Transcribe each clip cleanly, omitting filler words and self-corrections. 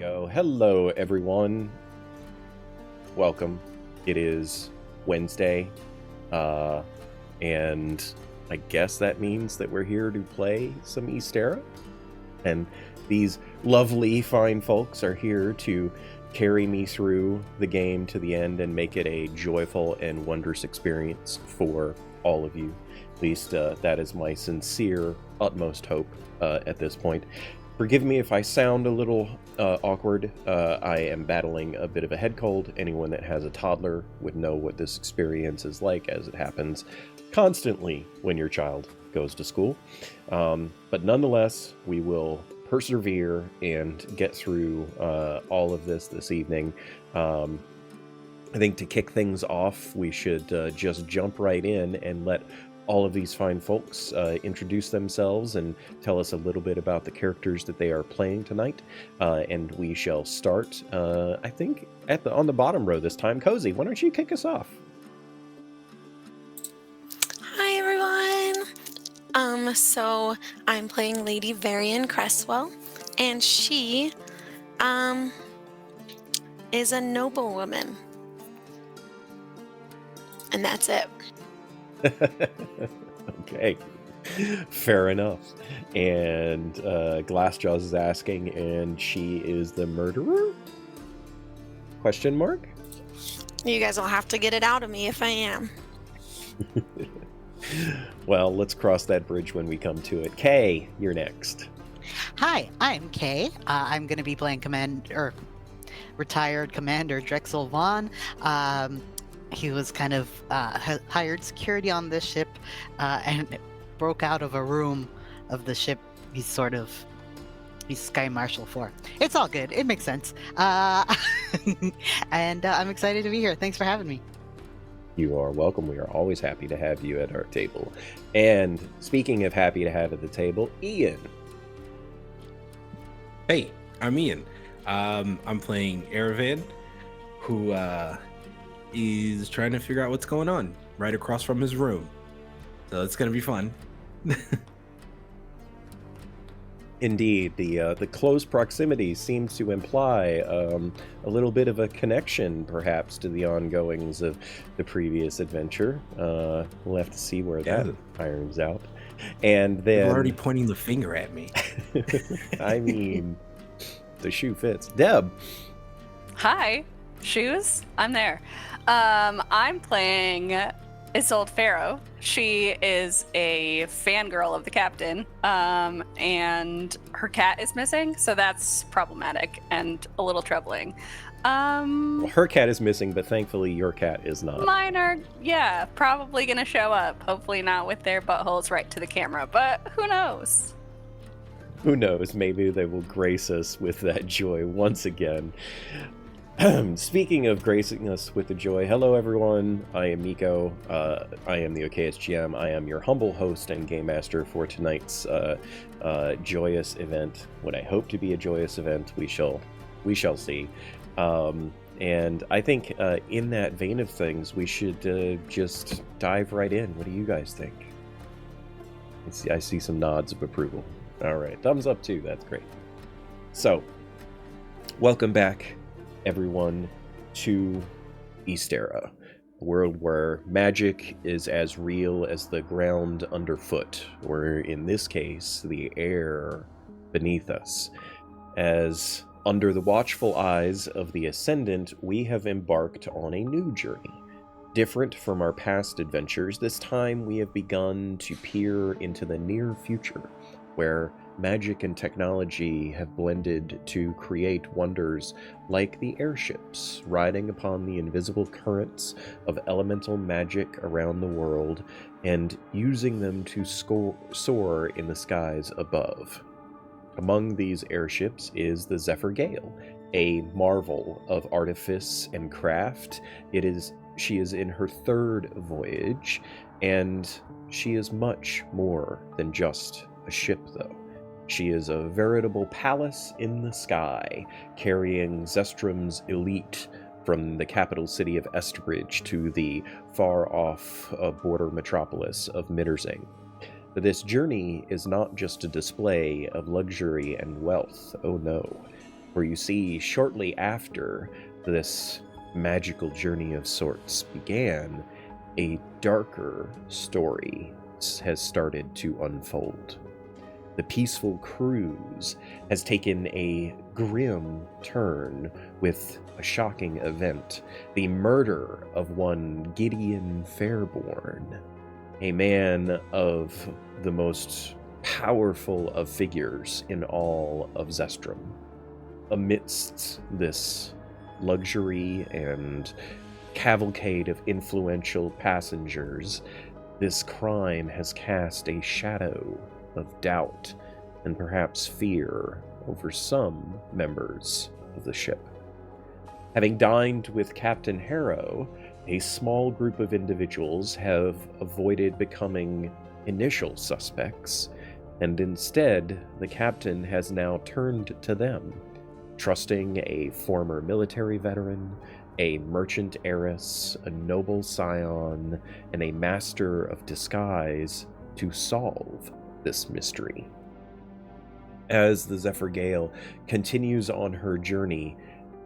go. Hello, everyone. Welcome. It is Wednesday, and I guess that means that we're here to play some Ysterra. And these lovely, fine folks are here to carry me through the game to the end and make it a joyful and wondrous experience for all of you. At least that is my sincere, utmost hope at this point. Forgive me if I sound a little awkward. I am battling a bit of a head cold. Anyone that has a toddler would know what this experience is like, as it happens constantly when your child goes to school. But nonetheless, we will persevere and get through all of this evening. I think to kick things off, we should just jump right in and let all of these fine folks introduce themselves and tell us a little bit about the characters that they are playing tonight. And we shall start, I think, on the bottom row this time. Kozy, why don't you kick us off? Hi, everyone. So I'm playing Lady Varian Cresswell, and she, is a noblewoman. And that's it. Okay, fair enough. And Glassjaws is asking, and she is the murderer? Question mark? You guys will have to get it out of me if I am. Well, let's cross that bridge when we come to it. Kay, you're next. Hi, I'm Kay. I'm going to be playing retired Commander Drexel Vaughn. He was kind of hired security on this ship and broke out of a room of the ship he's Sky Marshal for. It's all good. It makes sense. And I'm excited to be here. Thanks for having me. You are welcome. We are always happy to have you at our table. And speaking of happy to have at the table, Ian. Hey, I'm Ian. I'm playing Erevan, who is trying to figure out what's going on right across from his room. So it's going to be fun. Indeed, the close proximity seems to imply a little bit of a connection, perhaps, to the ongoings of the previous adventure. We'll have to see where that irons out. And then... You're already pointing the finger at me. I mean, the shoe fits. Deb! Hi, shoes. I'm there. I'm playing Isolde Pharaoh. She is a fangirl of the captain, and her cat is missing, so that's problematic and a little troubling. Well, her cat is missing, but thankfully your cat is not. Mine are, probably gonna show up. Hopefully not with their buttholes right to the camera, but who knows? Who knows? Maybe they will grace us with that joy once again. Speaking of gracing us with the joy, hello everyone, I am Miko, I am the OKS GM, I am your humble host and game master for tonight's joyous event. What I hope to be a joyous event, we shall see. And I think in that vein of things, we should just dive right in. What do you guys think? I see some nods of approval. All right, thumbs up too, that's great. So, welcome back, everyone, to Ysterra, a world where magic is as real as the ground underfoot, or in this case, the air beneath us. As under the watchful eyes of the Ascendant, we have embarked on a new journey. Different from our past adventures, this time we have begun to peer into the near future, where magic and technology have blended to create wonders like the airships riding upon the invisible currents of elemental magic around the world and using them to soar in the skies above. Among these airships is the Zephyr Gale, a marvel of artifice and craft. She is in her third voyage, and she is much more than just a ship, though. She is a veritable palace in the sky, carrying Zestram's elite from the capital city of Estridge to the far-off border metropolis of Midderzing. But this journey is not just a display of luxury and wealth, oh no. where you see shortly after this magical journey of sorts began, a darker story has started to unfold. The peaceful cruise has taken a grim turn with a shocking event: the murder of one Gideon Fairborn, a man of the most powerful of figures in all of Zestram. Amidst this luxury and cavalcade of influential passengers, this crime has cast a shadow of doubt and perhaps fear over some members of the ship. Having dined with Captain Harrow, a small group of individuals have avoided becoming initial suspects, and instead the captain has now turned to them, trusting a former military veteran, a merchant heiress, a noble scion, and a master of disguise to solve this mystery. As the Zephyr Gale continues on her journey,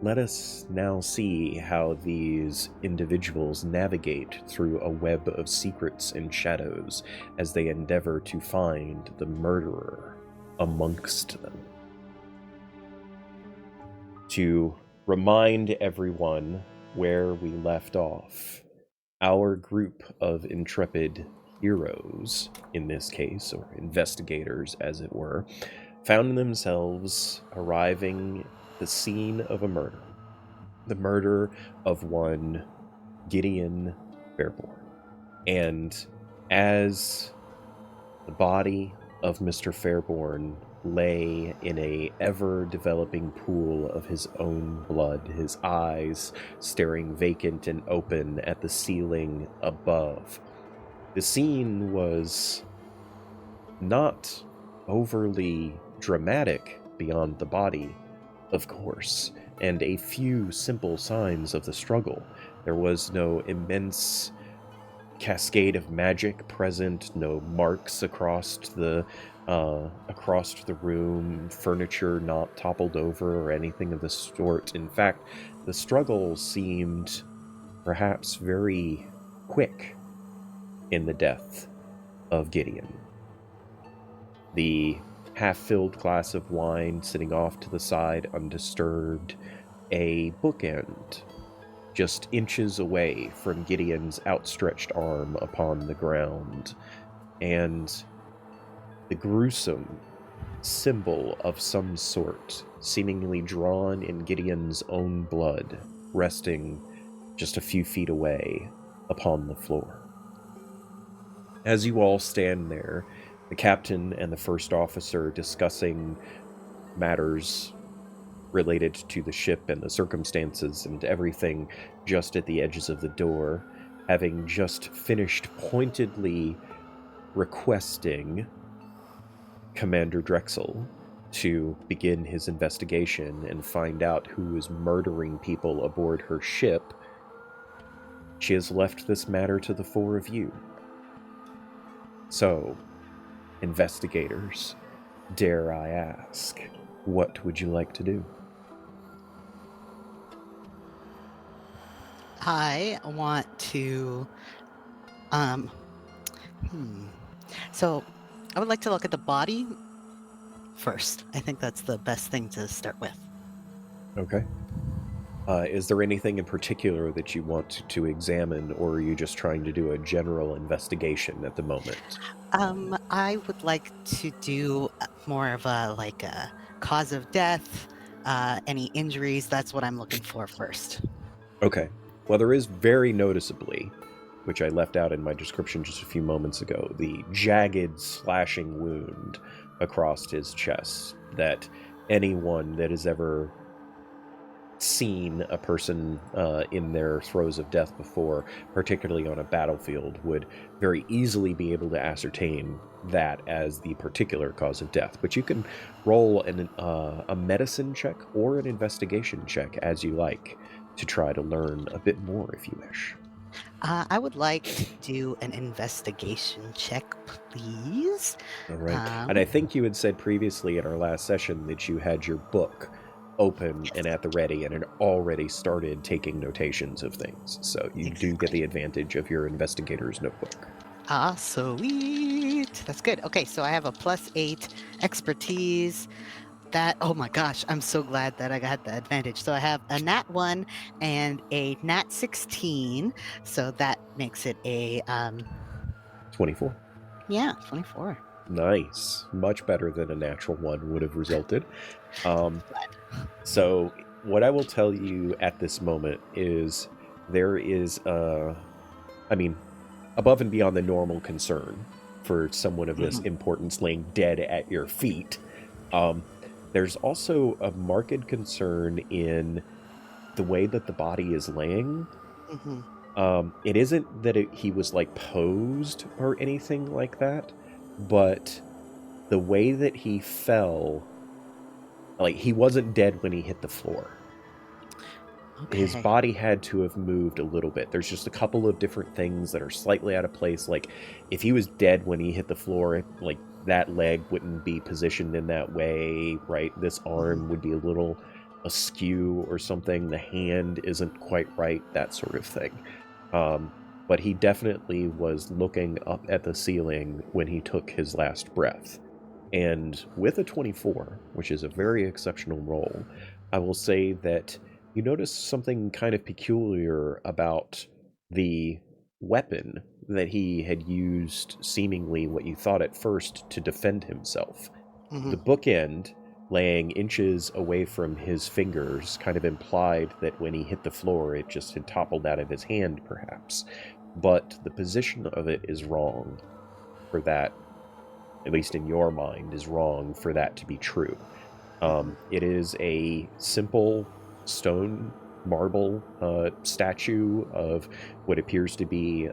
let us now see how these individuals navigate through a web of secrets and shadows as they endeavor to find the murderer amongst them. To remind everyone where we left off, our group of intrepid heroes, in this case, or investigators as it were, found themselves arriving at the scene of a murder. The murder of one Gideon Fairborn. And as the body of Mr. Fairborn lay in a ever-developing pool of his own blood, his eyes staring vacant and open at the ceiling above, the scene was not overly dramatic beyond the body, of course, and a few simple signs of the struggle. There was no immense cascade of magic present, no marks across the room, furniture not toppled over or anything of the sort. In fact, the struggle seemed perhaps very quick in the death of Gideon. The half-filled glass of wine sitting off to the side undisturbed, a bookend just inches away from Gideon's outstretched arm upon the ground, and the gruesome symbol of some sort, seemingly drawn in Gideon's own blood, resting just a few feet away upon the floor. As you all stand there, the captain and the first officer discussing matters related to the ship and the circumstances and everything just at the edges of the door, having just finished pointedly requesting Commander Drexel to begin his investigation and find out who is murdering people aboard her ship, she has left this matter to the four of you. So, investigators, dare I ask, what would you like to do? I want to, So, I would like to look at the body first. I think that's the best thing to start with. Okay. Is there anything in particular that you want to examine, or are you just trying to do a general investigation at the moment? I would like to do more of a cause of death, any injuries. That's what I'm looking for first. Okay. Well, there is very noticeably, which I left out in my description just a few moments ago, the jagged slashing wound across his chest that anyone that has ever seen a person in their throes of death before, particularly on a battlefield, would very easily be able to ascertain that as the particular cause of death. But you can roll a medicine check or an investigation check as you like to try to learn a bit more if you wish. I would like to do an investigation check, please. All right. And I think you had said previously in our last session that you had your book open and at the ready, and had already started taking notations of things. So you do get the advantage of your investigator's notebook. Ah, sweet. That's good. Okay, so I have a +8 expertise. That, oh my gosh, I'm so glad that I got the advantage. So I have a nat 1 and a nat 16. So that makes it a 24. yeah, 24. Nice. Much better than a natural 1 would have resulted. So what I will tell you at this moment is there is above and beyond the normal concern for someone of this importance laying dead at your feet, there's also a marked concern in the way that the body is laying. It isn't that he was like posed or anything like that, but the way that he fell, like he wasn't dead when he hit the floor. Okay. His body had to have moved a little bit. There's just a couple of different things that are slightly out of place. Like if he was dead when he hit the floor, like that leg wouldn't be positioned in that way, right? This arm would be a little askew or something. The hand isn't quite right, that sort of thing. But he definitely was looking up at the ceiling when he took his last breath. And with a 24, which is a very exceptional roll, I will say that you notice something kind of peculiar about the weapon that he had used, seemingly what you thought at first, to defend himself. The bookend, laying inches away from his fingers, kind of implied that when he hit the floor, it just had toppled out of his hand, perhaps. But the position of it is wrong for that, at least in your mind, is wrong for that to be true. It is a simple stone marble statue of what appears to be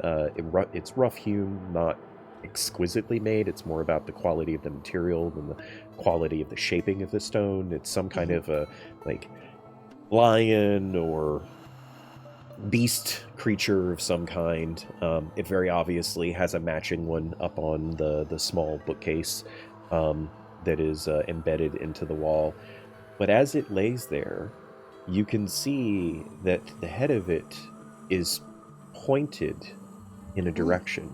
it's rough hewn, not exquisitely made. It's more about the quality of the material than the quality of the shaping of the stone. It's some kind of a like lion or beast creature of some kind. It very obviously has a matching one up on the small bookcase that is embedded into the wall. But as it lays there, you can see that the head of it is pointed in a direction.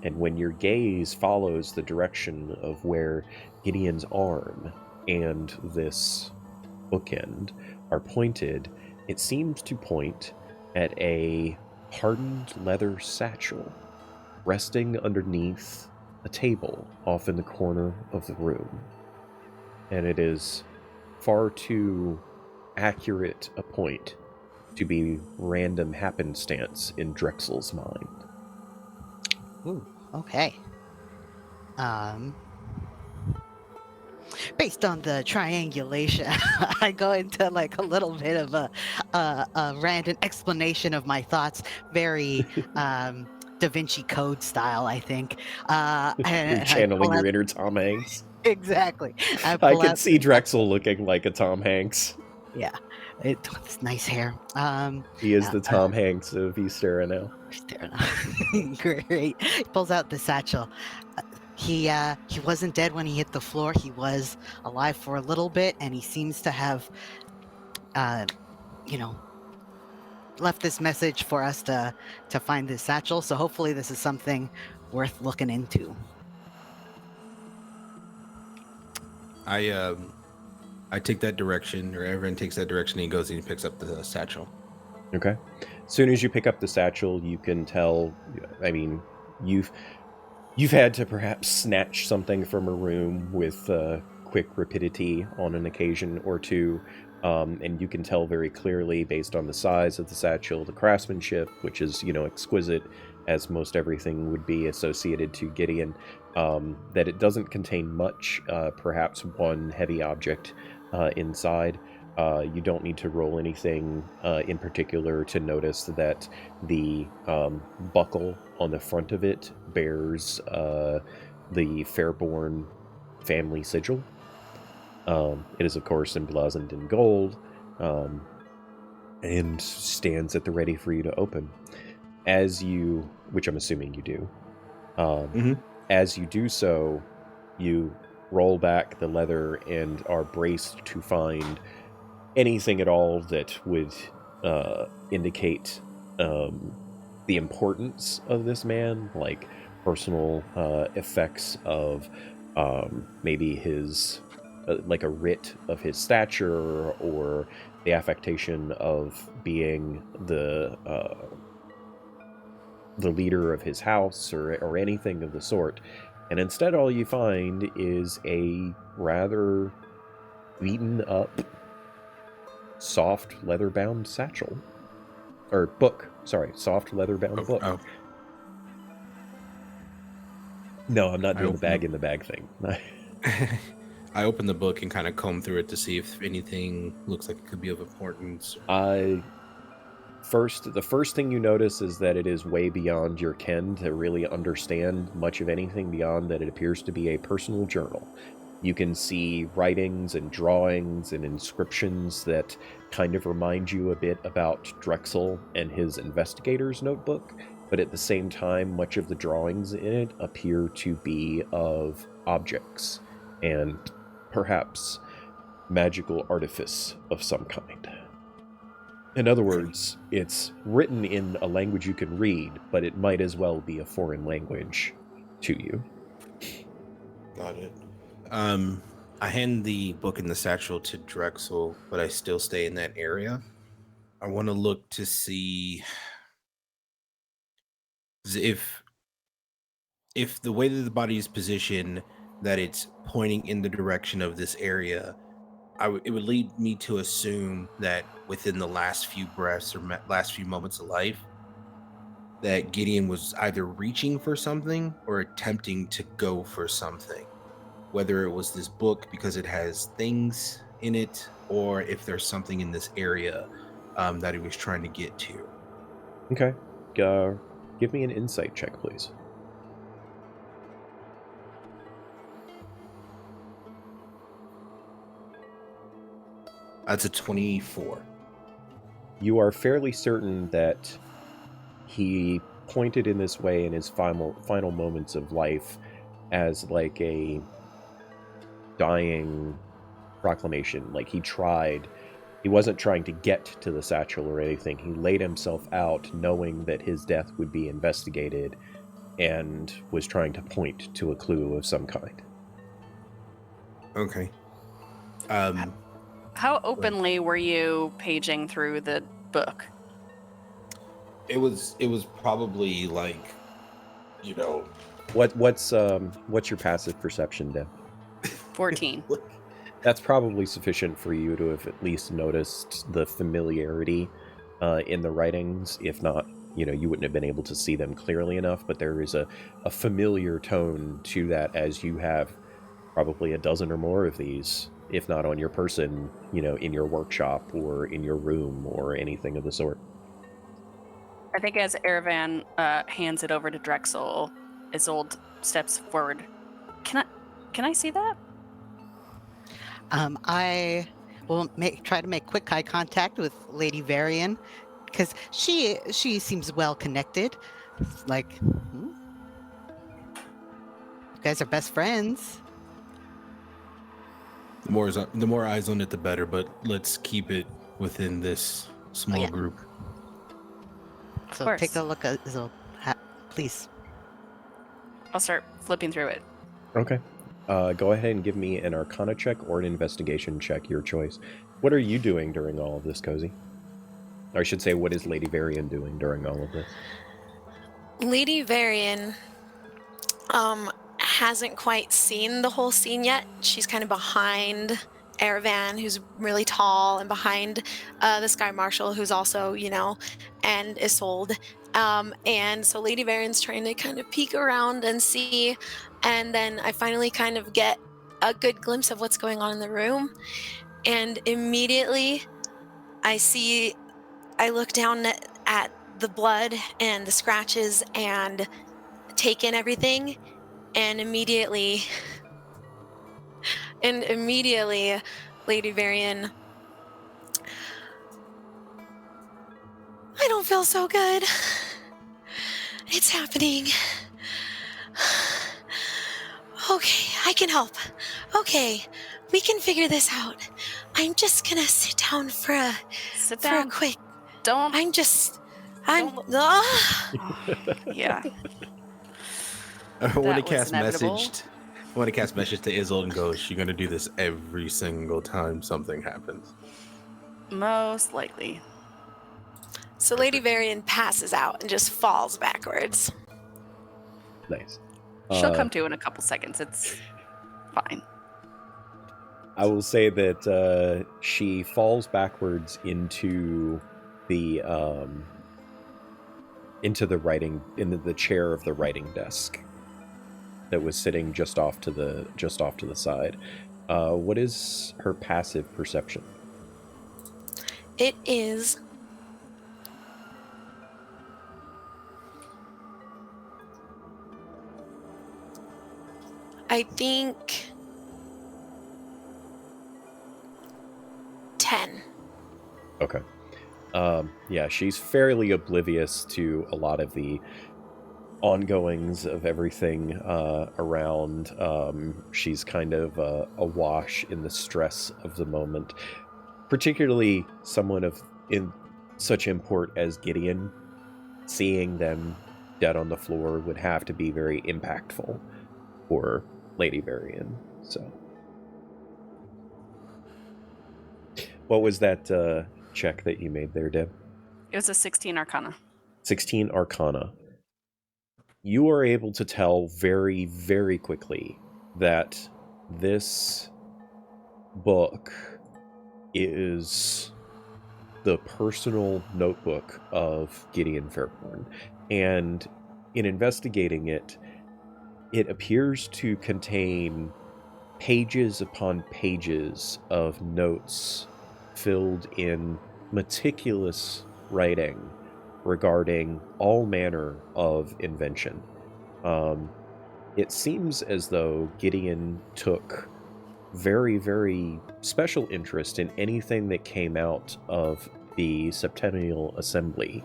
And when your gaze follows the direction of where Gideon's arm and this bookend are pointed, it seems to point at a hardened leather satchel resting underneath a table off in the corner of the room. And it is far too accurate a point to be random happenstance in Drexel's mind. Ooh, okay. Based on the triangulation, I go into like a little bit of a random explanation of my thoughts, very Da Vinci Code style, I think. You're channeling your inner Tom Hanks. Exactly. I could see Drexel looking like a Tom Hanks. Yeah, it's nice hair. He is the Tom Hanks of Ysterra now. Great. He pulls out the satchel. He wasn't dead when he hit the floor. He was alive for a little bit, and he seems to have, left this message for us to find this satchel. So hopefully, this is something worth looking into. I take that direction, or everyone takes that direction, and he goes and he picks up the satchel. Okay. As soon as you pick up the satchel, you can tell, I mean, you've had to perhaps snatch something from a room with quick rapidity on an occasion or two, and you can tell very clearly based on the size of the satchel, the craftsmanship, which is, exquisite, as most everything would be associated to Gideon, that it doesn't contain much, perhaps one heavy object inside. You don't need to roll anything in particular to notice that the buckle on the front of it bears the Fairborn family sigil. It is, of course, emblazoned in gold and stands at the ready for you to open. Which I'm assuming you do, as you do so, you roll back the leather and are braced to find anything at all that would indicate the importance of this man, like personal effects of maybe his like a writ of his stature, or the affectation of being the leader of his house, or anything of the sort. And instead, all you find is a rather beaten up, soft leather-bound satchel. Or book. Sorry, soft leather-bound book. Oh. No, I'm not doing the opened bag the- in the bag thing. I opened the book and kind of combed through it to see if anything looks like it could be of importance. The first thing you notice is that it is way beyond your ken to really understand much of anything beyond that. It appears to be a personal journal. You can see writings and drawings and inscriptions that kind of remind you a bit about Drexel and his investigator's notebook, but at the same time, much of the drawings in it appear to be of objects and perhaps magical artifice of some kind. In other words, it's written in a language you can read, but it might as well be a foreign language to you. Got it. I hand the book and the satchel to Drexel, but I still stay in that area. I want to look to see if the way that the body is positioned, that it's pointing in the direction of this area. It would lead me to assume that within the last few breaths or last few moments of life, that Gideon was either reaching for something or attempting to go for something. Whether it was this book because it has things in it, or if there's something in this area that he was trying to get to. Okay. Give me an insight check, please. That's a 24. You are fairly certain that he pointed in this way in his final moments of life as like a dying proclamation. Like he wasn't trying to get to the satchel or anything. He laid himself out knowing that his death would be investigated and was trying to point to a clue of some kind. Okay. How openly were you paging through the book? It was probably like, What's your passive perception, Deb? 14. That's probably sufficient for you to have at least noticed the familiarity in the writings. If not, you wouldn't have been able to see them clearly enough, but there is a familiar tone to that, as you have probably a dozen or more of these, if not on your person, in your workshop or in your room or anything of the sort. I think as Aravan hands it over to Drexel, Isolde steps forward. Can I see that? I will try to make quick eye contact with Lady Varian, because she seems well connected. Like, you guys are best friends. The more eyes on it, the better. But let's keep it within this small group. So take a look at Isolde, please. I'll start flipping through it. Okay. Go ahead and give me an Arcana check or an Investigation check, your choice. What are you doing during all of this, Kozy? Or I should say, what is Lady Varian doing during all of this? Lady Varian hasn't quite seen the whole scene yet. She's kind of behind Aravan, who's really tall, and behind the Sky Marshal, who's also, and Isolde. And so Lady Varian's trying to kind of peek around and see, and then I finally kind of get a good glimpse of what's going on in the room, and immediately I look down at the blood and the scratches and take in everything, and immediately Lady Varian, I don't feel so good. It's happening. Okay, I can help. Okay, we can figure this out. I'm just gonna sit down for a quick. Don't. I'm. Don't- Yeah. I want to That was cast inevitable. message to Isolde and go, "You're gonna do this every single time something happens." Most likely. So Lady Varian passes out and just falls backwards. Nice. She'll come to in a couple seconds. It's fine. I will say that she falls backwards into the chair of the writing desk that was sitting just off to the side. What is her passive perception? It is. I think 10. Okay. Yeah, she's fairly oblivious to a lot of the ongoings of everything around. She's kind of awash in the stress of the moment. Particularly someone in such import as Gideon, seeing them dead on the floor would have to be very impactful for Lady Varian. So, what was that check that you made there, Deb? It was a 16 Arcana. 16 Arcana. You are able to tell very, very quickly that this book is the personal notebook of Gideon Fairborn. And in investigating it, it appears to contain pages upon pages of notes filled in meticulous writing regarding all manner of invention. It seems as though Gideon took very, very special interest in anything that came out of the Septennial Assembly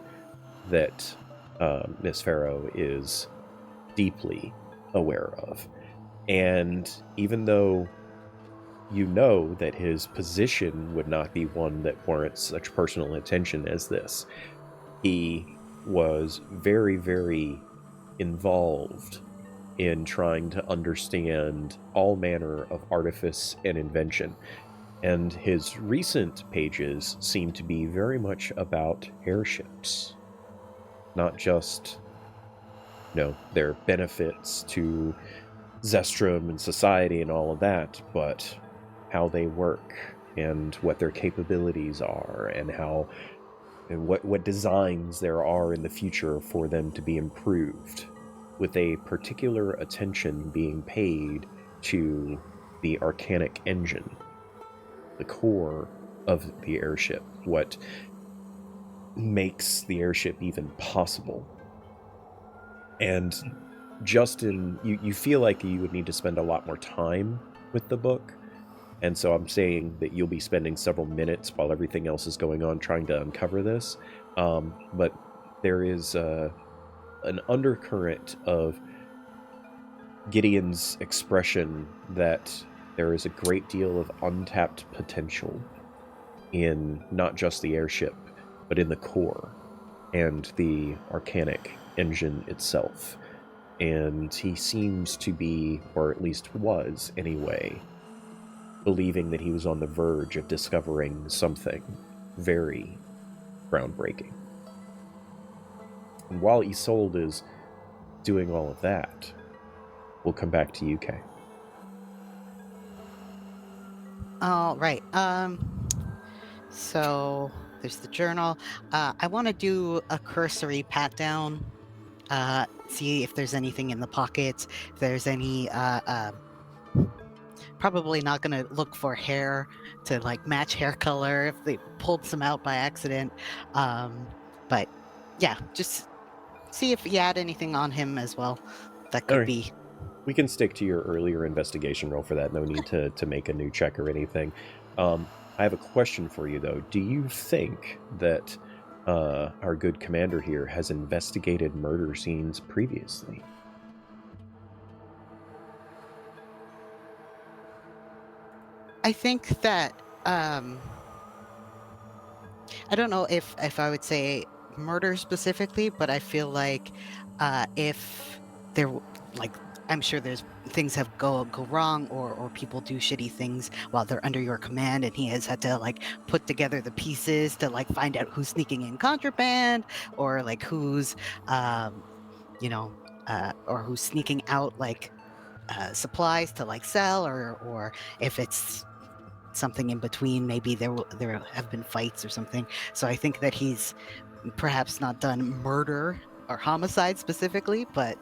that Miss Farrow is deeply aware of. And even though you know that his position would not be one that warrants such personal attention as this, he was very, very involved in trying to understand all manner of artifice and invention. And his recent pages seem to be very much about airships. Not just, their benefits to Zestram and society and all of that, but how they work and what their capabilities are and what designs there are in the future for them to be improved, with a particular attention being paid to the arcanic engine, the core of the airship, what makes the airship even possible. And Justin, you feel like you would need to spend a lot more time with the book, and so I'm saying that you'll be spending several minutes while everything else is going on trying to uncover this. But there is an undercurrent of Gideon's expression that there is a great deal of untapped potential in not just the airship, but in the core and the arcanic engine itself. And he seems to be, or at least was anyway, believing that he was on the verge of discovering something very groundbreaking. And while Isolde is doing all of that, we'll come back to you, Kay. All right. So there's the journal. I want to do a cursory pat down. See if there's anything in the pockets. If there's any. Probably not gonna look for hair to like match hair color if they pulled some out by accident. But yeah, just see if you had anything on him as well. That could be. We can stick to your earlier investigation roll for that. No need to make a new check or anything. I have a question for you, though. Do you think that our good commander here has investigated murder scenes previously? I think that I don't know if I would say murder specifically, but I feel like if there like I'm sure there's things have go wrong or people do shitty things while they're under your command, and he has had to like put together the pieces to like find out who's sneaking in contraband or like who's you know or who's sneaking out like supplies to like sell or if it's something in between, maybe there have been fights or something. So I think that he's perhaps not done murder or homicide specifically, but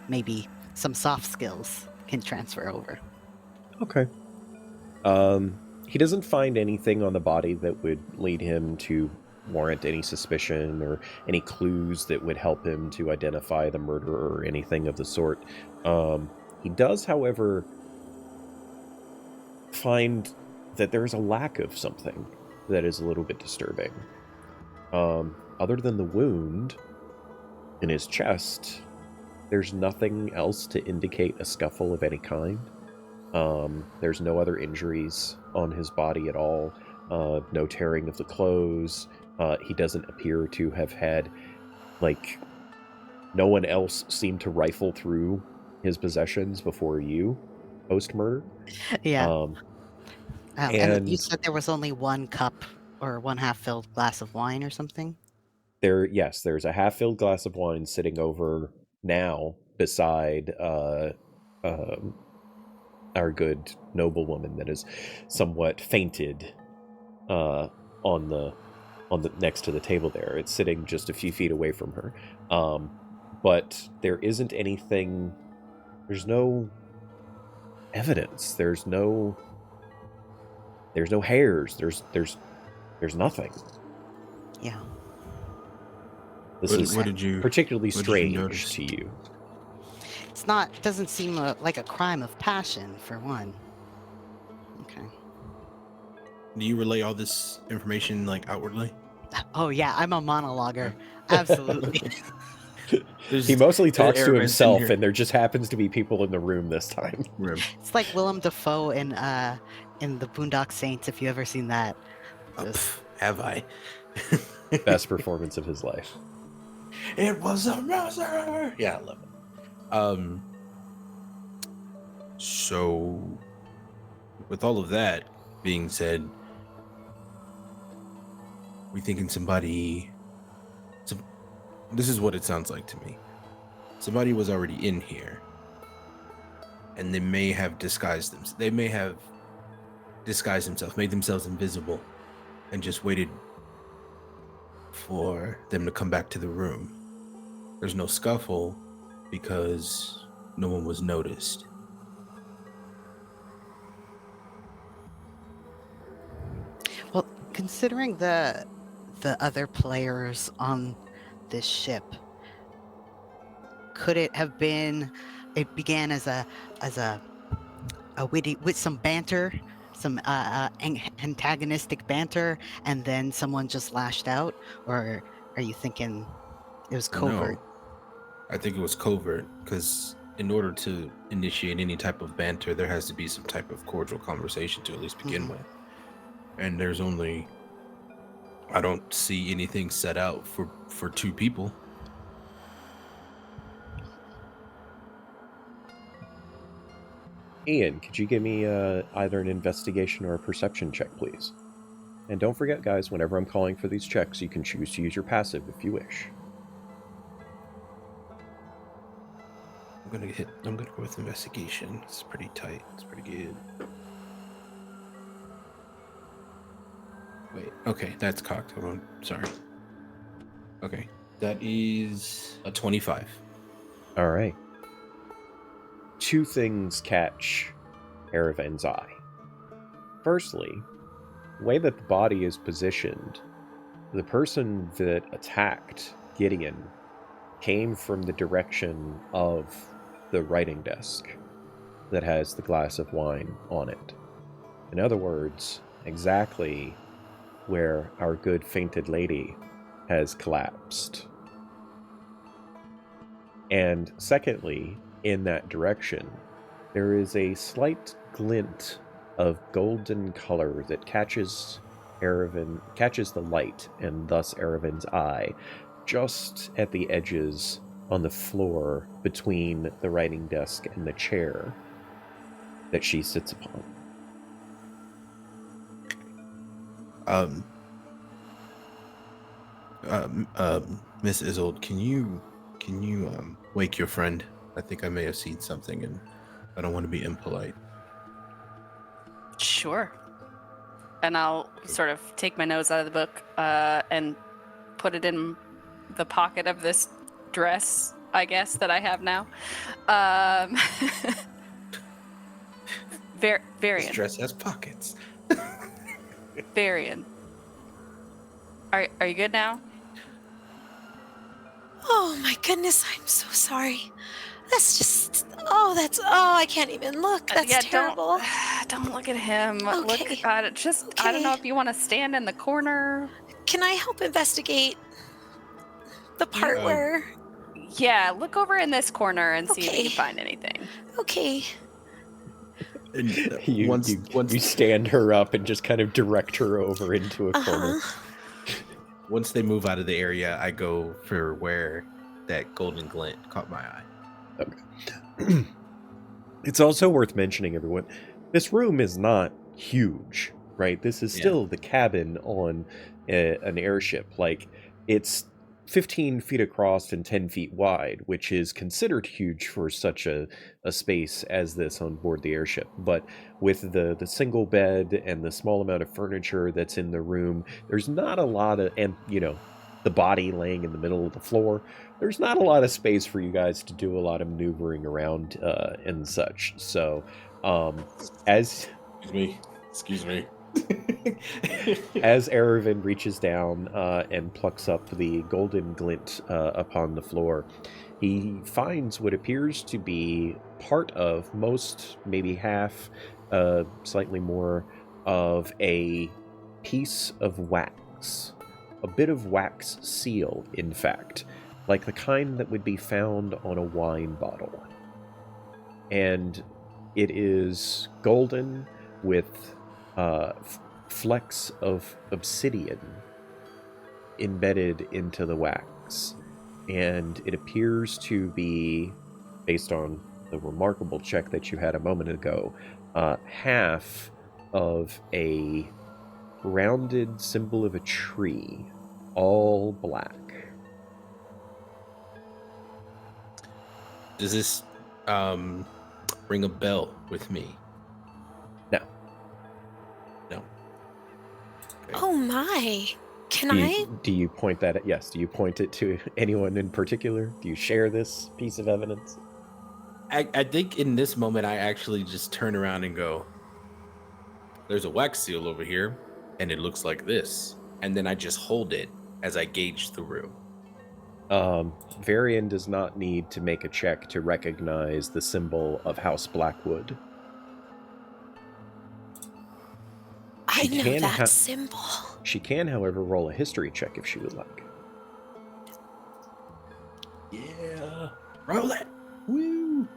maybe some soft skills can transfer over. Okay. He doesn't find anything on the body that would lead him to warrant any suspicion or any clues that would help him to identify the murderer or anything of the sort. He does, however, find that there's a lack of something that is a little bit disturbing. Other than the wound in his chest, there's nothing else to indicate a scuffle of any kind. There's no other injuries on his body at all. No tearing of the clothes. He doesn't appear to have had, like, no one else seemed to rifle through his possessions before you, post-murder. Yeah. And you And said there was only one cup or one half-filled glass of wine or something? there's a half-filled glass of wine sitting over now beside our good noblewoman that is somewhat fainted on the next to the table there. It's sitting just a few feet away from her. But there isn't anything. There's no evidence. There's no hairs. There's nothing. Yeah. This What is did you particularly what did you strange notice? to you. It's not, doesn't seem like a crime of passion, for one. Okay. Do you relay all this information like outwardly? Oh yeah, I'm a monologuer. Absolutely. He mostly talks to Aravin's in himself, here. and there just happens to be people in the room this time. It's like Willem Dafoe in the Boondock Saints, if you ever seen that. Just- Have I? Best performance of his life. It was a murder. Yeah, I love it. So with all of that being said, we thinking this is what it sounds like to me. Somebody was already in here, and they may have disguised themselves. They may have disguised themselves, made themselves invisible, and just waited for them to come back to the room. There's no scuffle because no one was noticed. Well, considering the other players on this ship, could it have been? It began as a witty with some banter, some antagonistic banter, and then someone just lashed out, or are you thinking it was covert? No, I think it was covert because in order to initiate any type of banter, there has to be some type of cordial conversation to at least begin with. And I don't see anything set out for two people. Ian, could you give me either an investigation or a perception check, please? And don't forget, guys, whenever I'm calling for these checks, you can choose to use your passive if you wish. I'm gonna go with investigation. It's pretty tight. It's pretty good. Wait, okay, that's cocked. Hold on. Sorry. Okay. That is a 25. All right. Two things catch Aravan's eye. Firstly, the way that the body is positioned, the person that attacked Gideon came from the direction of the writing desk that has the glass of wine on it. In other words, exactly where our good fainted lady has collapsed. And secondly, in that direction, there is a slight glint of golden color that catches the light, and thus Erevan's eye, just at the edges on the floor between the writing desk and the chair that she sits upon. Miss Isolde, can you wake your friend? I think I may have seen something, and I don't want to be impolite. Sure. And I'll sort of take my nose out of the book and put it in the pocket of this dress, I guess, that I have now. Varian. This dress has pockets. Varian. Are you good now? Oh my goodness, I'm so sorry. That's just, I can't even look. That's Yeah, terrible. Don't look at him. Okay. Look at it. I don't know if you want to stand in the corner. Can I help investigate the part where... Yeah, look over in this corner and see if Okay. you can find anything. Okay. And You stand her up and just kind of direct her over into a corner. Once they move out of the area, I go for where that golden glint caught my eye. Okay. It's also worth mentioning, everyone, this room is not huge, right? This is still the cabin on an airship. Like, it's 15 feet across and 10 feet wide, which is considered huge for such a space as this on board the airship. But with the single bed and the small amount of furniture that's in the room, there's not a lot of, and the body laying in the middle of the floor, there's not a lot of space for you guys to do a lot of maneuvering around and such. So as excuse me as Erevan reaches down and plucks up the golden glint upon the floor, he finds what appears to be part of, most, maybe half, slightly more, of a piece of wax. A bit of wax seal, in fact, like the kind that would be found on a wine bottle. And it is golden with flecks of obsidian embedded into the wax. And it appears to be, based on the remarkable check that you had a moment ago, half of a rounded symbol of a tree, all black. Does this ring a bell with me? No. No. Okay. Oh my. Do you point that at, yes, do you point it to anyone in particular? Do you share this piece of evidence? I think in this moment I actually just turn around and go, there's a wax seal over here, and it looks like this. And then I just hold it as I gauge the room. Varian does not need to make a check to recognize the symbol of House Blackwood. I know that symbol. She can, however, roll a history check if she would like. Yeah. Roll it. Woo.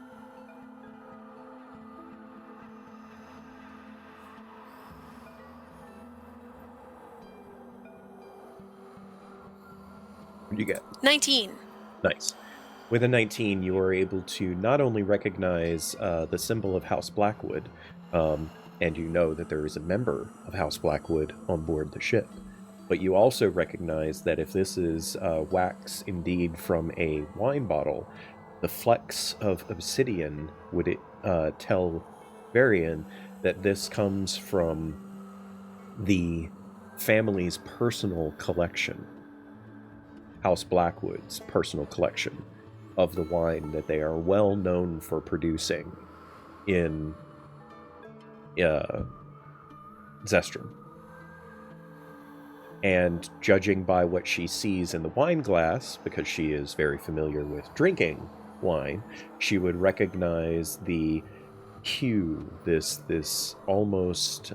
What do you get? 19. Nice. With a 19, you are able to not only recognize the symbol of House Blackwood, and you know that there is a member of House Blackwood on board the ship, but you also recognize that if this is wax indeed from a wine bottle, the flecks of obsidian would tell Varian that this comes from the family's personal collection. House Blackwood's personal collection of the wine that they are well known for producing in Zestram. And judging by what she sees in the wine glass, because she is very familiar with drinking wine, she would recognize the hue, this almost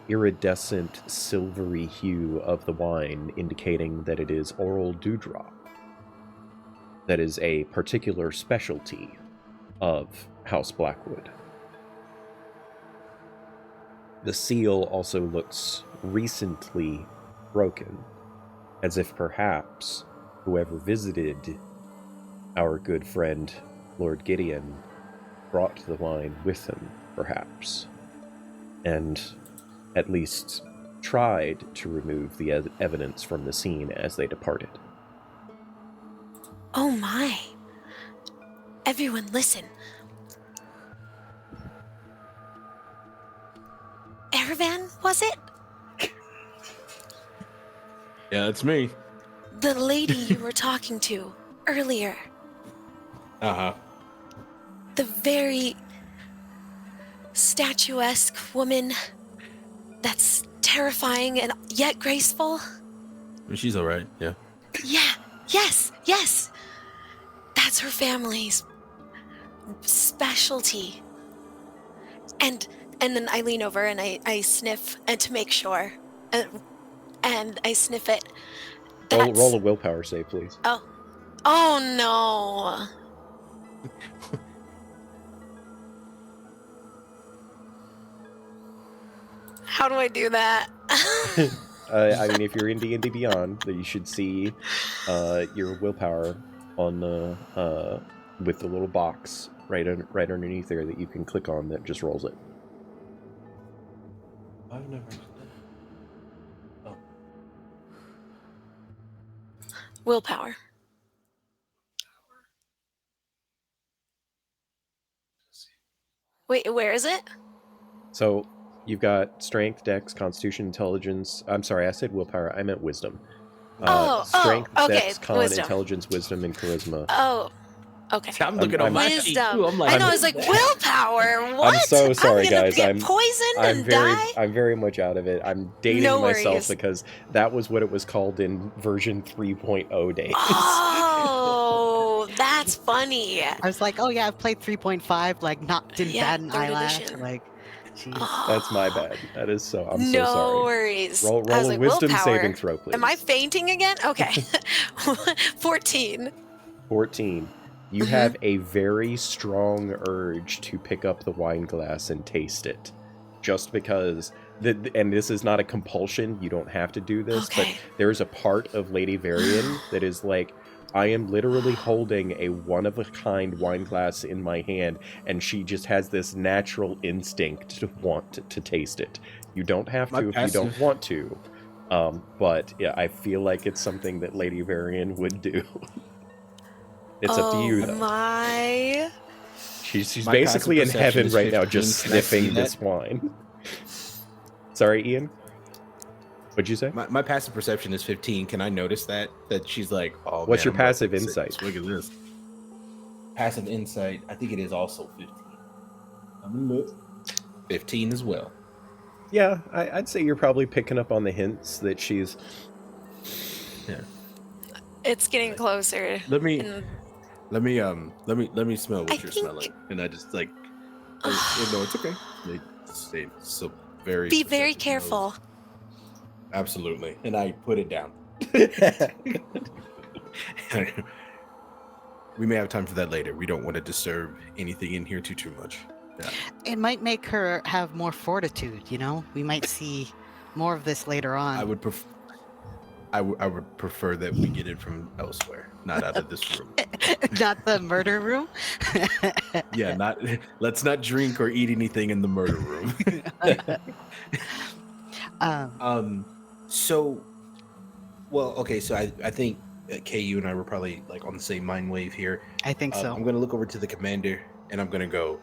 iridescent silvery hue of the wine, indicating that it is oral dewdrop. That is a particular specialty of House Blackwood. The seal also looks recently broken, as if perhaps whoever visited our good friend Lord Gideon brought the wine with him, perhaps, and at least tried to remove the evidence from the scene as they departed. Oh my. Everyone listen. Aravan, was it? Yeah, that's me. The lady you were talking to earlier. Uh-huh. The very statuesque woman that's terrifying and yet graceful. She's all right, yeah. Yeah, yes. That's her family's specialty. And then I lean over and I sniff and to make sure. And I sniff it. Roll a willpower save, please. Oh no. How do I do that? I mean, if you're in D&D Beyond, then you should see your willpower on the with the little box right underneath there that you can click on that just rolls it. I've never. Oh. Willpower. Wait, where is it? So you've got strength, dex, constitution, intelligence. I'm sorry, I said willpower. I meant wisdom. Strength, okay, dex, con, wisdom. Intelligence, wisdom, and charisma. Oh, okay. I'm looking on my sheet Wisdom. too. I'm like, I know. I was like, willpower. What? I'm so sorry, gonna guys. Get poisoned and die. I'm very much out of it. I'm dating No myself worries. because that was what it was called in version 3.0 days. Oh, that's funny. I was like, oh yeah, I've played 3.5, like didn't bat an third eyelash. edition. Like, jeez. That's my bad. That is so. I'm so no sorry. worries. Roll I was a like, wisdom willpower. saving throw, please. Am I fainting again? Okay. 14. 14. You have a very strong urge to pick up the wine glass and taste it. Just because, and this is not a compulsion, you don't have to do this, Okay. but there's a part of Lady Varian that is like, I am literally holding a one-of-a-kind wine glass in my hand, and she just has this natural instinct to want to taste it. You don't have to if you don't want to, but yeah, I feel like it's something that Lady Varian would do. It's up to you, though. Oh my. She's My basically in passive heaven perception right now, is just 15. Can I see sniffing this that? wine. Sorry, Ian? What'd you say? My passive perception is 15. Can I notice that she's like, oh, What's man, your I'm about passive to take insight? a swig of this. Passive insight, I think it is also 15. I'm gonna look. 15 as well. Yeah, I'd say you're probably picking up on the hints that she's... Yeah. It's getting closer. Let me And- smell what I you're think- smelling. And I just like, no, it's okay. It's so very. Be very perceptive careful. nose. Absolutely. And I put it down. We may have time for that later. We don't want to disturb anything in here too much. Yeah. It might make her have more fortitude, you know? We might see more of this later on. I would prefer that we get it from elsewhere, not out of this room. Not the murder room? Yeah, let's not drink or eat anything in the murder room. So I think KU and I were probably like on the same mind wave here. I think so. I'm gonna look over to the commander and I'm gonna go.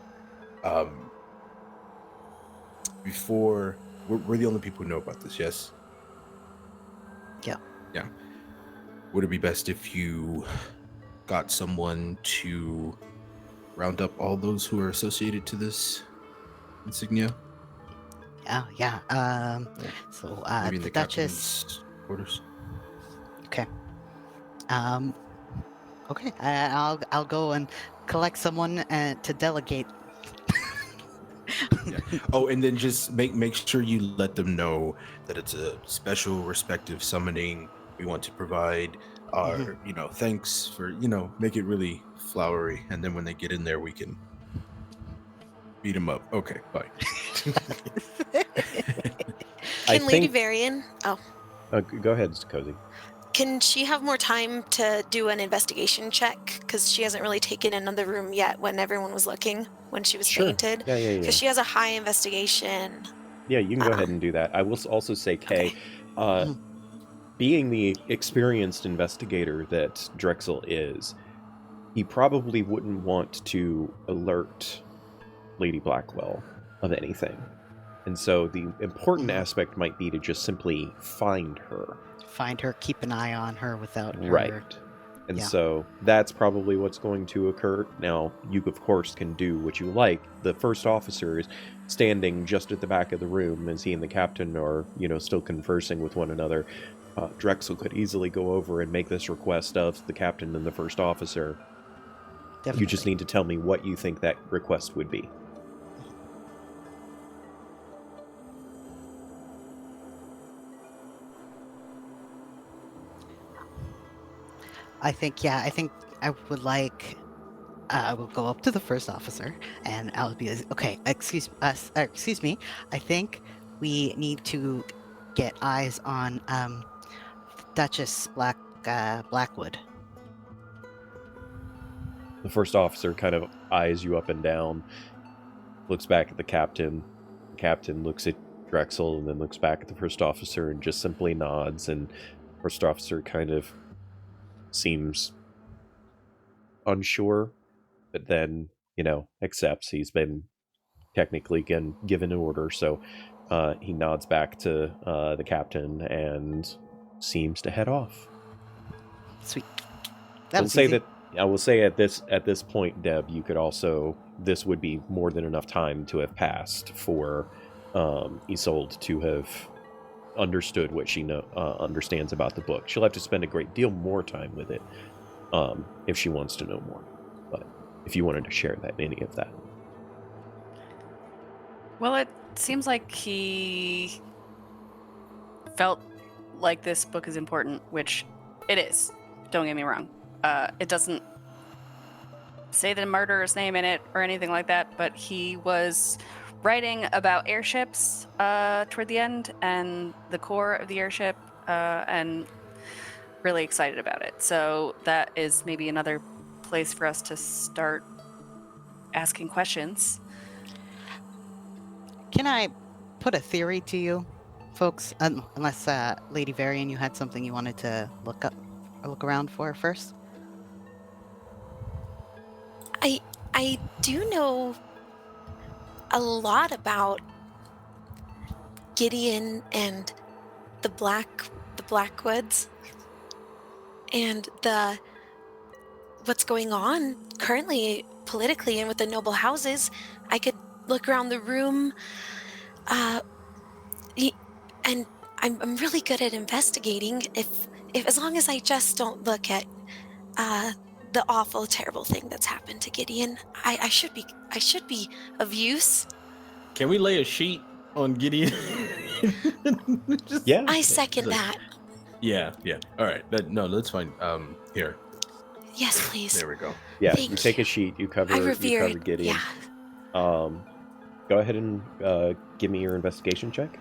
Before we're the only people who know about this, yes? Yeah. Would it be best if you got someone to round up all those who are associated to this insignia? Yeah. So Maybe in the the Duchess. captain's quarters. Okay. Okay. I'll go and collect someone to delegate. Yeah. Oh, and then just make sure you let them know that it's a special respective summoning. We want to provide our, thanks for, make it really flowery. And then when they get in there, we can beat them up. Okay, bye. Can Lady think... Varian... Oh. Go ahead, Kozy. Can she have more time to do an investigation check? Because she hasn't really taken another room yet when everyone was looking, when she was fainted. Yeah. Because she has a high investigation. Yeah, you can go ahead and do that. I will also say, Kay, Okay. being the experienced investigator that Drexel is, he probably wouldn't want to alert Lady Blackwell of anything. And so the important aspect might be to just simply find her. Find her, keep an eye on her without her. Right. And so that's probably what's going to occur. Now, you, of course, can do what you like. The first officer is standing just at the back of the room as he and the captain are, still conversing with one another. Drexel could easily go over and make this request of the captain and the first officer. Definitely. You just need to tell me what you think that request would be. I think I would like. I will go up to the first officer, and I'll be okay. Excuse me. I think we need to get eyes on Duchess Blackwood. The first officer kind of eyes you up and down, looks back at the captain. The captain looks at Drexel and then looks back at the first officer and just simply nods. And the first officer kind of seems unsure, but then, accepts. He's been technically given an order, so he nods back to the captain and seems to head off. Sweet. I will say at this point, Deb, you could also, this would be more than enough time to have passed for Isolde to have understood what she understands about the book. She'll have to spend a great deal more time with it if she wants to know more. But if you wanted to share any of that. Well, it seems like he felt like this book is important, which it is. Don't get me wrong. It doesn't say the murderer's name in it or anything like that, but he was writing about airships toward the end and the core of the airship, and really excited about it. So that is maybe another place for us to start asking questions. Can I put a theory to you, folks? Unless Lady Varian, you had something you wanted to look up or look around for first. I do know a lot about Gideon and the Blackwoods and what's going on currently politically and with the noble houses. I could look around the room, and I'm really good at investigating. If as long as I just don't look at the awful, terrible thing that's happened to Gideon, I should be of use. Can we lay a sheet on Gideon? Yeah. I second that. Yeah. All right. That's fine. Here. Yes, please. There we go. Yeah, Thank you take you. a sheet, you cover Gideon. Yeah. Go ahead and give me your investigation check.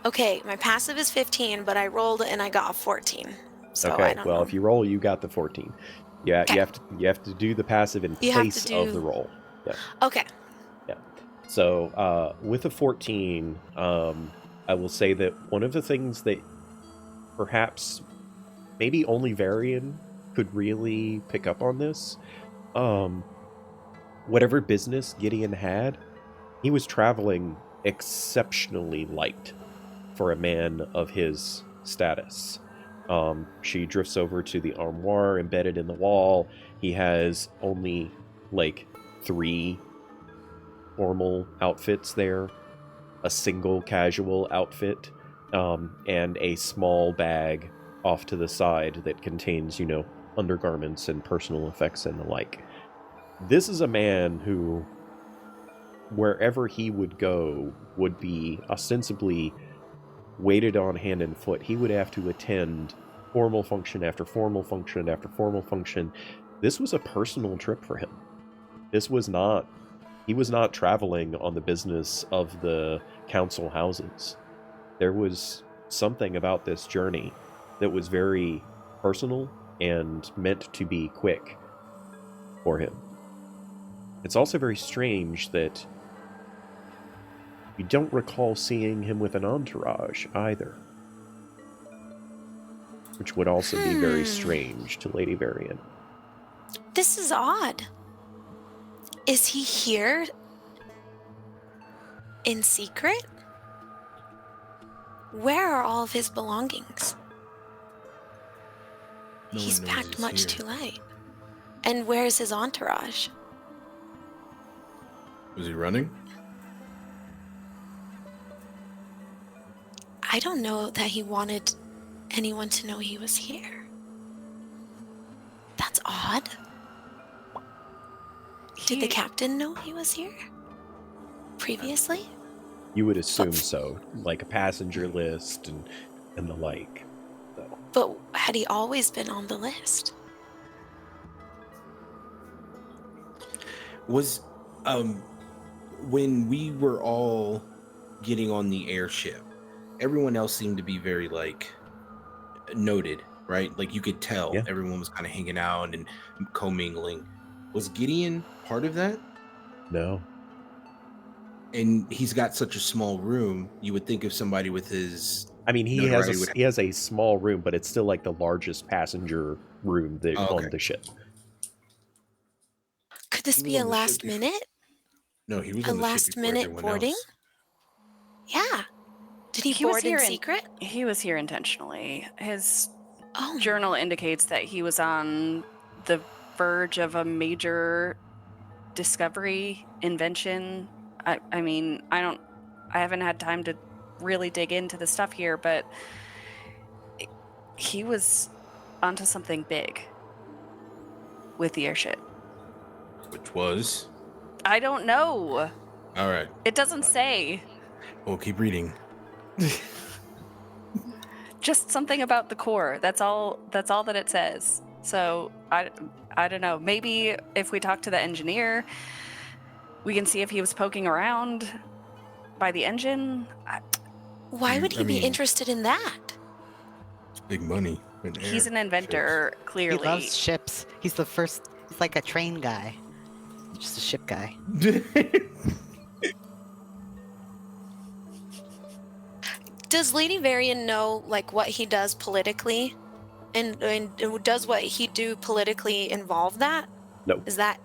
Okay, my passive is 15, but I rolled and I got a 14. So Okay, I don't know. if you roll, you got the 14. Yeah, Okay. you have to do the passive in place of the roll. Yeah. Okay. Yeah. So with a 14, I will say that one of the things that perhaps maybe only Varian could really pick up on this, whatever business Gideon had, he was traveling exceptionally light for a man of his status. She drifts over to the armoire embedded in the wall. He has only like 3 formal outfits there, a single casual outfit, and a small bag off to the side that contains, undergarments and personal effects and the like. This is a man who, wherever he would go, would be ostensibly waited on hand and foot. He would have to attend formal function after formal function after formal function. This was a personal trip for him. He was not traveling on the business of the council houses. there was something about this journey that was very personal and meant to be quick for him. It's also very strange that you don't recall seeing him with an entourage either. Which would also be very strange to Lady Varian. This is odd. Is he here in secret? Where are all of his belongings? No He's one knows packed he's much here. too late. And where's his entourage? Was he running? I don't know that he wanted anyone to know he was here. That's odd. Did the captain know he was here previously? You would assume so, like a passenger list and the like. So. But had he always been on the list? Was when we were all getting on the airship, everyone else seemed to be very like noted, right? Like you could tell everyone was kind of hanging out and commingling. Was Gideon part of that? No. And he's got such a small room. You would think of somebody with his. I mean, he has a small room, but it's still like the largest passenger room on the ship. Could this be a last minute? No, he was a on the ship last before minute everyone boarding. else. Yeah. Did he board in secret? He was here intentionally. His Oh. journal indicates that he was on the verge of a major discovery, invention. I mean, I haven't had time to really dig into the stuff here, but he was onto something big with the airship. Which was? I don't know. All right. It doesn't say. We'll keep reading. Just something about the core. That's all that it says. So I don't know. Maybe if we talk to the engineer, we can see if he was poking around by the engine. Why would he be interested in that? It's big money. He's an inventor, clearly. He loves ships. He's like a train guy. Just a ship guy. Does Lady Varian know like what he does politically? And does what he do politically involve that? No. Is that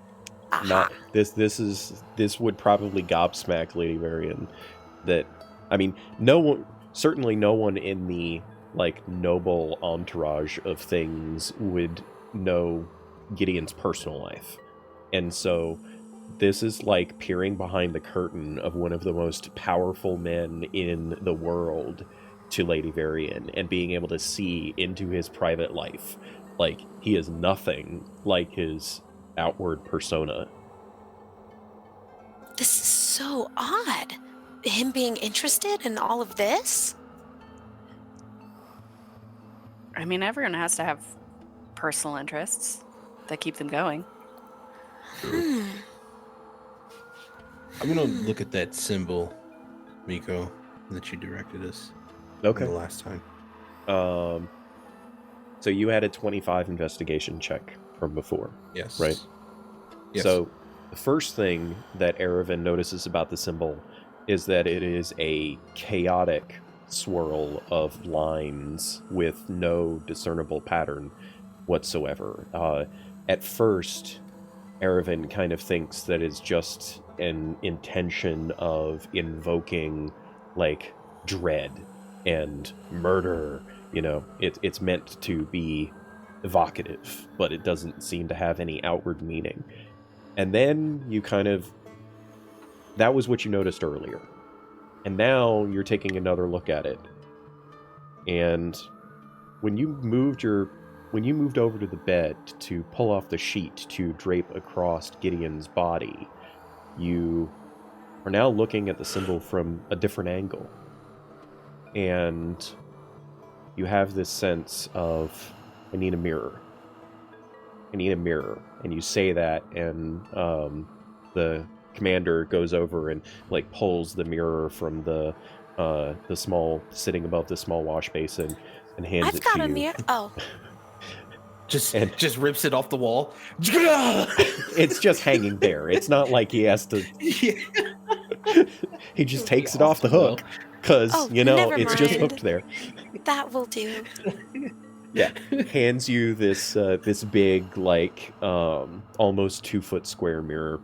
not this would probably gobsmack Lady Varian. That I mean, certainly no one in the like noble entourage of things would know Gideon's personal life. And so this is like peering behind the curtain of one of the most powerful men in the world to Lady Varian and being able to see into his private life. Like, he is nothing like his outward persona. This is so odd. Him being interested in all of this? I mean, everyone has to have personal interests that keep them going. I'm gonna look at that symbol, Miko, that you directed us. Okay. The last time. So you had a 25 investigation check from before. Yes. Right? Yes. So the first thing that Erevan notices about the symbol is that it is a chaotic swirl of lines with no discernible pattern whatsoever. At first, Erevan kind of thinks that it's just an intention of invoking, like, dread and murder. You know, it's meant to be evocative, but it doesn't seem to have any outward meaning. And then you kind of... That was what you noticed earlier. And now you're taking another look at it. And when you moved over to the bed to pull off the sheet to drape across Gideon's body, you are now looking at the symbol from a different angle. And you have this sense of, I need a mirror. I need a mirror. And you say that, and the commander goes over and like pulls the mirror from the small sitting above the small wash basin and hands I've it got to a you. mirror. Oh, Just rips it off the wall. It's just hanging there. It's not like he has to. Yeah. He just It would be takes it off the awesome, hook because Oh, never it's just mind. hooked there. that will do. Yeah, hands you this this big like almost 2-foot square mirror,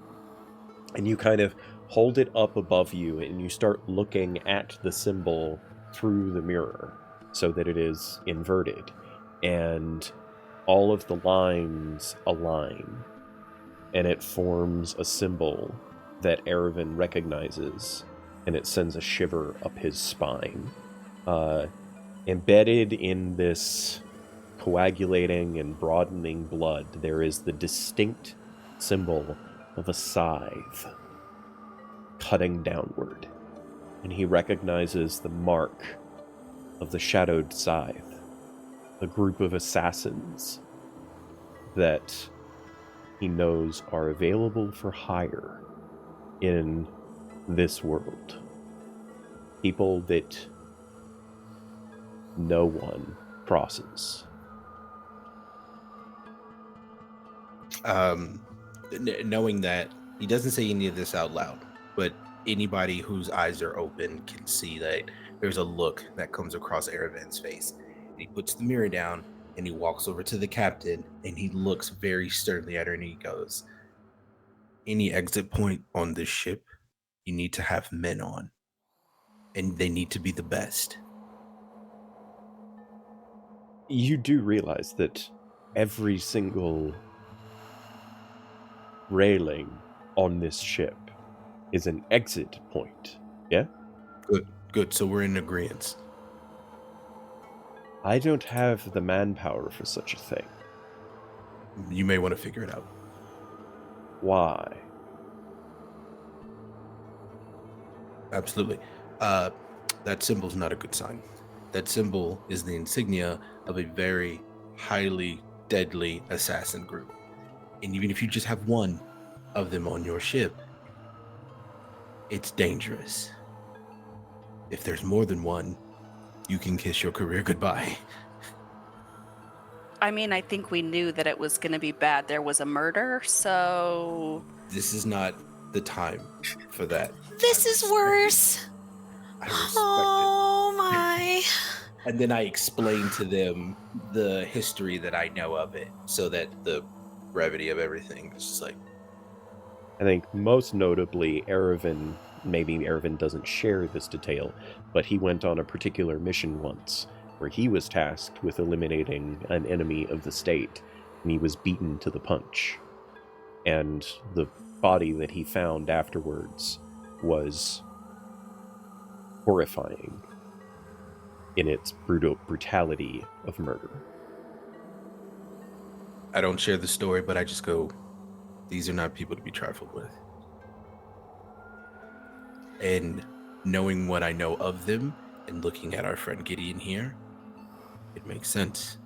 and you kind of hold it up above you, and you start looking at the symbol through the mirror so that it is inverted, and all of the lines align, and it forms a symbol that Erevan recognizes, and it sends a shiver up his spine. Embedded in this coagulating and broadening blood, there is the distinct symbol of a scythe cutting downward, and he recognizes the mark of the shadowed scythe, a group of assassins that he knows are available for hire in this world. People that no one crosses. Knowing that, he doesn't say any of this out loud, but anybody whose eyes are open can see that there's a look that comes across Erevan's face. And he puts the mirror down and he walks over to the captain and he looks very sternly at her and he goes, "Any exit point on this ship, you need to have men on, and they need to be the best." You do realize that every single railing on this ship is an exit point, yeah? Good. So we're in agreement. I don't have the manpower for such a thing. You may want to figure it out. Why? Absolutely. That symbol's not a good sign. That symbol is the insignia of a very highly deadly assassin group. And even if you just have one of them on your ship, it's dangerous. If there's more than one, you can kiss your career goodbye. I mean, I think we knew that it was going to be bad. There was a murder, so... This is not the time for that. This is worse. I respect Oh my. it. And then I explain to them the history that I know of it, so that the brevity of everything is just like... I think most notably, Erevan, maybe Erevan doesn't share this detail, but he went on a particular mission once where he was tasked with eliminating an enemy of the state, and he was beaten to the punch. And the body that he found afterwards was horrifying in its brutality of murder. I don't share the story, but I just go, these are not people to be trifled with. And knowing what I know of them and looking at our friend Gideon here, it makes sense.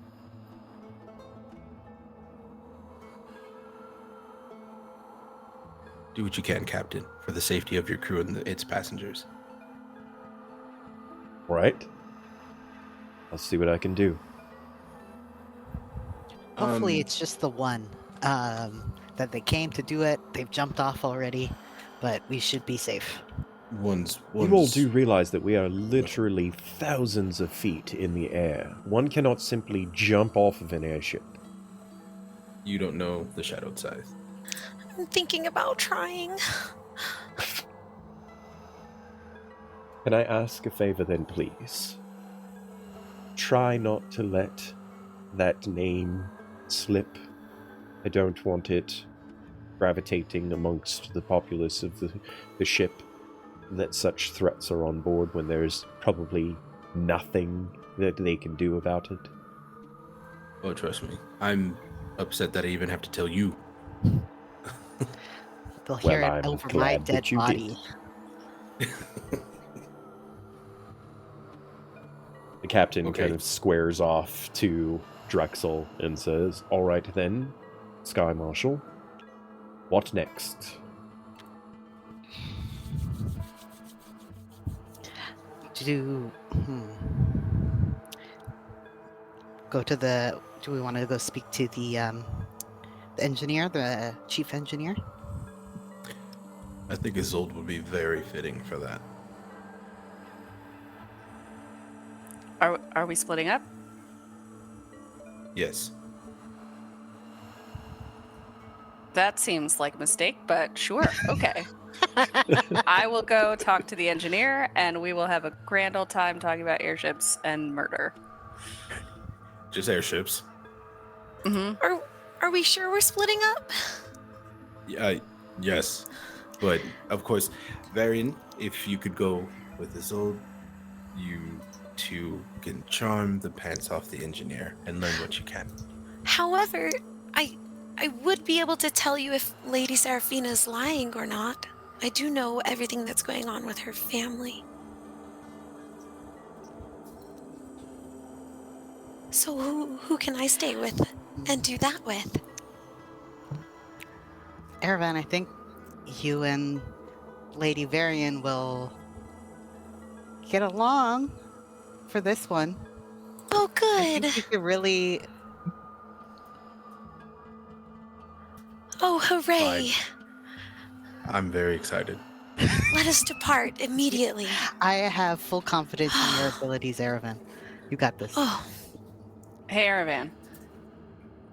Do what you can, Captain, for the safety of your crew and its passengers. Right? I'll see what I can do. Hopefully it's just the one. That they came to do it. They've jumped off already, but we should be safe. You all do realize that we are literally thousands of feet in the air. One cannot simply jump off of an airship. You don't know the shadowed scythe. I'm thinking about trying. Can I ask a favor then, please? Try not to let that name slip. I don't want it gravitating amongst the populace of the ship that such threats are on board when there's probably nothing that they can do about it. Oh, trust me. I'm upset that I even have to tell you. They'll hear Well, it I'm over my glad dead that you body. did. The captain Okay. kind of squares off to Drexel and says, "All right then, Sky Marshal, what next?" Do do we want to go speak to the engineer, the chief engineer? I think Isolde would be very fitting for that. Are we splitting up? Yes. That seems like a mistake, but sure, okay. I will go talk to the engineer, and we will have a grand old time talking about airships and murder. Just airships. Mm-hmm. Are we sure we're splitting up? Yes. But, of course, Varian, if you could go with Isolde, you two can charm the pants off the engineer and learn what you can. However, I would be able to tell you if Lady Seraphina is lying or not. I do know everything that's going on with her family. So who can I stay with and do that with? Erevan, I think you and Lady Varian will get along for this one. Oh, I good. think you could really... Oh, hooray. I'm very excited. Let us depart immediately. I have full confidence in your abilities, Erevan. You got this. Oh, Hey, Aravan.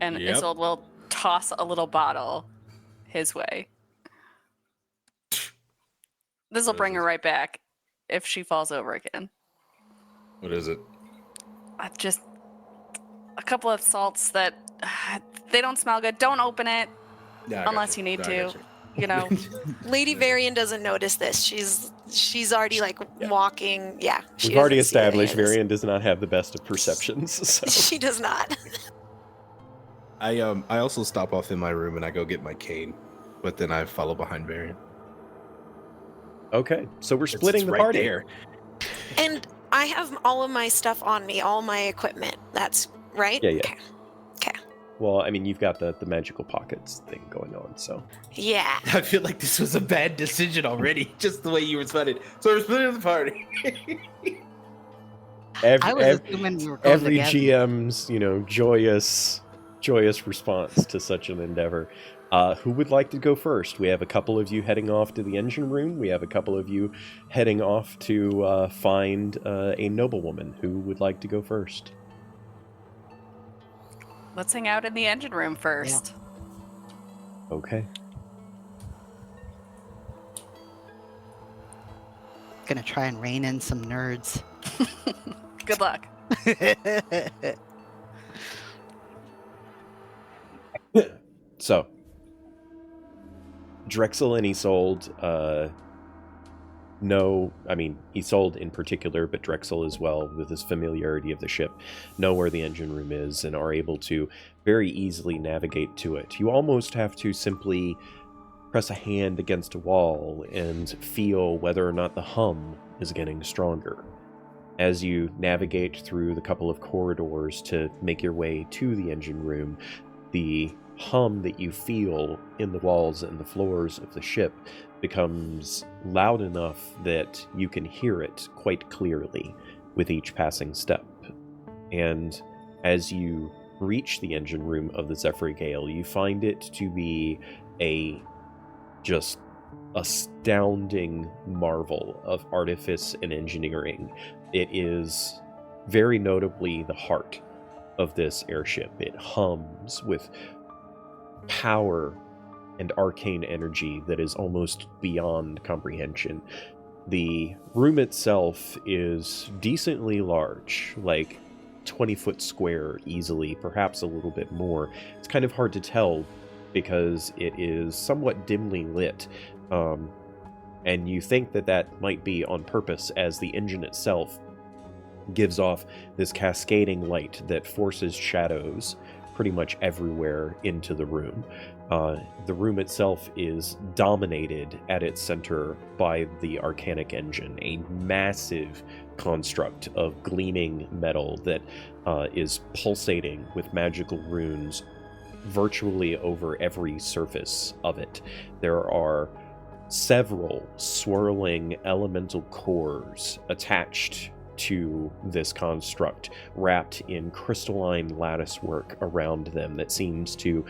And Yep. Isolde will toss a little bottle his way. This will bring her right back if she falls over again. What is it? Just a couple of salts that they don't smell good. Don't open it unless you need to. You know, Lady Varian doesn't notice this. She's already walking. Yeah, We've already doesn't see any established of this. Varian does not have the best of perceptions. So. She does not. I also stop off in my room and I go get my cane, but then I follow behind Varian. Okay, so we're splitting the right party. there. And I have all of my stuff on me, all my equipment. That's right? Yeah. Okay. Well, I mean, you've got the magical pockets thing going on, so. Yeah. I feel like this was a bad decision already, just the way you responded. So we're splitting the party. I was assuming we were going every together. GM's, joyous response to such an endeavor. Who would like to go first? We have a couple of you heading off to the engine room. We have a couple of you heading off to find a noblewoman. Who would like to go first? let's hang out in the engine room first. Okay. Gonna try and rein in some nerds. Good luck. So, Drexel and Isolde, Isolde in particular, but Drexel as well, with his familiarity of the ship, know where the engine room is and are able to very easily navigate to it. You almost have to simply press a hand against a wall and feel whether or not the hum is getting stronger. As you navigate through the couple of corridors to make your way to the engine room, the hum that you feel in the walls and the floors of the ship becomes loud enough that you can hear it quite clearly with each passing step. And as you reach the engine room of the Zephyr Gale, you find it to be a just astounding marvel of artifice and engineering. It is very notably the heart of this airship. It hums with power and arcane energy that is almost beyond comprehension. The room itself is decently large, like 20-foot square easily, perhaps a little bit more. It's kind of hard to tell because it is somewhat dimly lit, and you think that that might be on purpose, as the engine itself gives off this cascading light that forces shadows pretty much everywhere into the room. The room itself is dominated at its center by the Arcanic engine, a massive construct of gleaming metal that is pulsating with magical runes virtually over every surface of it. There are several swirling elemental cores attached to this construct, wrapped in crystalline lattice work around them that seems to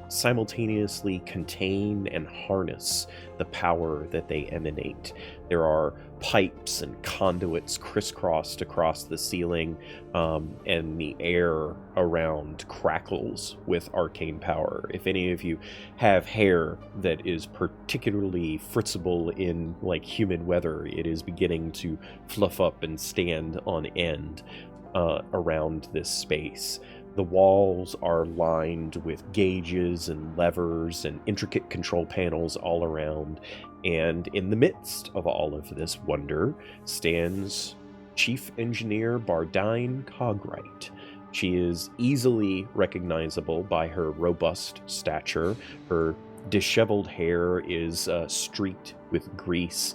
simultaneously contain and harness the power that they emanate. There are pipes and conduits crisscrossed across the ceiling, and the air around crackles with arcane power. If any of you have hair that is particularly fritzable in like humid weather, it is beginning to fluff up and stand on end around this space. The walls are lined with gauges and levers and intricate control panels all around, and in the midst of all of this wonder stands Chief Engineer Bardine Cogwright. She is easily recognizable by her robust stature. Her disheveled hair is streaked with grease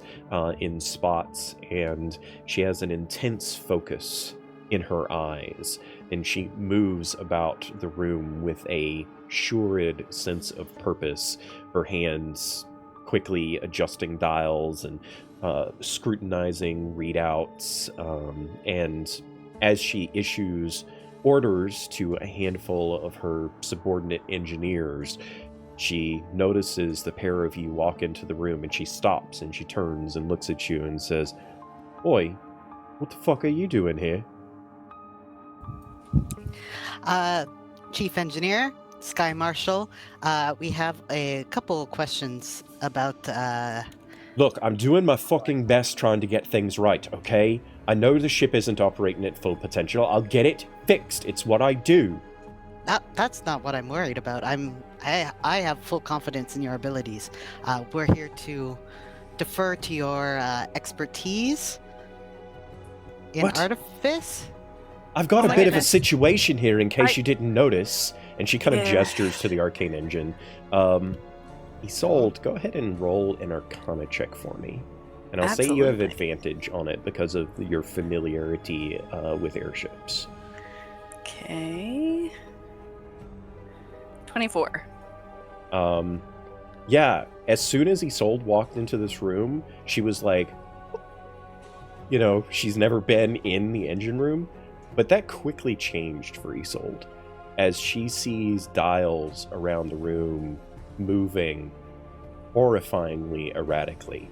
in spots, and she has an intense focus in her eyes, and she moves about the room with a sure sense of purpose, her hands quickly adjusting dials and scrutinizing readouts, and as she issues orders to a handful of her subordinate engineers, she notices the pair of you walk into the room, and she stops and she turns and looks at you and says, "Oi, what the fuck are you doing here?" Chief Engineer, Sky Marshal, we have a couple questions about, Look, I'm doing my fucking best trying to get things right, okay? I know the ship isn't operating at full potential. I'll get it fixed. It's what I do. That's not what I'm worried about. I have full confidence in your abilities. We're here to defer to your expertise in What? artifice. I've got Oh a my bit of a goodness. situation here in case I- you didn't notice. And she kind of Yeah. gestures to the arcane engine. Isolde, go ahead and roll an arcana check for me. And I'll say you have Absolutely. advantage on it because of your familiarity with airships. Okay. 24. Yeah, as soon as Isolde walked into this room, she was like, you know, she's never been in the engine room, but that quickly changed for Isolde as she sees dials around the room moving horrifyingly erratically.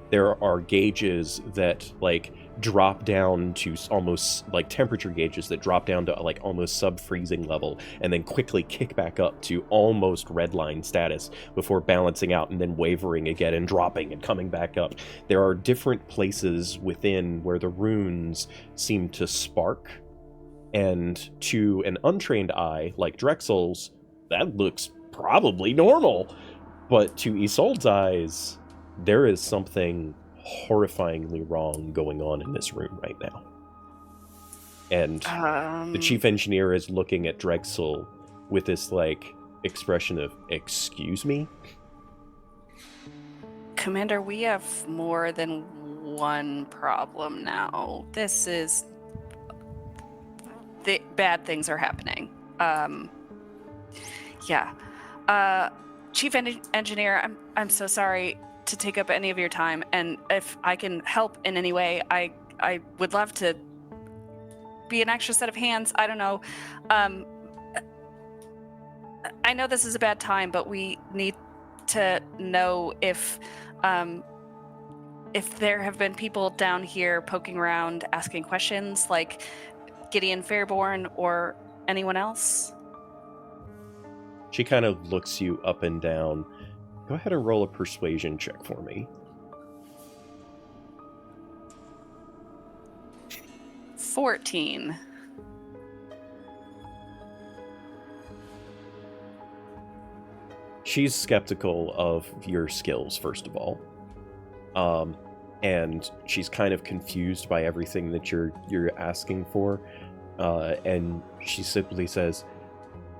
There are gauges that like drop down to almost like temperature gauges that drop down to like almost sub-freezing level and then quickly kick back up to almost redline status before balancing out and then wavering again and dropping and coming back up. There are different places within where the runes seem to spark, and to an untrained eye like Drexel's, that looks probably normal. But to Isolde's eyes, there is something horrifyingly wrong going on in this room right now. And the chief engineer is looking at Drexel with this, like, expression of, "Excuse me?" Commander, we have more than one problem now. This is... bad things are happening. Chief Engineer, I'm so sorry to take up any of your time, and if I can help in any way, I would love to be an extra set of hands. I don't know. I know this is a bad time, but we need to know if there have been people down here poking around, asking questions, like Gideon Fairborn or anyone else. She kind of looks you up and down. Go ahead and roll a persuasion check for me. 14. She's skeptical of your skills, first of all. And she's kind of confused by everything that you're asking for. And she simply says,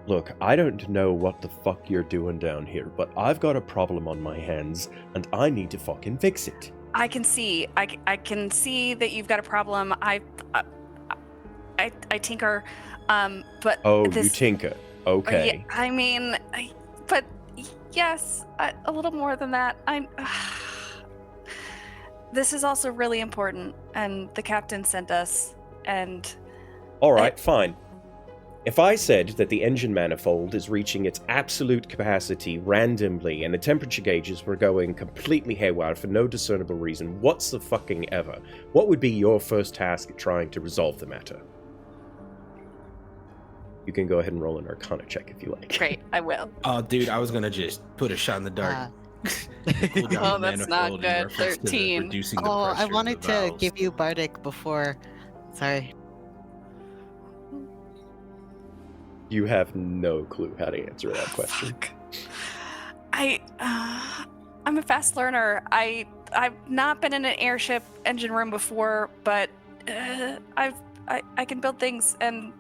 "Look, I don't know what the fuck you're doing down here, but I've got a problem on my hands, and I need to fucking fix it." I can see. I can see that you've got a problem. I tinker, but Oh, this, you tinker. Okay. Yeah, I mean, but Yes, a little more than that. This is also really important, and the captain sent us, and... Alright, fine. If I said that the engine manifold is reaching its absolute capacity randomly and the temperature gauges were going completely haywire for no discernible reason whatsoever, what would be your first task at trying to resolve the matter? You can go ahead and roll an Arcana check if you like. Great, I will. Oh, dude, I was gonna just put a shot in the dark. Oh, that's not good. 13. Oh, I wanted to give you Bardic before. Sorry. You have no clue how to answer that question. Fuck. I'm a fast learner. I've not been in an airship engine room before, but I can build things, and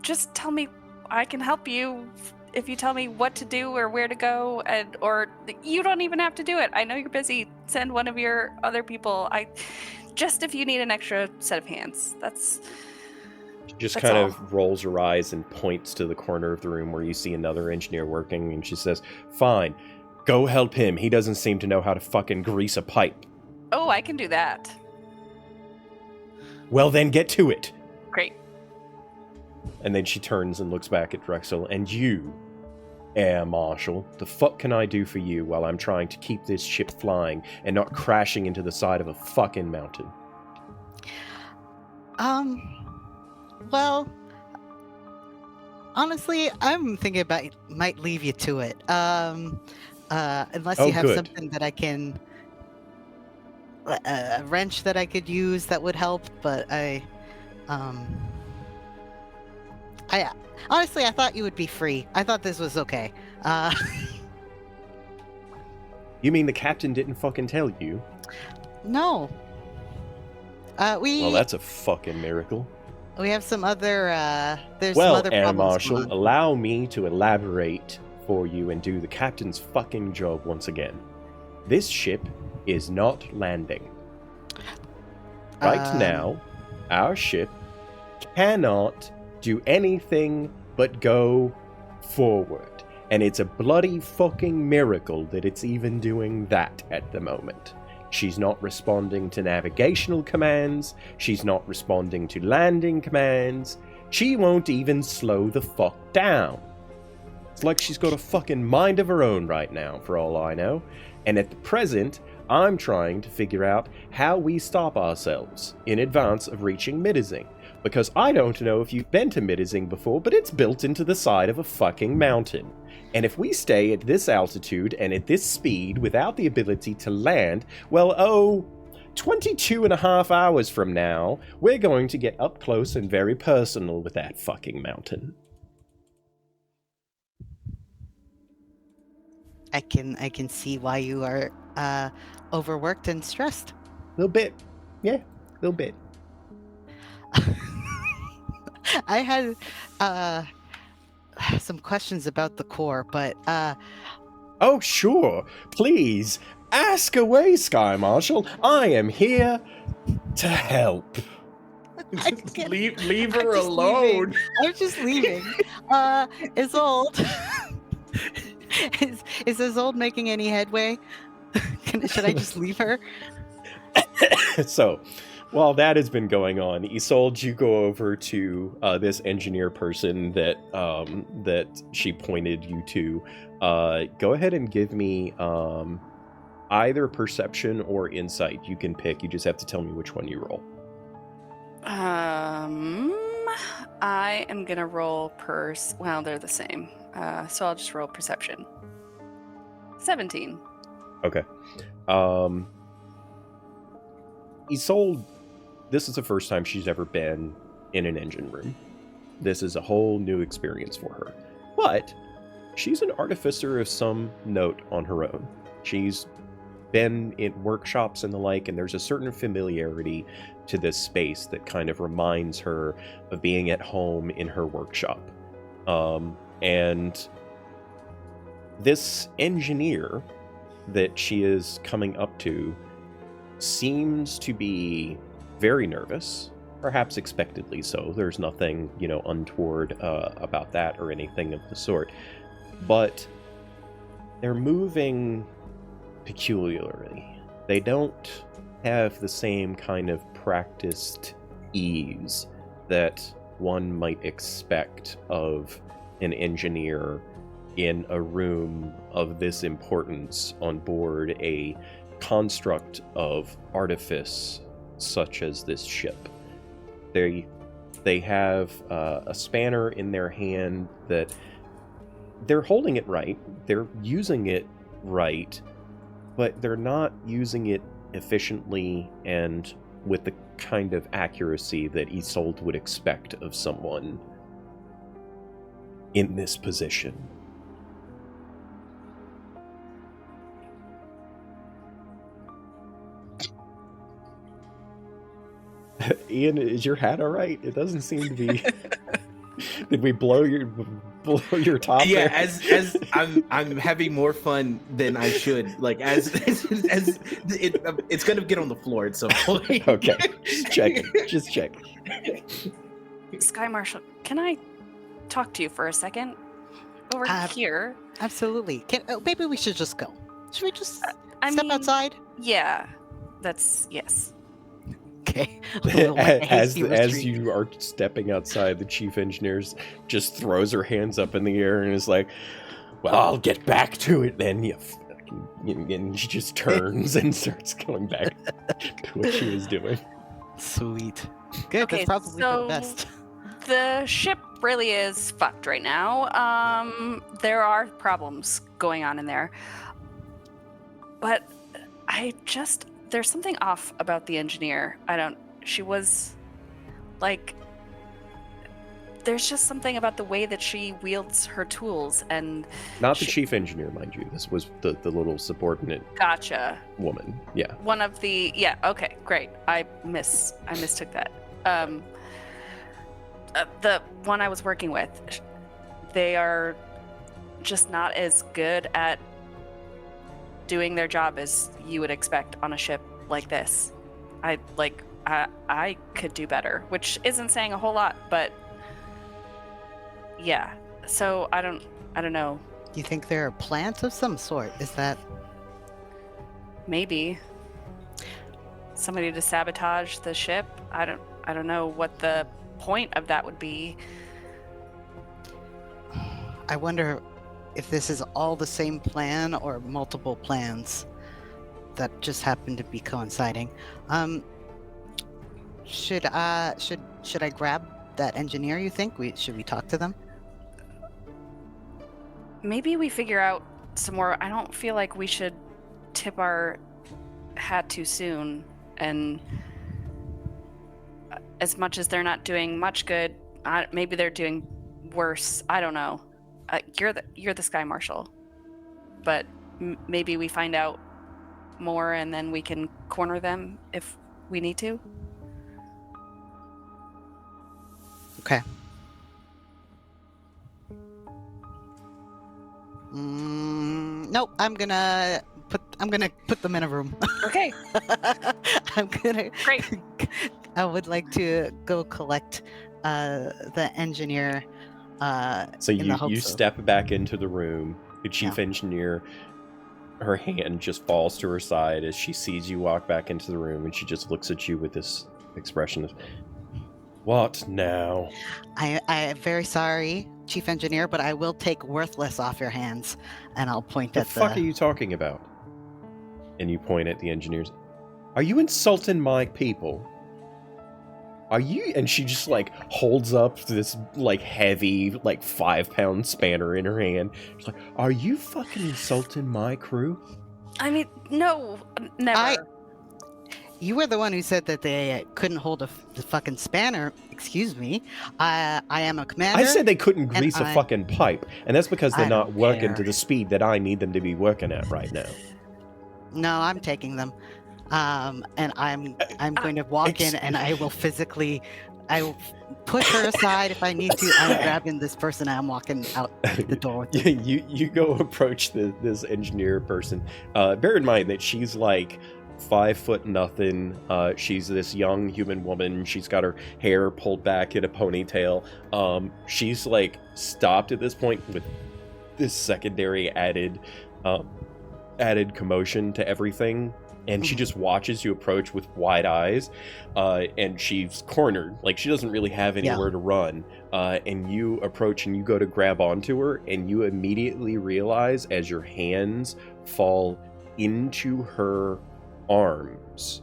just tell me. I can help you if you tell me what to do or where to go, or you don't even have to do it. I know you're busy. Send one of your other people. Just if you need an extra set of hands. That's kind all. of rolls her eyes and points to the corner of the room where you see another engineer working, and she says, "Fine, go help him. He doesn't seem to know how to fucking grease a pipe." Oh, I can do that. Well, then get to it. Great. And then she turns and looks back at Drexel. "And you, Air Marshal, the fuck can I do for you while I'm trying to keep this ship flying and not crashing into the side of a fucking mountain?" Well, honestly, I'm thinking about might leave you to it. Unless you have good. something that I can, a wrench that I could use that would help. But I honestly, I thought you would be free. I thought this was okay. You mean the captain didn't fucking tell you? No. Well, that's a fucking miracle. We have some other, there's Well, some other Air problems Marshal, going on. allow me to elaborate for you and do the captain's fucking job once again. This ship is not landing. Right now, our ship cannot do anything but go forward. And it's a bloody fucking miracle that it's even doing that at the moment. She's not responding to navigational commands. She's not responding to landing commands. She won't even slow the fuck down. It's like she's got a fucking mind of her own right now, for all I know. And at the present, I'm trying to figure out how we stop ourselves in advance of reaching Middizing. Because I don't know if you've been to Middizing before, but it's built into the side of a fucking mountain. And if we stay at this altitude and at this speed without the ability to land, well, 22 and a half hours from now, we're going to get up close and very personal with that fucking mountain. I can see why you are overworked and stressed. A little bit. Yeah, a little bit. I had some questions about the core, but Oh, sure. Please, ask away, Sky Marshal. I am here to help. Leave her alone. I'm just leaving. Isolde. Is Isolde making any headway? Should I just leave her? So, while that has been going on, Isolde, you go over to this engineer person that she pointed you to. Go ahead and give me either perception or insight. You can pick. You just have to tell me which one you roll. I am gonna roll well, they're the same. So I'll just roll perception. 17. Okay. Isolde, this is the first time she's ever been in an engine room. This is a whole new experience for her. But she's an artificer of some note on her own. She's been in workshops and the like, and there's a certain familiarity to this space that kind of reminds her of being at home in her workshop. And this engineer that she is coming up to seems to be very nervous, perhaps expectedly so. There's nothing, untoward about that or anything of the sort. But they're moving peculiarly. They don't have the same kind of practiced ease that one might expect of an engineer in a room of this importance on board a construct of artifice such as this ship. They have a spanner in their hand that they're holding it right, they're using it right, but they're not using it efficiently and with the kind of accuracy that Isolde would expect of someone in this position. Ian, is your hat all right? It doesn't seem to be. Did we blow your top? Yeah, there? as I'm having more fun than I should. Like as it's gonna get on the floor at some point. Okay, just check. Sky Marshal, can I talk to you for a second? Over here. Absolutely. Maybe we should just go. Should we just I step mean, outside? Yeah, yes. Okay. As you are stepping outside, the chief engineer just throws her hands up in the air and is like, "Well, I'll get back to it then." And she just turns and starts going back to what she was doing. Sweet. Good. Okay, that's probably for the best. The ship really is fucked right now. There are problems going on in there. But there's something off about the engineer. She was like, there's just something about the way that she wields her tools and... Not the chief engineer, mind you. This was the little subordinate Gotcha. woman. Yeah. One of the... Yeah, okay, great. I mistook that. The one I was working with, they are just not as good at doing their job as you would expect on a ship like this. I could do better, which isn't saying a whole lot, but yeah. So I don't know. Do you think there are plants of some sort? Is that Maybe somebody to sabotage the ship? I don't know what the point of that would be. I wonder if this is all the same plan or multiple plans that just happen to be coinciding. Should I grab that engineer, you think? Should we talk to them? Maybe we figure out some more. I don't feel like we should tip our hat too soon, and as much as they're not doing much good, maybe they're doing worse. I don't know. You're the Sky Marshal, but maybe we find out more and then we can corner them if we need to. Okay. Nope. I'm gonna put them in a room. Okay. Great. I would like to go collect the engineer. So you step back into the room. The chief Yeah. engineer, her hand just falls to her side as she sees you walk back into the room, and she just looks at you with this expression of, "What now?" I am very sorry, chief engineer, but I will take worthless off your hands, and I'll point The at fuck are you talking about? And you point at the engineers. Are you insulting my people? Are you? And she just like holds up this like heavy, like 5-pound spanner in her hand. She's like, "Are you fucking insulting my crew?" I mean, no, never. You were the one who said that they couldn't hold the fucking spanner. Excuse me. I am a commander. I said they couldn't grease a fucking pipe, and that's because they're I not don't working care. to the speed that I need them to be working at right now. No, I'm taking them. And I'm going to walk in, and I will push her aside if I need to. I'm grabbing this person, and I'm walking out the door with them. you go approach this engineer person. Bear in mind that she's like 5'0". She's this young human woman. She's got her hair pulled back in a ponytail. She's like stopped at this point with this secondary added added commotion to everything, and she just watches you approach with wide eyes, and she's cornered. Like, she doesn't really have anywhere to run, and you approach and you go to grab onto her, and you immediately realize as your hands fall into her arms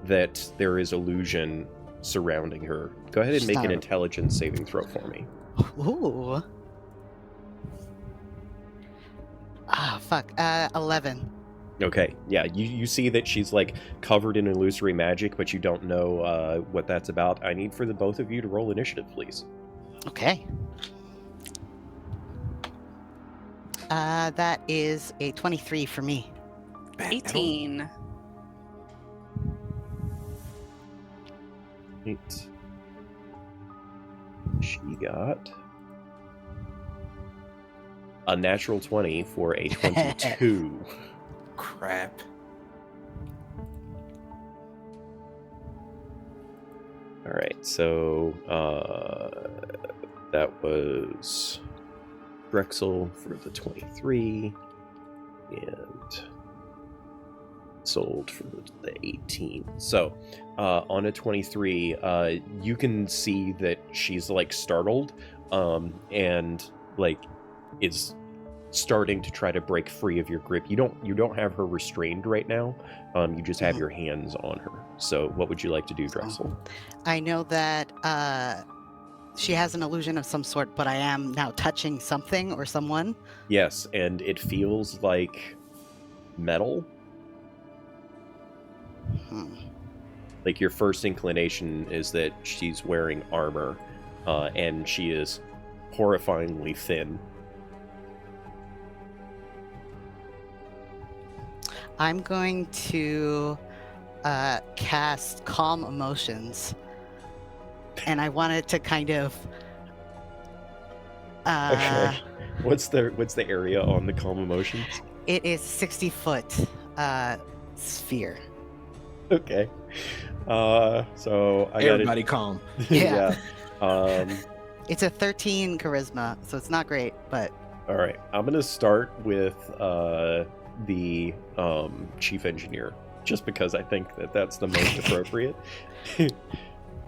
that there is illusion surrounding her. Go ahead and make an intelligence saving throw for me. Ooh. Ah, fuck. 11. Okay, yeah, you see that she's like covered in illusory magic, but you don't know what that's about. I need for the both of you to roll initiative, please. Okay. That is a 23 for me. 18. 8. She got a natural 20 for a 22. Crap. All right, so that was Drexel for the 23 and Sold for the 18. So on a 23, you can see that she's like startled and like is starting to try to break free of your grip. You don't have her restrained right now. You just have your hands on her. So what would you like to do, Drexel? I know that she has an illusion of some sort, but I am now touching something or someone. Yes, and it feels like metal. Like, your first inclination is that she's wearing armor, and she is horrifyingly thin. I'm going to cast Calm Emotions, and I wanted to kind of. Okay. What's the area on the Calm Emotions? It is 60-foot sphere. Okay. So everybody calm. Yeah. Yeah. It's a 13 charisma, so it's not great, but. All right. I'm gonna start with the chief engineer, just because I think that that's the most appropriate.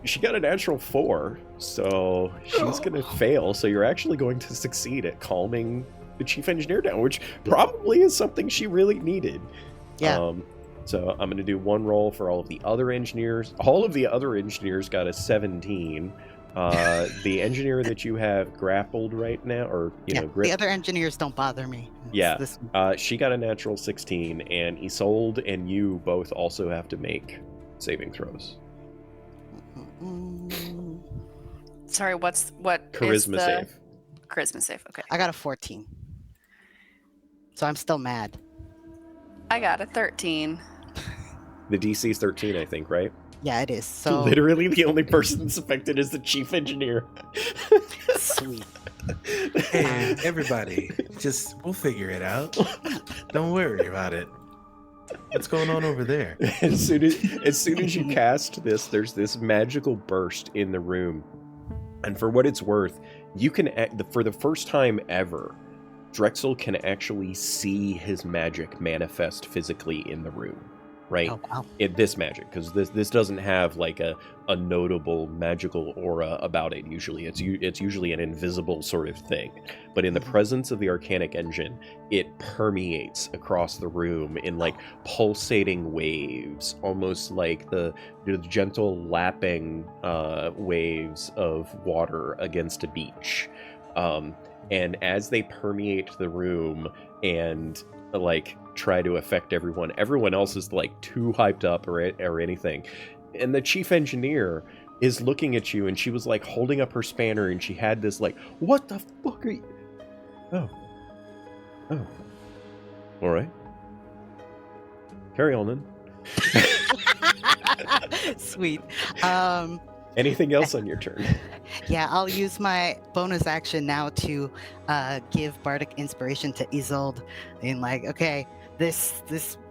She got a natural 4, so she's gonna fail. So you're actually going to succeed at calming the chief engineer down, which probably is something she really needed. Yeah. So I'm going to do one roll for all of the other engineers. All of the other engineers got a 17. The engineer that you have grappled right now, or gripped, the other engineers don't bother me. It's she got a natural 16, and Isolde and you both also have to make saving throws. Sorry, what Charisma save. Charisma save, okay. I got a 14. So I'm still mad. I got a 13. The DC is 13, I think, right? Yeah, it is. So literally the only person that's affected is the chief engineer. Sweet. Hey, everybody, we'll figure it out. Don't worry about it. What's going on over there? As soon as you cast this, there's this magical burst in the room. And for what it's worth, you can, for the first time ever, Drexel can actually see his magic manifest physically in the room, right? Oh, wow. This magic, because this doesn't have like a notable magical aura about it usually. It's usually an invisible sort of thing. But in the presence of the Arcanic Engine, it permeates across the room in like pulsating waves, almost like the gentle lapping waves of water against a beach. And as they permeate the room and like try to affect everyone else is like too hyped up or anything. And the chief engineer is looking at you, and she was like holding up her spanner, and she had this like, what the fuck are you? Oh. All right. Carry on then. Sweet. Anything else on your turn? Yeah, I'll use my bonus action now to give Bardic Inspiration to Isolde. And like, okay, this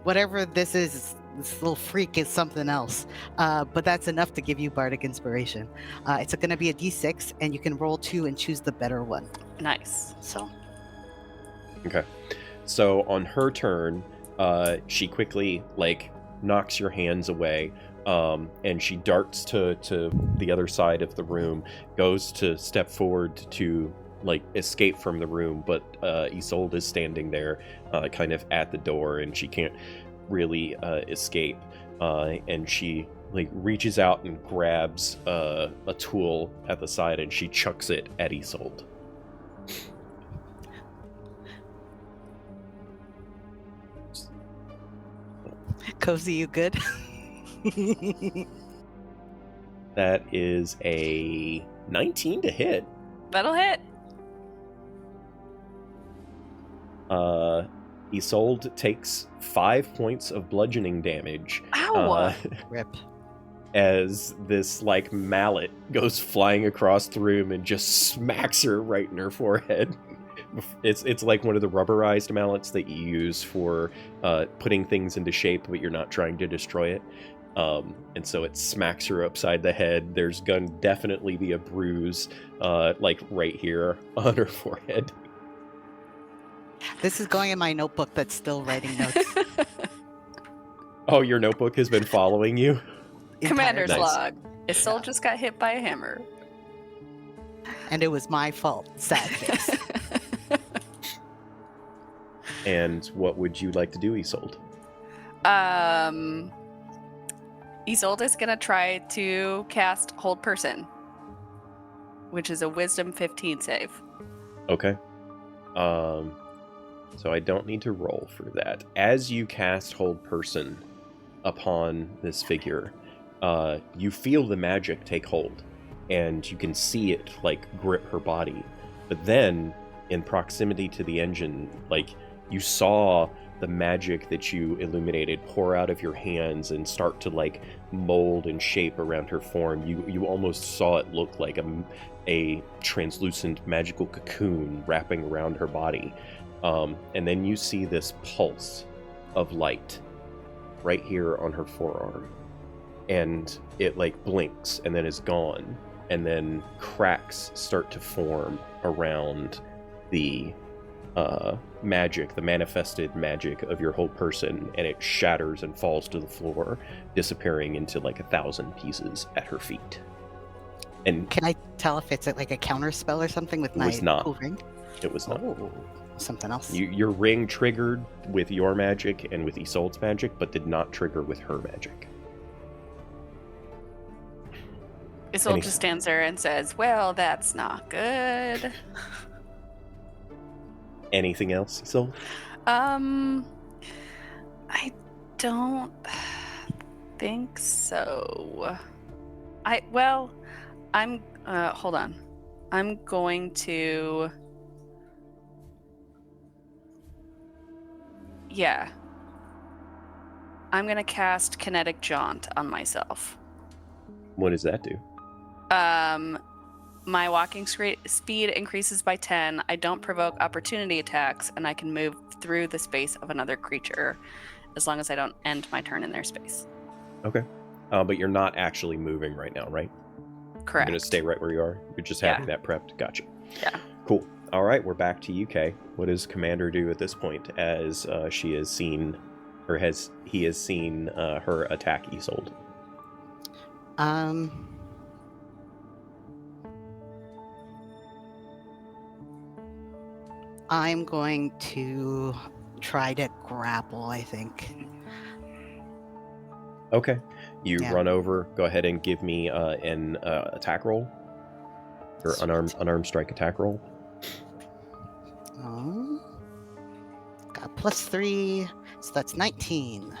whatever this is, this little freak is something else. But that's enough to give you Bardic Inspiration. It's going to be a D6, and you can roll 2 and choose the better one. Nice. So. Okay. So on her turn, she quickly knocks your hands away, and she darts to the other side of the room, goes to step forward to escape from the room, but Isolde is standing there, kind of at the door, and she can't really escape. And she reaches out and grabs a tool at the side, and she chucks it at Isolde. Kozy, you good? That is a 19 to hit. That'll hit. Isolde takes 5 points of bludgeoning damage. Ow! Rip. As this mallet goes flying across the room and just smacks her right in her forehead. It's like one of the rubberized mallets that you use for putting things into shape, but you're not trying to destroy it. And so it smacks her upside the head. There's gonna definitely be a bruise, right here on her forehead. This is going in my notebook that's still writing notes. Oh, your notebook has been following you? Commander's Nice. log. Isolde just got hit by a hammer. And it was my fault. Sad face. And what would you like to do, Isolde? Isolde is gonna try to cast Hold Person, which is a Wisdom 15 save. Okay. So I don't need to roll for that. As you cast Hold Person upon this figure, you feel the magic take hold, and you can see it grip her body. But then, in proximity to the engine, you saw the magic that you illuminated pour out of your hands and start to mold and shape around her form. You almost saw it look like a translucent magical cocoon wrapping around her body. And then you see this pulse of light right here on her forearm. And it blinks and then is gone. And then cracks start to form around the magic, the manifested magic of your whole person, and it shatters and falls to the floor, disappearing into 1,000 pieces at her feet. And Can I tell if it's like a counter spell or something with my was not. cool ring? it was not. Oh, something else. Your ring triggered with your magic and with Isolde's magic, but did not trigger with her magic. Isolde just stands there and says, "Well, that's not good." Anything else, Isolde? I don't think so. I'm hold on. I'm going to I'm going to cast Kinetic Jaunt on myself. What does that do? My walking speed increases by 10. I don't provoke opportunity attacks, and I can move through the space of another creature as long as I don't end my turn in their space. Okay. But you're not actually moving right now, right? Correct. You're going to stay right where you are? You're just having that prepped? Gotcha. Yeah. Cool. All right, we're back to UK. What does Commander do at this point as he has seen her attack Isolde? I'm going to try to grapple, I think. Okay. You Yeah. run over. Go ahead and give me an attack roll. Or unarmed strike attack roll. Got +3, so that's 19.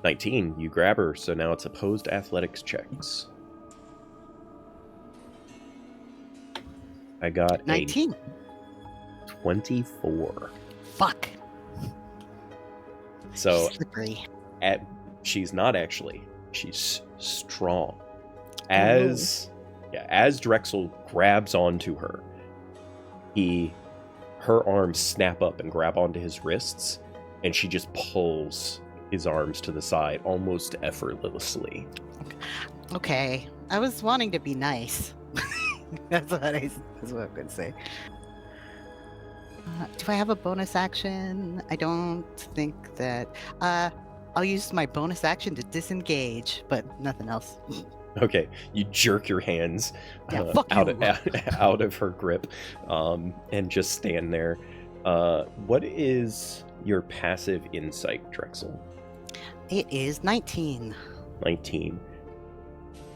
19. You grab her, so now it's opposed athletics checks. I got 19. a 24. Fuck. So Slippery. she's not actually. She's strong. As Drexel grabs onto her, her arms snap up and grab onto his wrists, and she just pulls his arms to the side almost effortlessly. Okay. I was wanting to be nice. That's what I'm going to say. Do I have a bonus action? I don't think that. I'll use my bonus action to disengage, but nothing else. Okay, you jerk your hands Yeah, fuck out, you. out of her grip and just stand there. What is your passive insight, Drexel? It is 19. 19.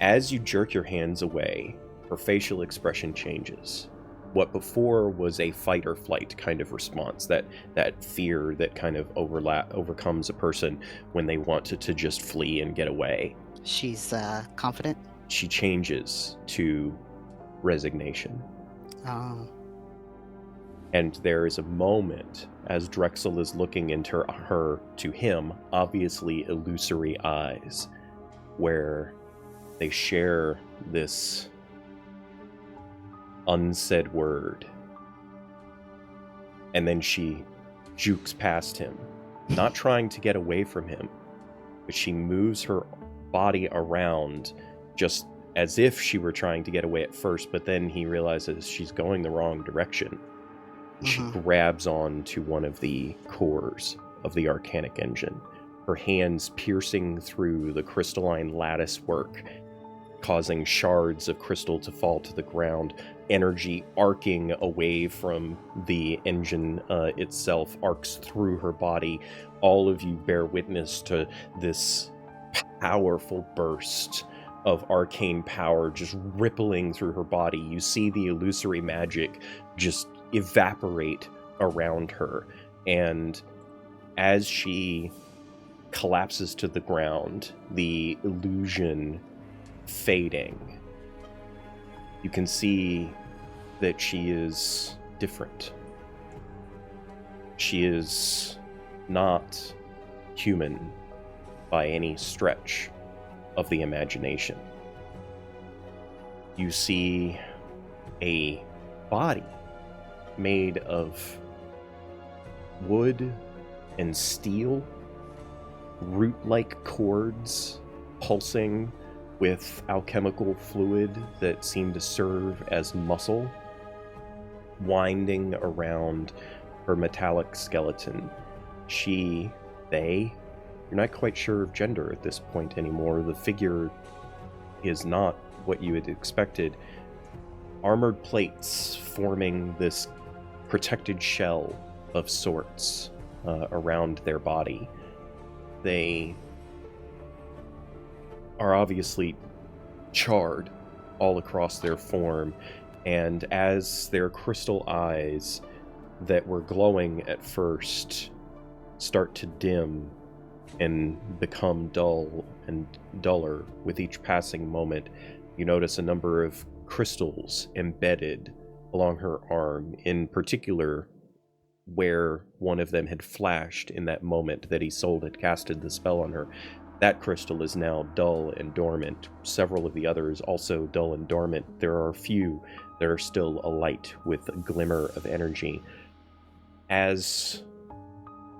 As you jerk your hands away, her facial expression changes. What before was a fight or flight kind of response, that fear that kind of overcomes a person when they want to just flee and get away. She's confident. She changes to resignation. Oh. And there is a moment as Drexel is looking into her, to him, obviously illusory eyes, where they share this unsaid word. And then she jukes past him, not trying to get away from him, but she moves her body around just as if she were trying to get away at first, but then he realizes she's going the wrong direction. She grabs on to one of the cores of the Arcanic engine, her hands piercing through the crystalline lattice work, causing shards of crystal to fall to the ground, energy arcing away from the engine itself, arcs through her body. All of you bear witness to this powerful burst of arcane power just rippling through her body. You see the illusory magic just evaporate around her, and as she collapses to the ground, the illusion fading, you can see that she is different. She is not human by any stretch of the imagination. You see a body made of wood and steel, root-like cords pulsing with alchemical fluid that seemed to serve as muscle, winding around her metallic skeleton. You're not quite sure of gender at this point anymore. The figure is not what you had expected. Armored plates forming this protected shell of sorts around their body. They are obviously charred all across their form, and as their crystal eyes that were glowing at first start to dim and become dull and duller with each passing moment, you notice a number of crystals embedded along her arm, in particular where one of them had flashed in that moment that Isolde had casted the spell on her. That crystal is now dull and dormant. Several of the others also dull and dormant. There are a few that are still alight with a glimmer of energy. As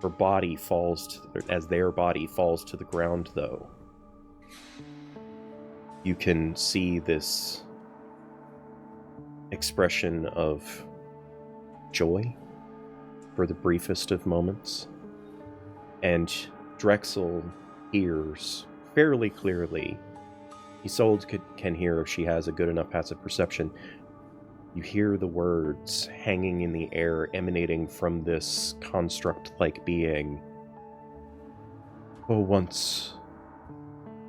their body falls to the ground, though, you can see this expression of joy for the briefest of moments. And Drexel hears fairly clearly. Isolde can hear if she has a good enough passive perception. You hear the words hanging in the air, emanating from this construct-like being. Oh, once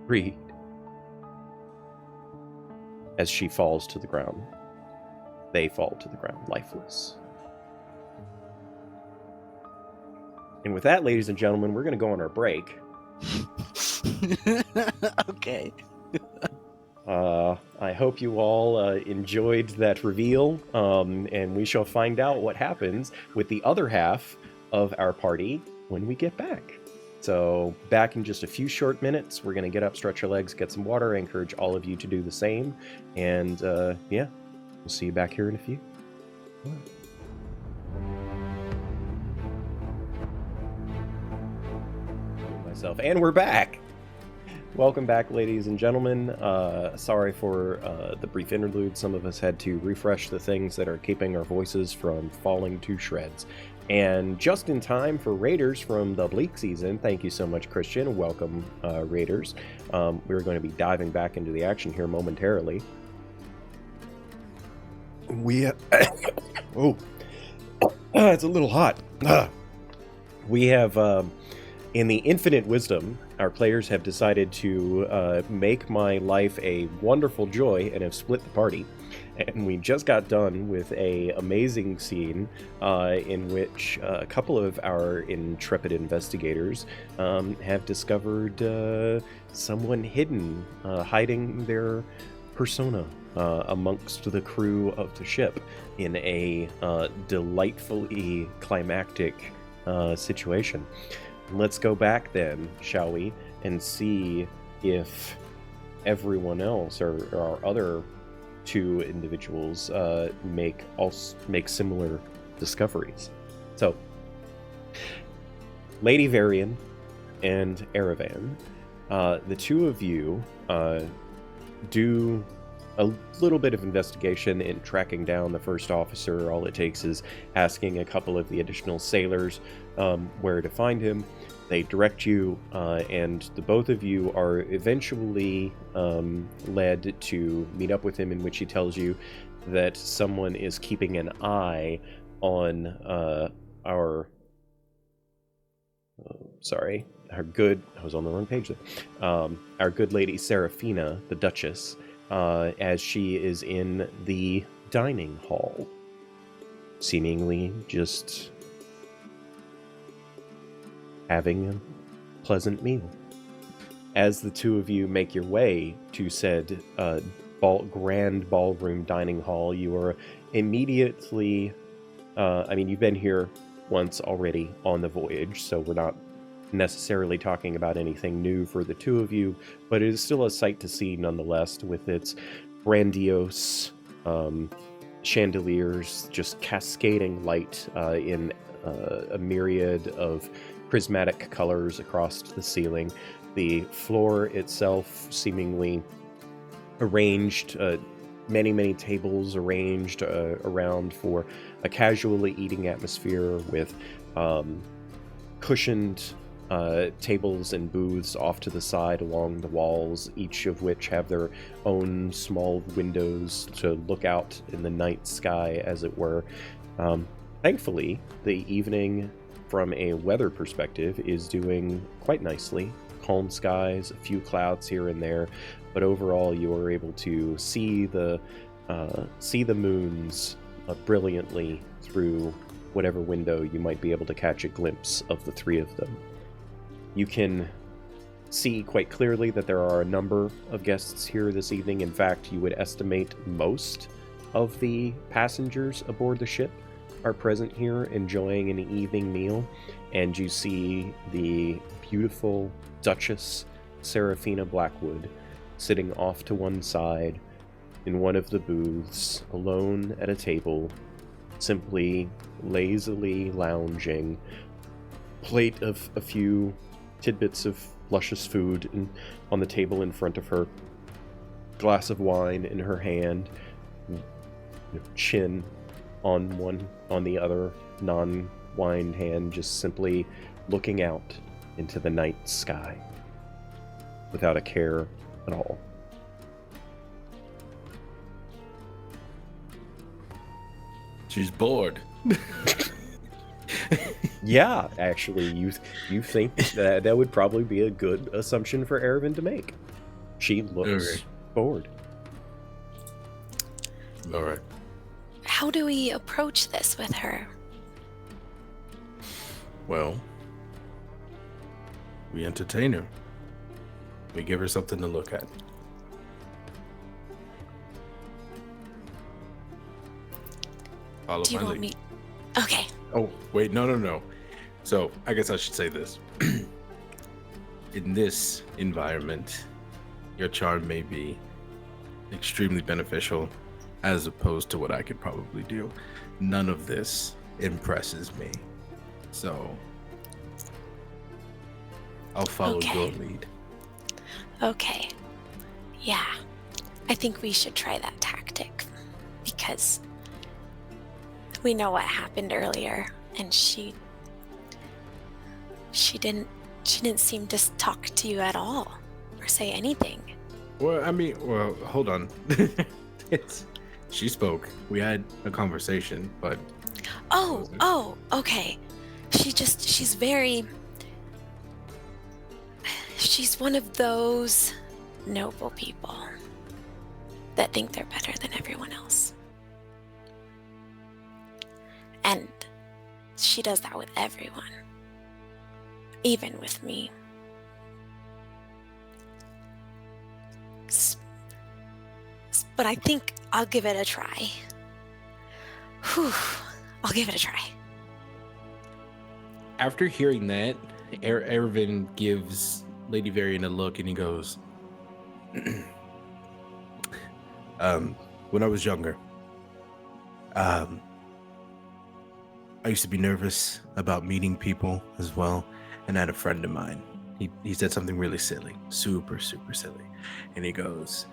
freed. As she falls to the ground. They fall to the ground, lifeless. And with that, ladies and gentlemen, we're going to go on our break. Okay. I hope you all enjoyed that reveal, and we shall find out what happens with the other half of our party when we get back. So back in just a few short minutes, we're going to get up, stretch our legs, get some water. I encourage all of you to do the same. And yeah, we'll see you back here in a few. And we're back. welcome back, ladies and gentlemen. Sorry for the brief interlude. Some of us had to refresh the things that are keeping our voices from falling to shreds. And just in time for Raiders from the Bleak season, thank you so much, Christian. Welcome, Raiders. We're going to be diving back into the action here momentarily. Oh, it's a little hot. We have, in the infinite wisdom, our players have decided to make my life a wonderful joy and have split the party. And we just got done with a amazing scene in which a couple of our intrepid investigators have discovered someone hidden, hiding their persona amongst the crew of the ship in a delightfully climactic situation. Let's go back then, shall we, and see if everyone else or our other two individuals make similar discoveries. So, Lady Varian and Aravan, the two of you do a little bit of investigation in tracking down the first officer. All it takes is asking a couple of the additional sailors where to find him. They direct you, and the both of you are eventually led to meet up with him, in which he tells you that someone is keeping an eye on our good... I was on the wrong page there. Our good lady Serafina, the Duchess, as she is in the dining hall, seemingly just having a pleasant meal. As the two of you make your way to said grand ballroom dining hall, you are immediately... you've been here once already on the voyage, so we're not necessarily talking about anything new for the two of you, but it is still a sight to see nonetheless, with its grandiose chandeliers just cascading light in a myriad of prismatic colors across the ceiling. The floor itself seemingly arranged, many tables arranged around for a casually eating atmosphere, with cushioned tables and booths off to the side along the walls, each of which have their own small windows to look out in the night sky, as it were. Thankfully, the evening, from a weather perspective, is doing quite nicely. Calm skies, a few clouds here and there, but overall you are able to see the moons brilliantly through whatever window you might be able to catch a glimpse of the three of them. You can see quite clearly that there are a number of guests here this evening. In fact, you would estimate most of the passengers aboard the ship are present here enjoying an evening meal, and you see the beautiful Duchess Serafina Blackwood sitting off to one side in one of the booths, alone at a table, simply lazily lounging, plate of a few tidbits of luscious food on the table in front of her, glass of wine in her hand, chin on the other non-wine hand, just simply looking out into the night sky without a care at all. She's bored. Yeah, actually, you think that would probably be a good assumption for Aravan to make. She looks bored. All right. How do we approach this with her? Well, we entertain her. We give her something to look at. Follow Do you my want lead. me? Okay. Oh, wait, no. So, I guess I should say this. In this environment, your charm may be extremely beneficial, as opposed to what I could probably do. None of this impresses me. So, I'll follow your lead. Okay. Yeah. I think we should try that tactic. Because we know what happened earlier, and she didn't seem to talk to you at all or say anything. Well, hold on. She spoke. We had a conversation, but Okay. She's one of those noble people that think they're better than everyone else. And she does that with everyone. Even with me. But I think I'll give it a try. Whew. I'll give it a try. after hearing that, Ervin gives Lady Varian a look and he goes, when I was younger, I used to be nervous about meeting people as well. And I had a friend of mine. He said something really silly, super, super silly. And he goes,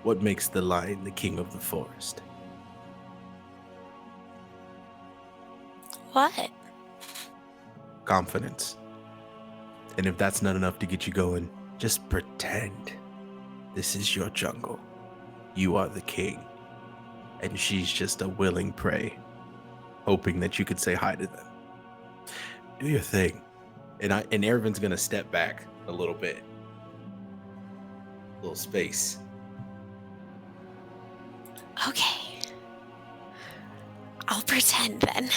what makes the lion the king of the forest? What? Confidence. And if that's not enough to get you going, just pretend this is your jungle. You are the king. And she's just a willing prey, hoping that you could say hi to them. Do your thing. And Ervin's gonna step back a little bit. A little space. Okay. I'll pretend then.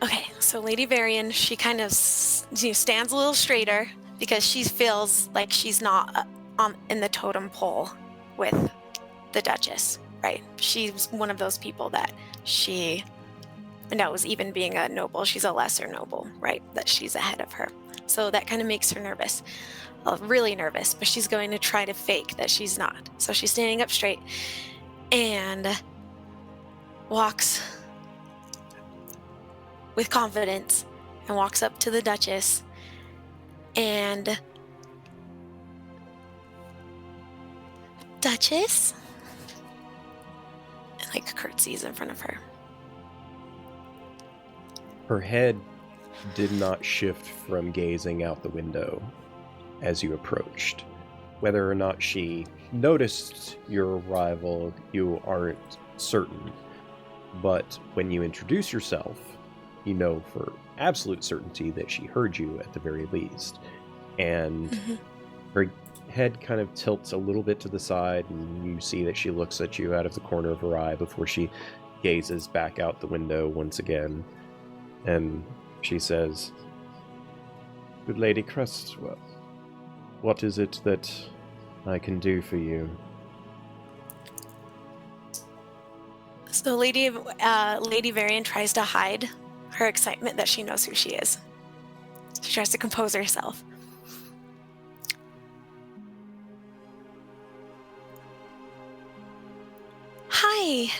Okay, so Lady Varian, she kind of stands a little straighter because she feels like she's not in the totem pole with the Duchess, right? She's one of those people that she knows, even being a noble, she's a lesser noble, right? That she's ahead of her. So that kind of makes her nervous, really nervous, but she's going to try to fake that she's not. So she's standing up straight and walks with confidence and walks up to the Duchess and Duchess, and like curtsies in front of her. Her head did not shift from gazing out the window as you approached. Whether or not she noticed your arrival, you aren't certain. But when you introduce yourself, you know for absolute certainty that she heard you at the very least. And her head kind of tilts a little bit to the side, and you see that she looks at you out of the corner of her eye before she gazes back out the window once again. And she says, "Good Lady Crestwell, what is it that I can do for you?" So Lady Varian tries to hide her excitement that she knows who she is. She tries to compose herself. Hi.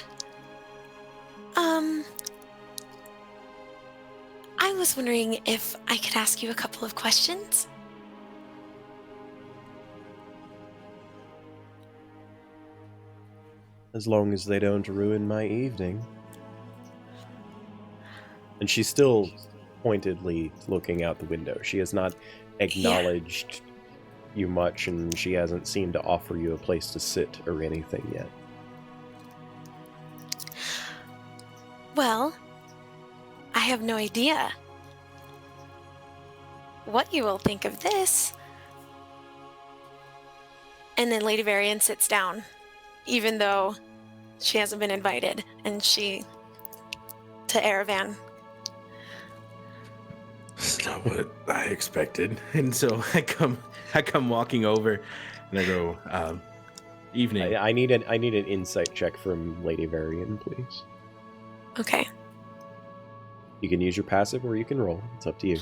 I was wondering if I could ask you a couple of questions. As long as they don't ruin my evening. And she's still pointedly looking out the window. She has not acknowledged you much, and she hasn't seemed to offer you a place to sit or anything yet. Well, I have no idea what you will think of this. And then Lady Varian sits down, even though she hasn't been invited, and she, to Aravan. It's not what I expected. And so I come walking over and I go, evening. I need an insight check from Lady Varian, please. Okay. You can use your passive or you can roll. It's up to you.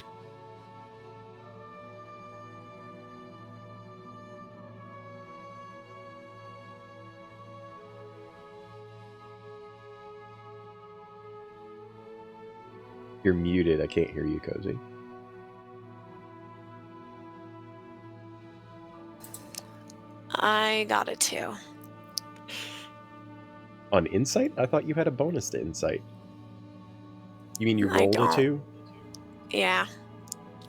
You're muted. I can't hear you, Kozy. I got it too. On insight? I thought you had a bonus to insight. You mean you I rolled a don't. 2? Yeah.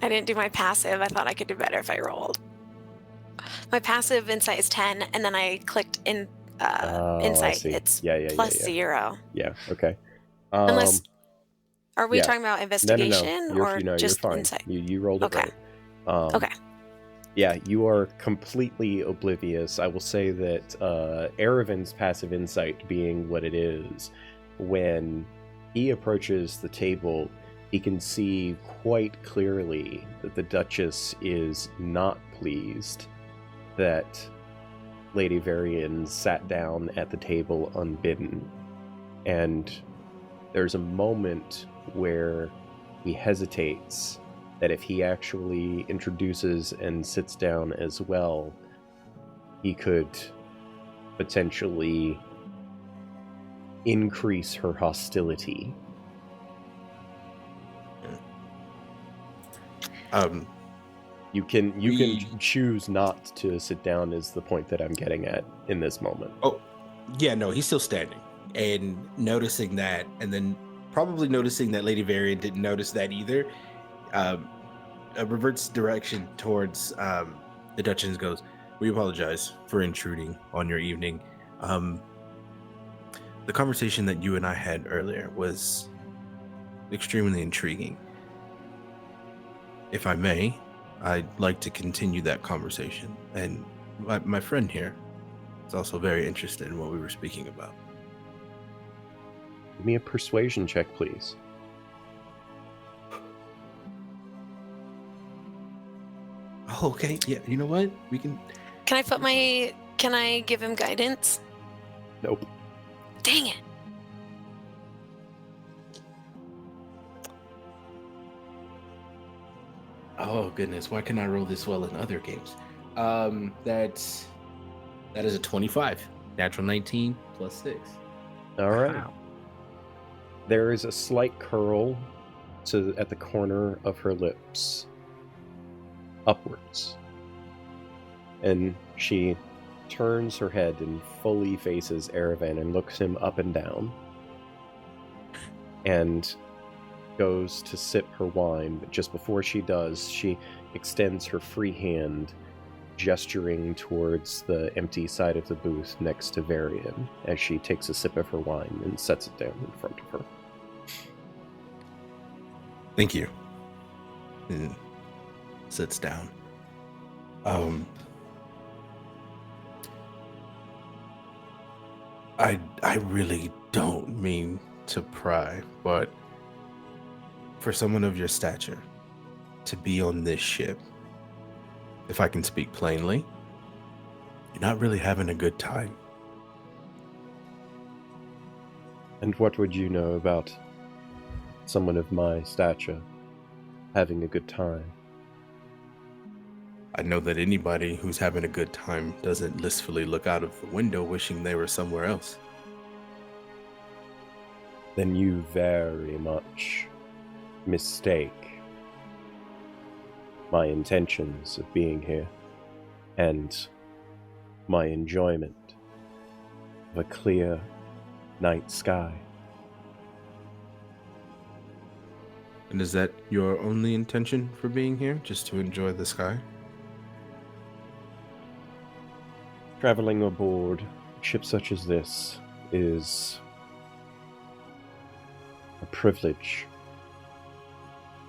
I didn't do my passive. I thought I could do better if I rolled. My passive insight is 10, and then I clicked in I insight. see. It's Yeah. +0. Yeah, okay. Unless, are we yeah. talking about No. investigation or You're just fine. insight? You rolled it Okay. right. Okay. Yeah, you are completely oblivious. I will say that Aravin's passive insight being what it is, when he approaches the table, he can see quite clearly that the Duchess is not pleased that Lady Varian sat down at the table unbidden. And there's a moment where he hesitates that if he actually introduces and sits down as well, he could potentially increase her hostility. You can choose not to sit down is the point that I'm getting at in this moment. Oh, yeah, no, he's still standing. And noticing that, and then probably noticing that Lady Varian didn't notice that either, reverts direction towards the Duchess and goes, "We apologize for intruding on your evening. The conversation that you and I had earlier was extremely intriguing. If I may, I'd like to continue that conversation. And my friend here is also very interested in what we were speaking about." Give me a persuasion check, please. Oh, okay. Yeah, you know what? We can... Can I give him guidance? Nope. Dang it. Oh, goodness. Why can I roll this well in other games? That is a 25. Natural 19 plus 6. All right. Wow. There is a slight curl at the corner of her lips, upwards. And she turns her head and fully faces Aravan and looks him up and down. And goes to sip her wine, but just before she does, she extends her free hand, gesturing towards the empty side of the booth next to Varian as she takes a sip of her wine and sets it down in front of her. Thank you. And sits down. I really don't mean to pry, but for someone of your stature to be on this ship, if I can speak plainly, you're not really having a good time. And what would you know about someone of my stature having a good time? I know that anybody who's having a good time doesn't listfully look out of the window wishing they were somewhere else. Then you very much mistake my intentions of being here and my enjoyment of a clear night sky. And is that your only intention for being here? Just to enjoy the sky? Traveling aboard a ship such as this is a privilege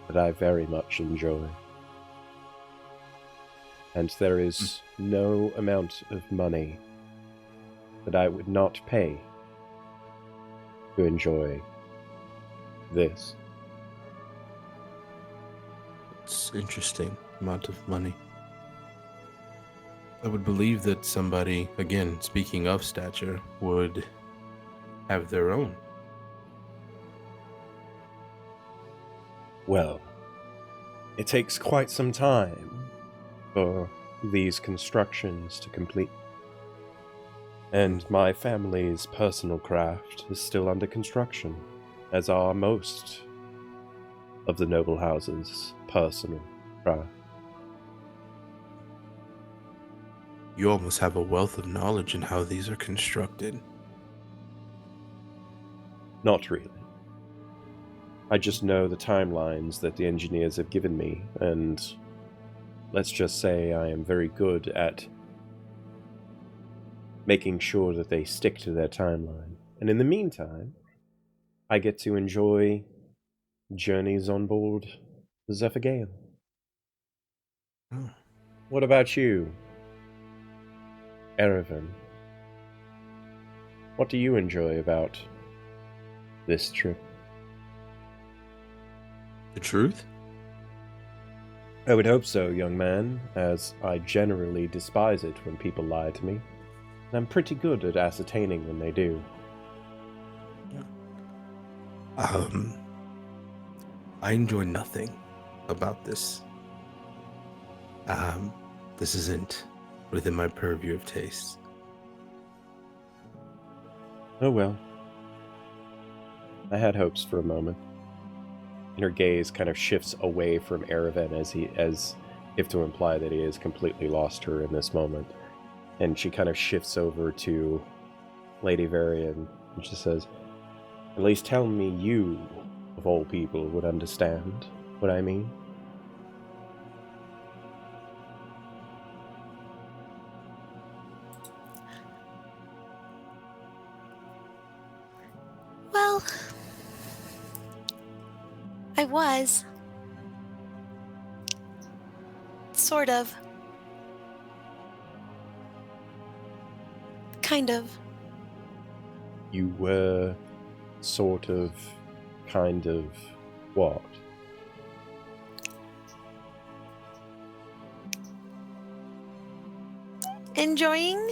that I very much enjoy. And there is no amount of money that I would not pay to enjoy this. It's interesting amount of money. I would believe that somebody, again, speaking of stature, would have their own. Well, it takes quite some time for these constructions to complete. And my family's personal craft is still under construction, as are most of the noble house's personal craft. You almost have a wealth of knowledge in how these are constructed. Not really. I just know the timelines that the engineers have given me, and let's just say I am very good at making sure that they stick to their timeline. And in the meantime, I get to enjoy journeys on board the Zephyr Gale. Oh. What about you, Erevan? What do you enjoy about this trip? The truth? I would hope so, young man, as I generally despise it when people lie to me. And I'm pretty good at ascertaining when they do. I enjoy nothing about this. This isn't within my purview of taste. Oh well. I had hopes for a moment. And her gaze kind of shifts away from Erevan as if to imply that he has completely lost her in this moment. And she kind of shifts over to Lady Varian, and she says, "At least tell me you, of all people, would understand what I mean." Well, I was. Sort of. Kind of. You were sort of, kind of, what? Enjoying?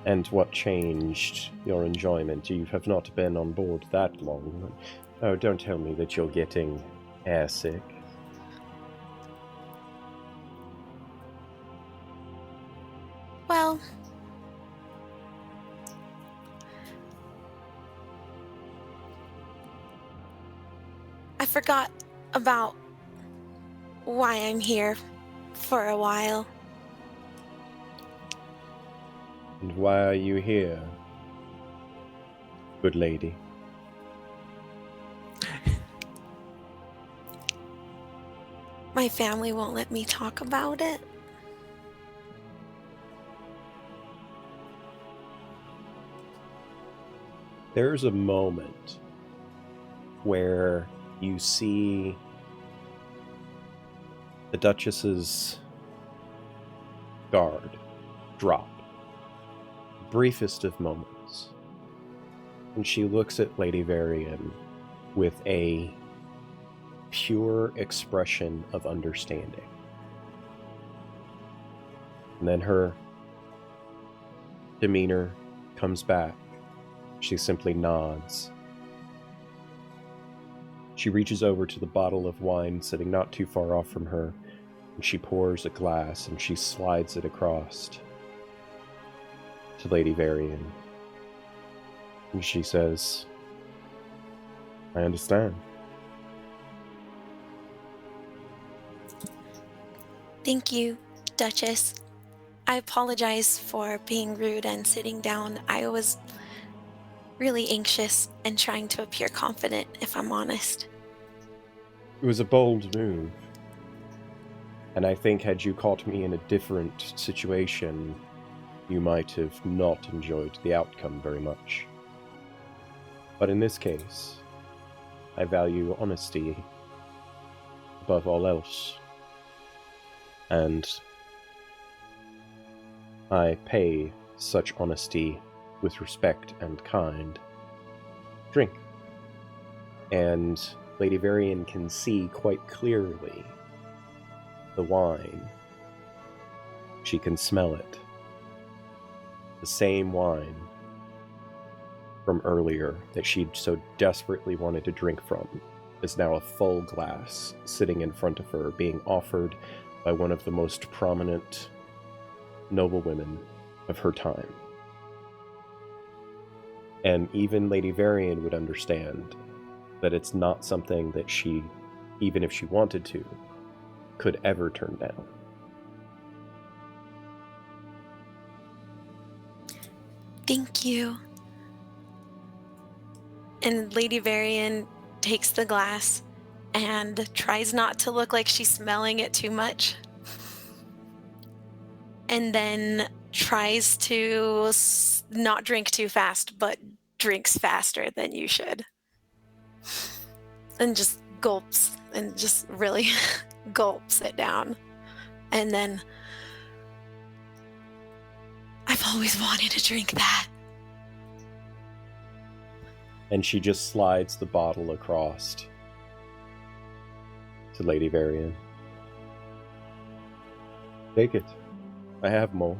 And what changed your enjoyment? You have not been on board that long. Oh, don't tell me that you're getting airsick. Well, I forgot about why I'm here for a while. And why are you here, good lady? My family won't let me talk about it. There's a moment where you see the Duchess's guard drop. Briefest of moments. And she looks at Lady Varian with a pure expression of understanding. And then her demeanor comes back. She simply nods. She reaches over to the bottle of wine sitting not too far off from her, and she pours a glass and she slides it across to Lady Varian. And she says, "I understand." Thank you, Duchess. I apologize for being rude and sitting down. I was really anxious and trying to appear confident, if I'm honest. It was a bold move. And I think had you caught me in a different situation, you might have not enjoyed the outcome very much. But in this case, I value honesty above all else. And I pay such honesty with respect and kind. Drink. And Lady Varian can see quite clearly the wine. She can smell it. The same wine from earlier that she'd so desperately wanted to drink from is now a full glass sitting in front of her, being offered by one of the most prominent noblewomen of her time. And even Lady Varian would understand that it's not something that she, even if she wanted to, could ever turn down. Thank you. And Lady Varian takes the glass and tries not to look like she's smelling it too much. And then tries to not drink too fast, but drinks faster than you should. And just gulps and just really gulps it down. And then, I've always wanted to drink that. And she just slides the bottle across to Lady Varian. Take it. I have more.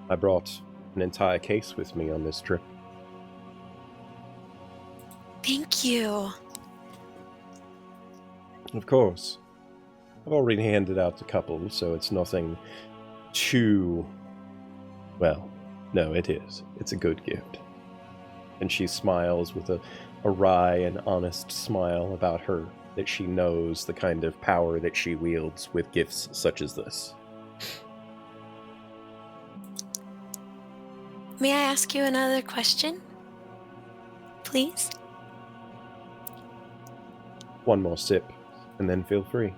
I brought an entire case with me on this trip. Thank you. Of course. I've already handed out a couple, so it's nothing too... Well, no, it is. It's a good gift. And she smiles with a wry and honest smile about her, that she knows the kind of power that she wields with gifts such as this. May I ask you another question? Please? One more sip, and then feel free.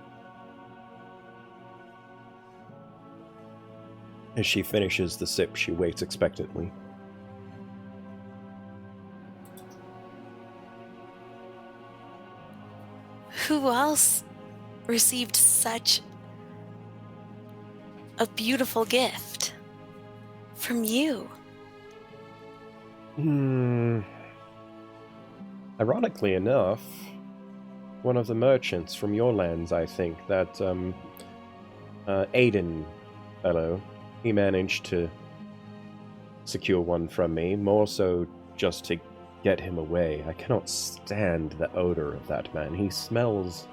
As she finishes the sip, she waits expectantly. Who else received such a beautiful gift from you? Ironically enough, one of the merchants from your lands, I think, that, Aiden fellow, he managed to secure one from me, more so just to get him away. I cannot stand the odor of that man. He smells...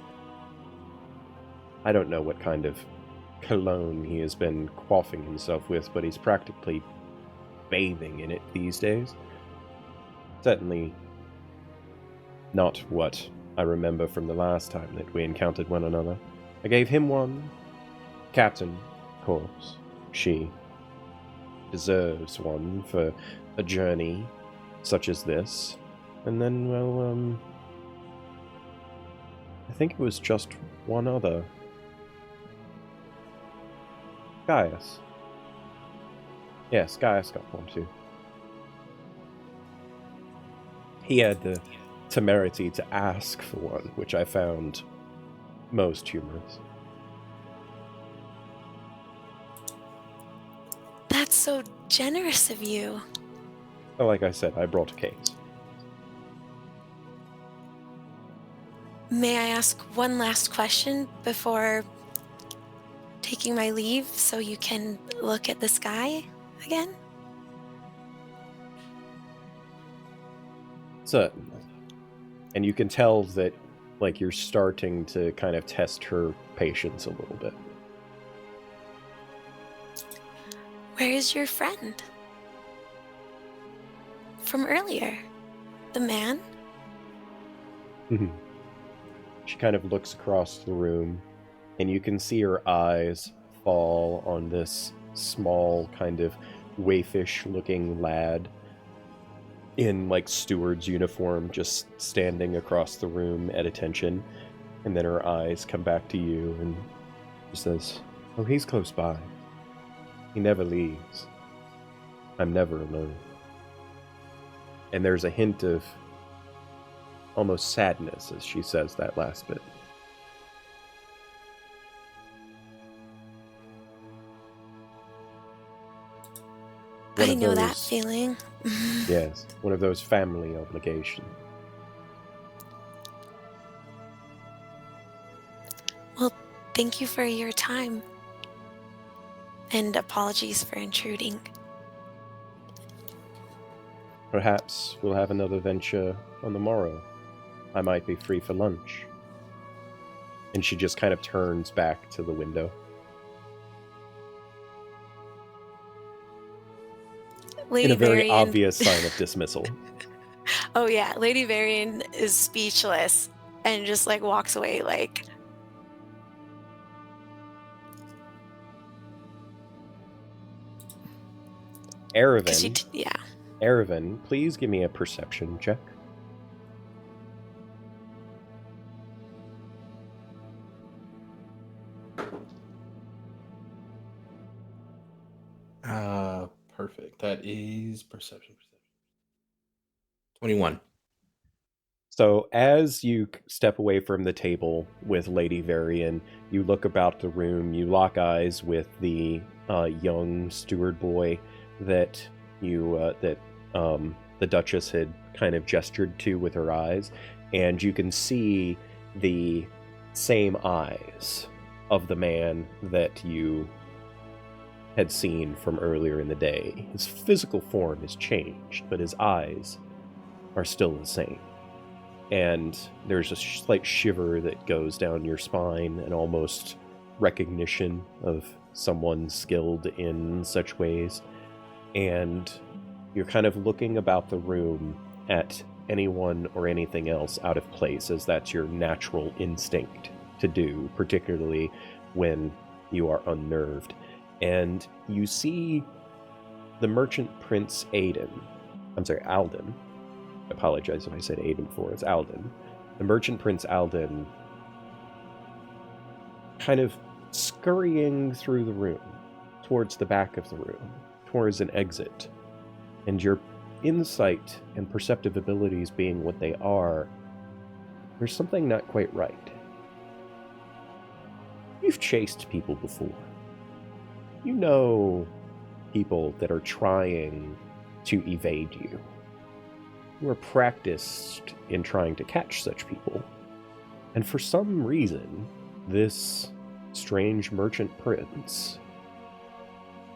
I don't know what kind of cologne he has been quaffing himself with, but he's practically bathing in it these days. Certainly not what I remember from the last time that we encountered one another. I gave him one. Captain, of course. She deserves one for a journey such as this. And then, well, I think it was just one other. Gaius. Yes, Gaius got one too. He had the temerity to ask for one, which I found most humorous. That's so generous of you. Well, like I said, I brought a case. May I ask one last question before taking my leave so you can look at the sky again? Certainly. And you can tell that, like, you're starting to kind of test her patience a little bit. Where is your friend? From earlier? The man? She kind of looks across the room, and you can see her eyes fall on this small, kind of waifish-looking lad in, like, steward's uniform, just standing across the room at attention. And then her eyes come back to you, and she says, "Oh, he's close by. He never leaves. I'm never alone." And there's a hint of almost sadness as she says that last bit. I know that feeling. Yes, one of those family obligations. Well, thank you for your time. And apologies for intruding. Perhaps we'll have another venture on the morrow. I might be free for lunch. And she just kind of turns back to the window. Lady in a very Varian, obvious sign of dismissal. oh yeah, Lady Varian is speechless and just like walks away like, because Aravan, yeah. Aravan, please give me a perception check. Perfect. That is perception. 21. So as you step away from the table with Lady Varian, you look about the room, you lock eyes with the young steward boy that the Duchess had kind of gestured to with her eyes, and you can see the same eyes of the man that you had seen from earlier in the day. His physical form has changed, but his eyes are still the same. And there's a slight shiver that goes down your spine, and almost recognition of someone skilled in such ways. And you're kind of looking about the room at anyone or anything else out of place, as that's your natural instinct to do, particularly when you are unnerved. And you see the merchant prince Alden. I apologize if I said Aiden before. It's Alden. The merchant prince Alden kind of scurrying through the room, towards the back of the room, towards an exit. And your insight and perceptive abilities being what they are, there's something not quite right. You've chased people before. You know people that are trying to evade you. You are practiced in trying to catch such people. And for some reason, this strange merchant prince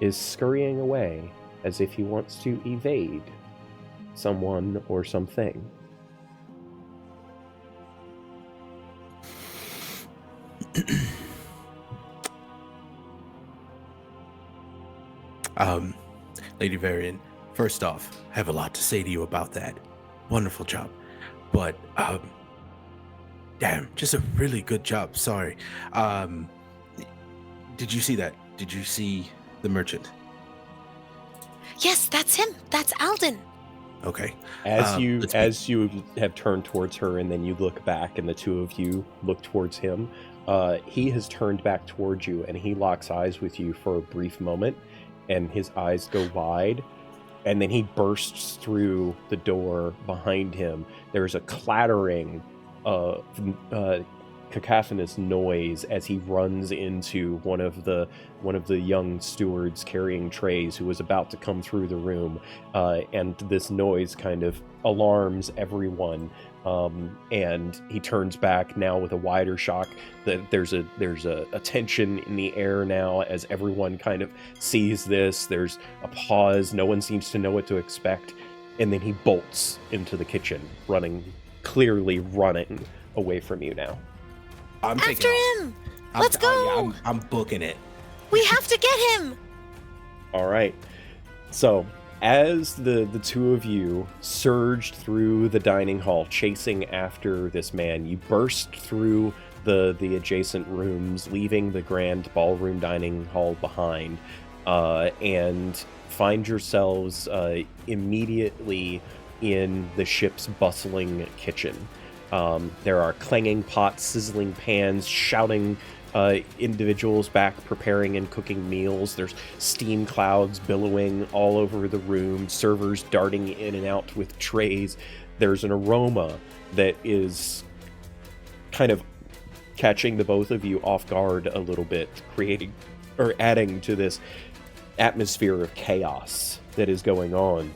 is scurrying away as if he wants to evade someone or something. Lady Varian, first off, I have a lot to say to you about that. Wonderful job. But, damn, just a really good job. Sorry. Did you see that? Did you see the merchant? Yes, that's him. That's Alden. Okay. As you have turned towards her, and then you look back, and the two of you look towards him, he has turned back towards you, and he locks eyes with you for a brief moment, and his eyes go wide, and then he bursts through the door behind him. There's a clattering, cacophonous noise as he runs into one of the young stewards carrying trays who was about to come through the room, and this noise kind of alarms everyone, and he turns back now with a wider shock. That there's a tension in the air now as everyone kind of sees this. There's a pause. No one seems to know what to expect, and then he bolts into the kitchen, clearly running away from you now. I'm After him! Let's go! I'm booking it. We have to get him! All right. So, as the two of you surged through the dining hall, chasing after this man, you burst through the adjacent rooms, leaving the grand ballroom dining hall behind, and find yourselves immediately in the ship's bustling kitchen. There are clanging pots, sizzling pans, shouting individuals back preparing and cooking meals. There's steam clouds billowing all over the room, servers darting in and out with trays. There's an aroma that is kind of catching the both of you off guard a little bit, adding to this atmosphere of chaos that is going on.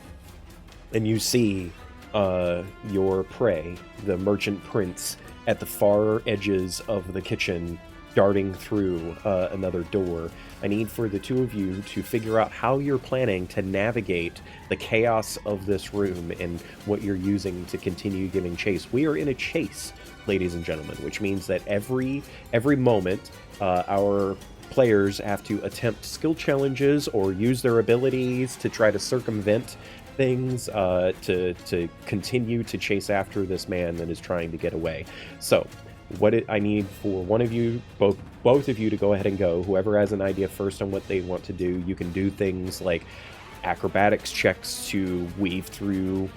And you see your prey, the merchant prince, at the far edges of the kitchen, darting through another door. I need for the two of you to figure out how you're planning to navigate the chaos of this room and what you're using to continue giving chase. We are in a chase, ladies and gentlemen, which means that every moment our players have to attempt skill challenges or use their abilities to try to circumvent things to continue to chase after this man that is trying to get away. So I need for one of you, both of you, to go ahead and go. Whoever has an idea first on what they want to do, you can do things like acrobatics checks to weave through,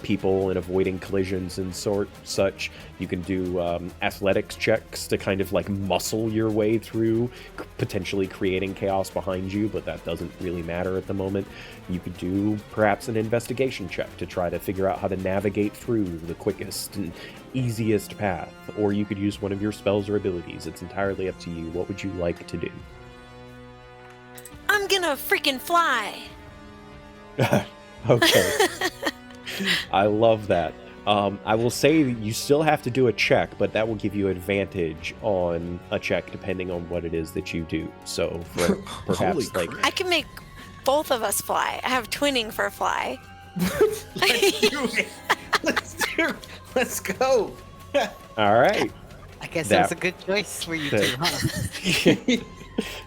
people and avoiding collisions and such. You can do athletics checks to kind of like muscle your way through, potentially creating chaos behind you, but that doesn't really matter at the moment. You could do perhaps an investigation check to try to figure out how to navigate through the quickest and easiest path, or you could use one of your spells or abilities. It's entirely up to you. What would you like to do? I'm gonna freaking fly. Okay. I love that. I will say you still have to do a check, but that will give you advantage on a check depending on what it is that you do. So perhaps like I can make both of us fly. I have twinning for fly. Let's do it. Let's go. All right. I guess that was a good choice for you two, huh?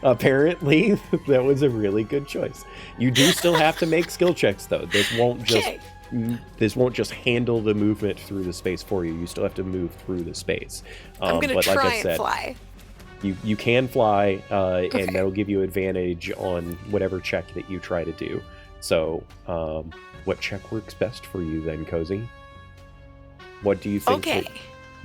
Apparently, that was a really good choice. You do still have to make skill checks, though. This won't just handle the movement through the space for you. You still have to move through the space. I'm gonna but try like I said, and fly. You can fly, Okay. and that'll give you advantage on whatever check that you try to do. So, what check works best for you then, Kozy? What do you think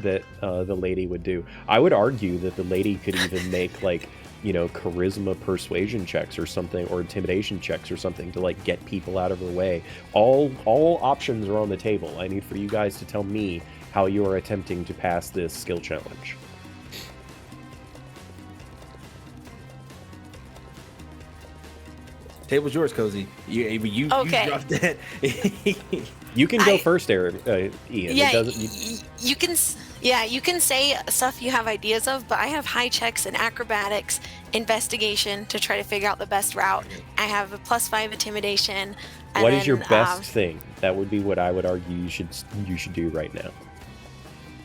that the lady would do? I would argue that the lady could even make like, charisma persuasion checks or something, or intimidation checks or something to like get people out of her way. All options are on the table. I need for you guys to tell me how you are attempting to pass this skill challenge. Table's yours, Kozy. You dropped that. You can go first, Ian. Yeah, It doesn't, you can say stuff you have ideas of, but I have high checks in acrobatics, investigation to try to figure out the best route. I have a +5 intimidation. What is your best thing? That would be what I would argue you should do right now.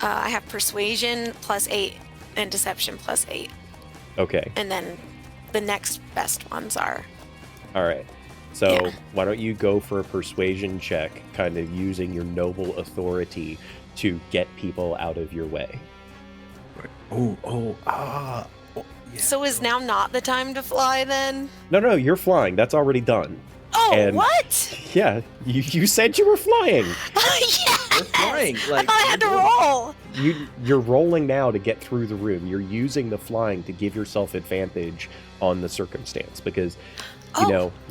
I have persuasion +8 and deception +8. Okay. And then the next best ones are. All right. So why don't you go for a persuasion check, kind of using your noble authority to get people out of your way. Yeah. So is now not the time to fly then? No, you're flying. That's already done. Oh, And- what? Yeah, you said you were flying. Yes! We're flying. I thought I had to roll. You're rolling now to get through the room. You're using the flying to give yourself advantage on the circumstance because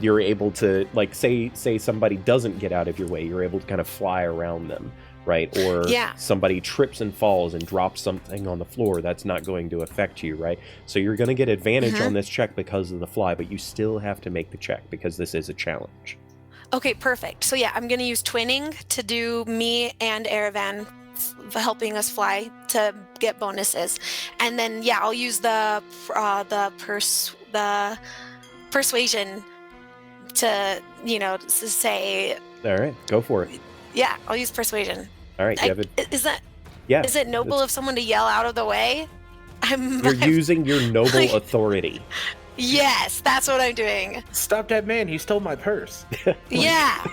you're able to, like, say somebody doesn't get out of your way, you're able to kind of fly around them, right? Or somebody trips and falls and drops something on the floor, that's not going to affect you, right? So you're going to get advantage on this check because of the fly, but you still have to make the check because this is a challenge. Okay, perfect. So yeah, I'm going to use twinning to do me and Aravan helping us fly to get bonuses. And then I'll use the persuasion to to say. All right, go for it. Yeah, I'll use persuasion. All right, you have it. Is that? Yeah. Is it noble of someone to yell out of the way? You're using your noble authority. Yes, that's what I'm doing. Stop that man! He stole my purse. Yeah.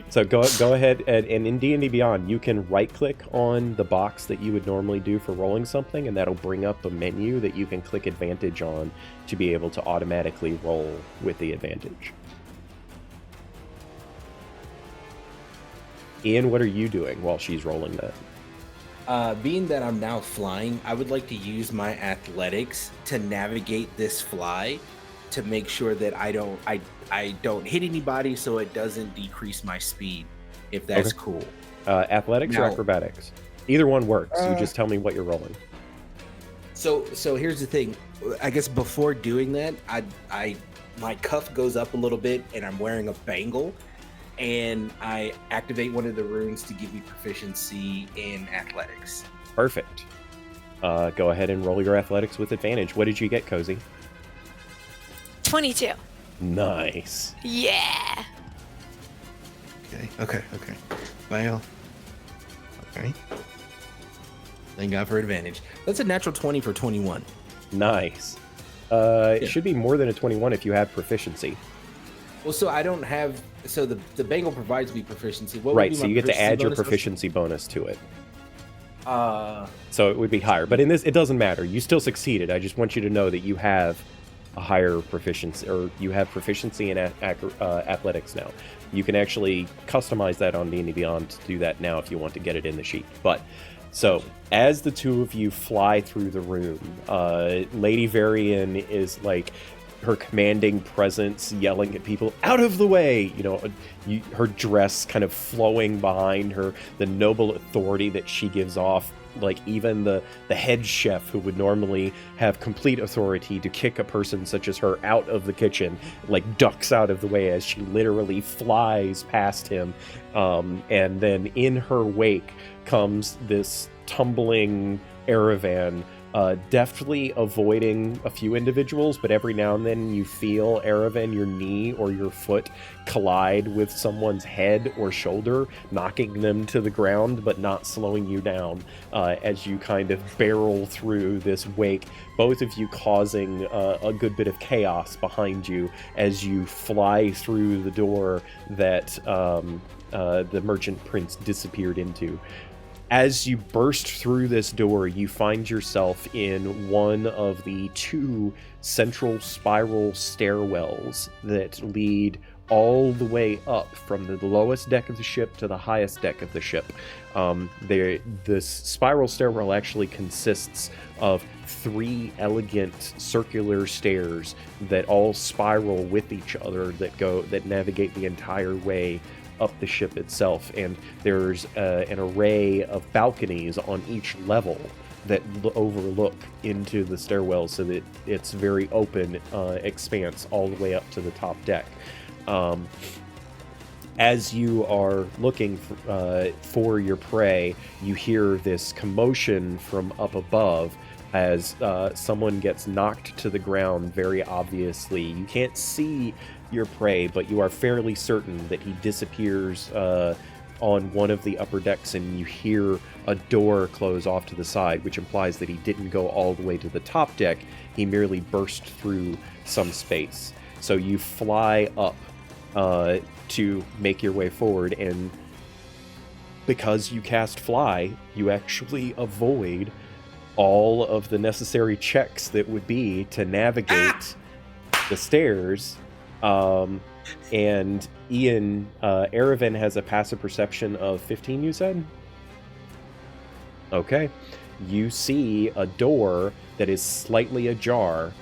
So go ahead and in D&D Beyond, you can right-click on the box that you would normally do for rolling something, and that'll bring up a menu that you can click advantage on to be able to automatically roll with the advantage. Ian, what are you doing while she's rolling that? Being that I'm now flying, I would like to use my athletics to navigate this fly to make sure that I don't hit anybody, so it doesn't decrease my speed. If that's cool. Athletics or acrobatics? Either one works. You just tell me what you're rolling. So here's the thing. I guess before doing that, my cuff goes up a little bit, and I'm wearing a bangle. And I activate one of the runes to give me proficiency in athletics. Perfect. Go ahead and roll your athletics with advantage. What did you get, Kozy? 22. Nice. Yeah. Okay. Well. Okay. Thank God for advantage. That's a natural 20 for 21. Nice. It should be more than a 21 if you have proficiency. Well, so I don't have. So the bangle provides me proficiency. What would Right, be so my you get to proficiency add your bonus? proficiency bonus to it. So So it would be higher. But in this, it doesn't matter. You still succeeded. I just want you to know that you have a higher proficiency, or you have proficiency in athletics now. You can actually customize that on D&D Beyond to do that now if you want to get it in the sheet. But so as the two of you fly through the room, Lady Varian is like her commanding presence, yelling at people out of the way. You know, her dress kind of flowing behind her, the noble authority that she gives off. Like even the head chef, who would normally have complete authority to kick a person such as her out of the kitchen, like ducks out of the way as she literally flies past him. And then in her wake comes this tumbling Aravan, deftly avoiding a few individuals, but every now and then you feel, Aravan, your knee or your foot collide with someone's head or shoulder, knocking them to the ground, but not slowing you down as you kind of barrel through this wake, both of you causing a good bit of chaos behind you as you fly through the door that the Merchant Prince disappeared into. As you burst through this door, you find yourself in one of the two central spiral stairwells that lead all the way up from the lowest deck of the ship to the highest deck of the ship. This spiral stairwell actually consists of 3 elegant circular stairs that all spiral with each other, that navigate the entire way up the ship itself, and there's an array of balconies on each level that overlook into the stairwell, so that it's very open expanse all the way up to the top deck. As you are looking for your prey, you hear this commotion from up above as someone gets knocked to the ground very obviously. You can't see your prey, but you are fairly certain that he disappears on one of the upper decks, and you hear a door close off to the side, which implies that he didn't go all the way to the top deck. He merely burst through some space. So you fly up to make your way forward, and because you cast fly, you actually avoid all of the necessary checks that would be to navigate the stairs. And Ian, Aravan has a passive perception of 15, you said? Okay. You see a door that is slightly ajar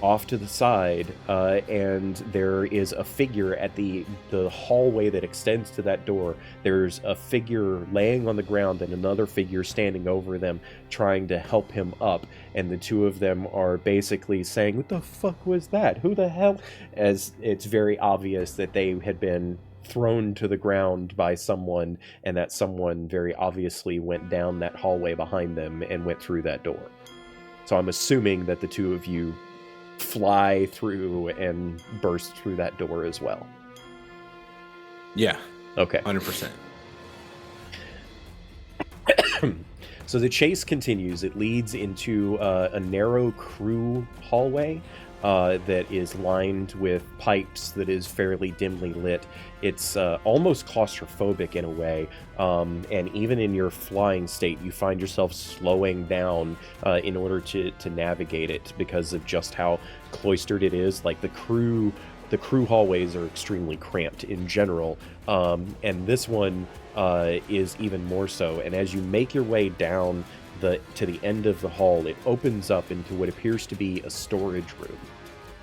off to the side, and there is a figure at the hallway that extends to that door. There's a figure laying on the ground and another figure standing over them trying to help him up, and the two of them are basically saying, "What the fuck was that? Who the hell?" As it's very obvious that they had been thrown to the ground by someone, and that someone very obviously went down that hallway behind them and went through that door. So I'm assuming that the two of you fly through and burst through that door as well. Yeah. Okay. 100%. So the chase continues. It leads into a narrow crew hallway that is lined with pipes, that is fairly dimly lit. It's almost claustrophobic in a way, and even in your flying state, you find yourself slowing down in order to navigate it because of just how cloistered it is. Like the crew hallways are extremely cramped in general, and this one is even more so. And as you make your way down to the end of the hall, it opens up into what appears to be a storage room.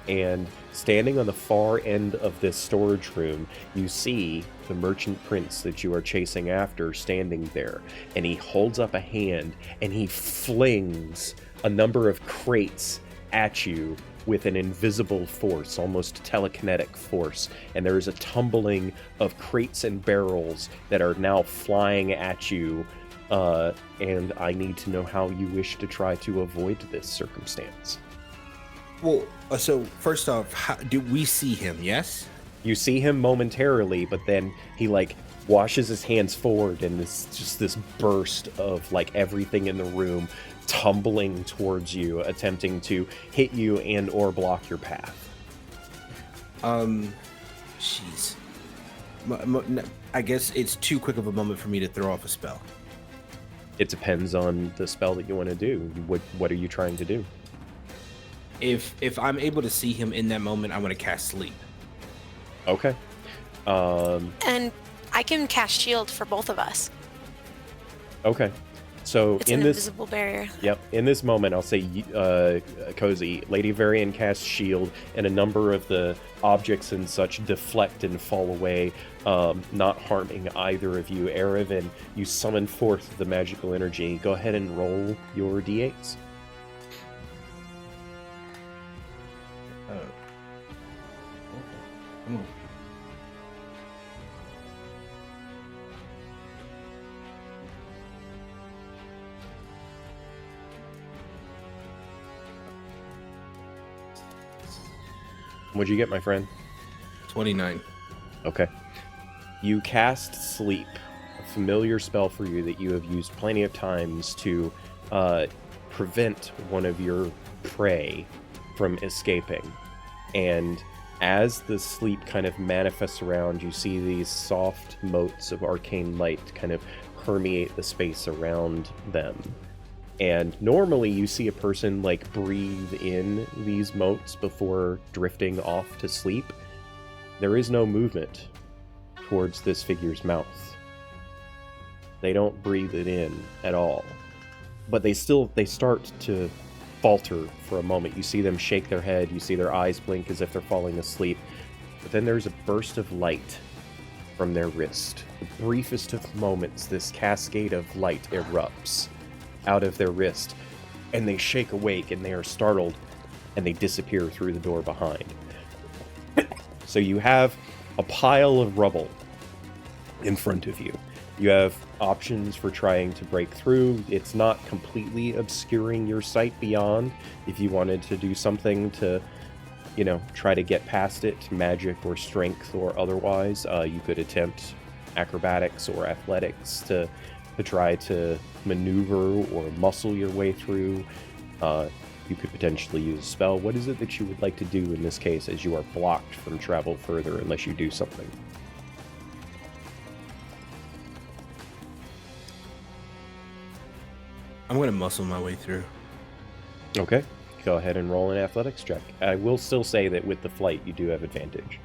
And standing on the far end of this storage room, you see the Merchant Prince that you are chasing after standing there. And he holds up a hand and he flings a number of crates at you with an invisible force, almost telekinetic force. And there is a tumbling of crates and barrels that are now flying at you. And I need to know how you wish to try to avoid this circumstance. Well, so first off, do we see him? Yes. You see him momentarily, but then he washes his hands forward, and it's just this burst of like everything in the room tumbling towards you, attempting to hit you and or block your path. Jeez. I guess it's too quick of a moment for me to throw off a spell. It depends on the spell that you want to do. What are you trying to do? If I'm able to see him in that moment, I want to cast sleep. Okay. And I can cast shield for both of us. Okay. So It's in an this invisible barrier. Yep. In this moment, I'll say, Kozy, Lady Varian casts shield, and a number of the objects and such deflect and fall away, not harming either of you. Erevan, you summon forth the magical energy. Go ahead and roll your d8s. What'd you get, my friend? 29. Okay. You cast Sleep, a familiar spell for you that you have used plenty of times to prevent one of your prey from escaping. And as the sleep kind of manifests around, you see these soft motes of arcane light kind of permeate the space around them. And normally you see a person like breathe in these motes before drifting off to sleep. There is no movement towards this figure's mouth. They don't breathe it in at all. But they start to falter for a moment. You see them shake their head, you see their eyes blink as if they're falling asleep. But then there's a burst of light from their wrist. The briefest of moments, this cascade of light erupts out of their wrist, and they shake awake, and they are startled, and they disappear through the door behind. So you have a pile of rubble in front of you. You have options for trying to break through. It's not completely obscuring your sight beyond. If you wanted to do something to, try to get past it, magic or strength or otherwise, you could attempt acrobatics or athletics to try to maneuver or muscle your way through. You could potentially use a spell. What is it that you would like to do in this case, as you are blocked from travel further unless you do something? I'm going to muscle my way through. Okay. Go ahead and roll an athletics check. I will still say that with the flight, you do have advantage.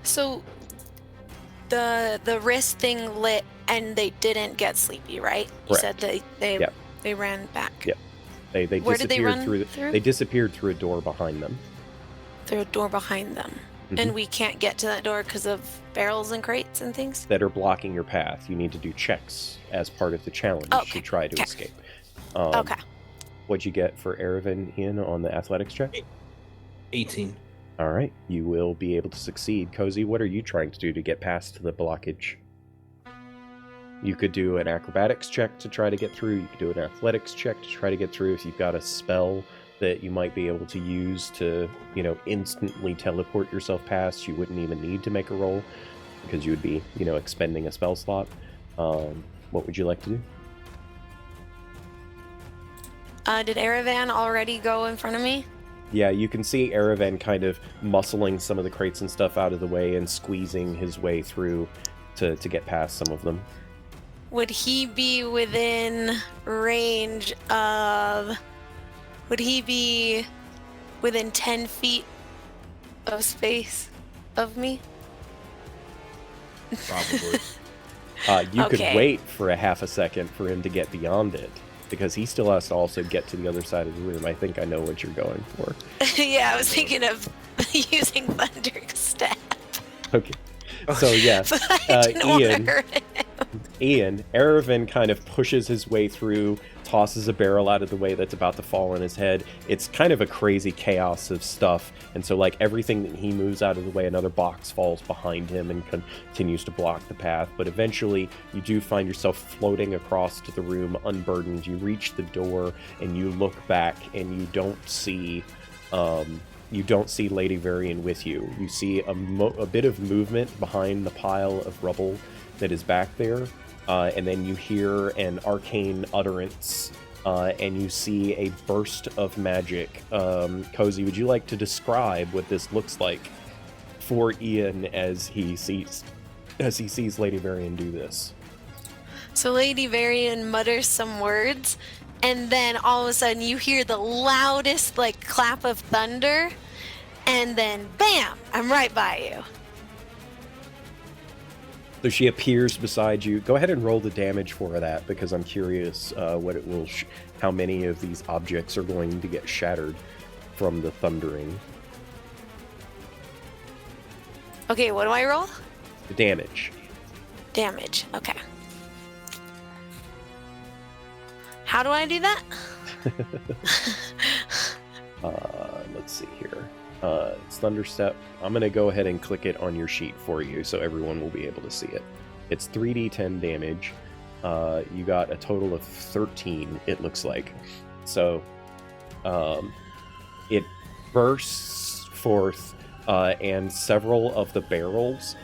So the wrist thing lit and they didn't get sleepy, right? You Correct. said they ran back. Yep. They Where did they run through through? They disappeared through a door behind them. Through a door behind them. Mhm. And we can't get to that door because of barrels and crates and things? That are blocking your path. You need to do checks as part of the challenge Okay. to try to Okay. escape. Okay. What'd you get for Erevan, Ian, on the athletics check? 18. All right. You will be able to succeed. Kozy, what are you trying to do to get past the blockage? You could do an acrobatics check to try to get through. You could do an athletics check to try to get through. If you've got a spell that you might be able to use to, instantly teleport yourself past, you wouldn't even need to make a roll because you would be, expending a spell slot. What would you like to do? Did Erevan already go in front of me? Yeah, you can see Erevan kind of muscling some of the crates and stuff out of the way and squeezing his way through to get past some of them. Would he be within range of... Would he be within 10 feet of space of me? Probably. You could Okay. wait for a half a second for him to get beyond it, because he still has to also get to the other side of the room. I think I know what you're going for. Yeah, I was thinking of using Thunder Step. Okay. So, yeah. But I didn't want to Ian, hurt him. Erevan kind of pushes his way through, tosses a barrel out of the way that's about to fall on his head. It's kind of a crazy chaos of stuff. And so, everything that he moves out of the way, another box falls behind him and continues to block the path. But eventually, you do find yourself floating across to the room unburdened. You reach the door, and you look back, and you don't see You don't see Lady Varian with you. You see a bit of movement behind the pile of rubble that is back there, and then you hear an arcane utterance, and you see a burst of magic. Kozy, would you like to describe what this looks like for Ian as he sees Lady Varian do this? So Lady Varian mutters some words, and then all of a sudden you hear the loudest like clap of thunder, and then bam, I'm right by you. So she appears beside you. Go ahead and roll the damage for that, because I'm curious what it will how many of these objects are going to get shattered from the thundering. Okay, what do I roll? The damage. Damage, okay. How do I do that? Let's see here. It's Thunderstep. I'm going to go ahead and click it on your sheet for you so everyone will be able to see it. It's 3d10 damage. You got a total of 13, it looks like. So it bursts forth, and several of the barrels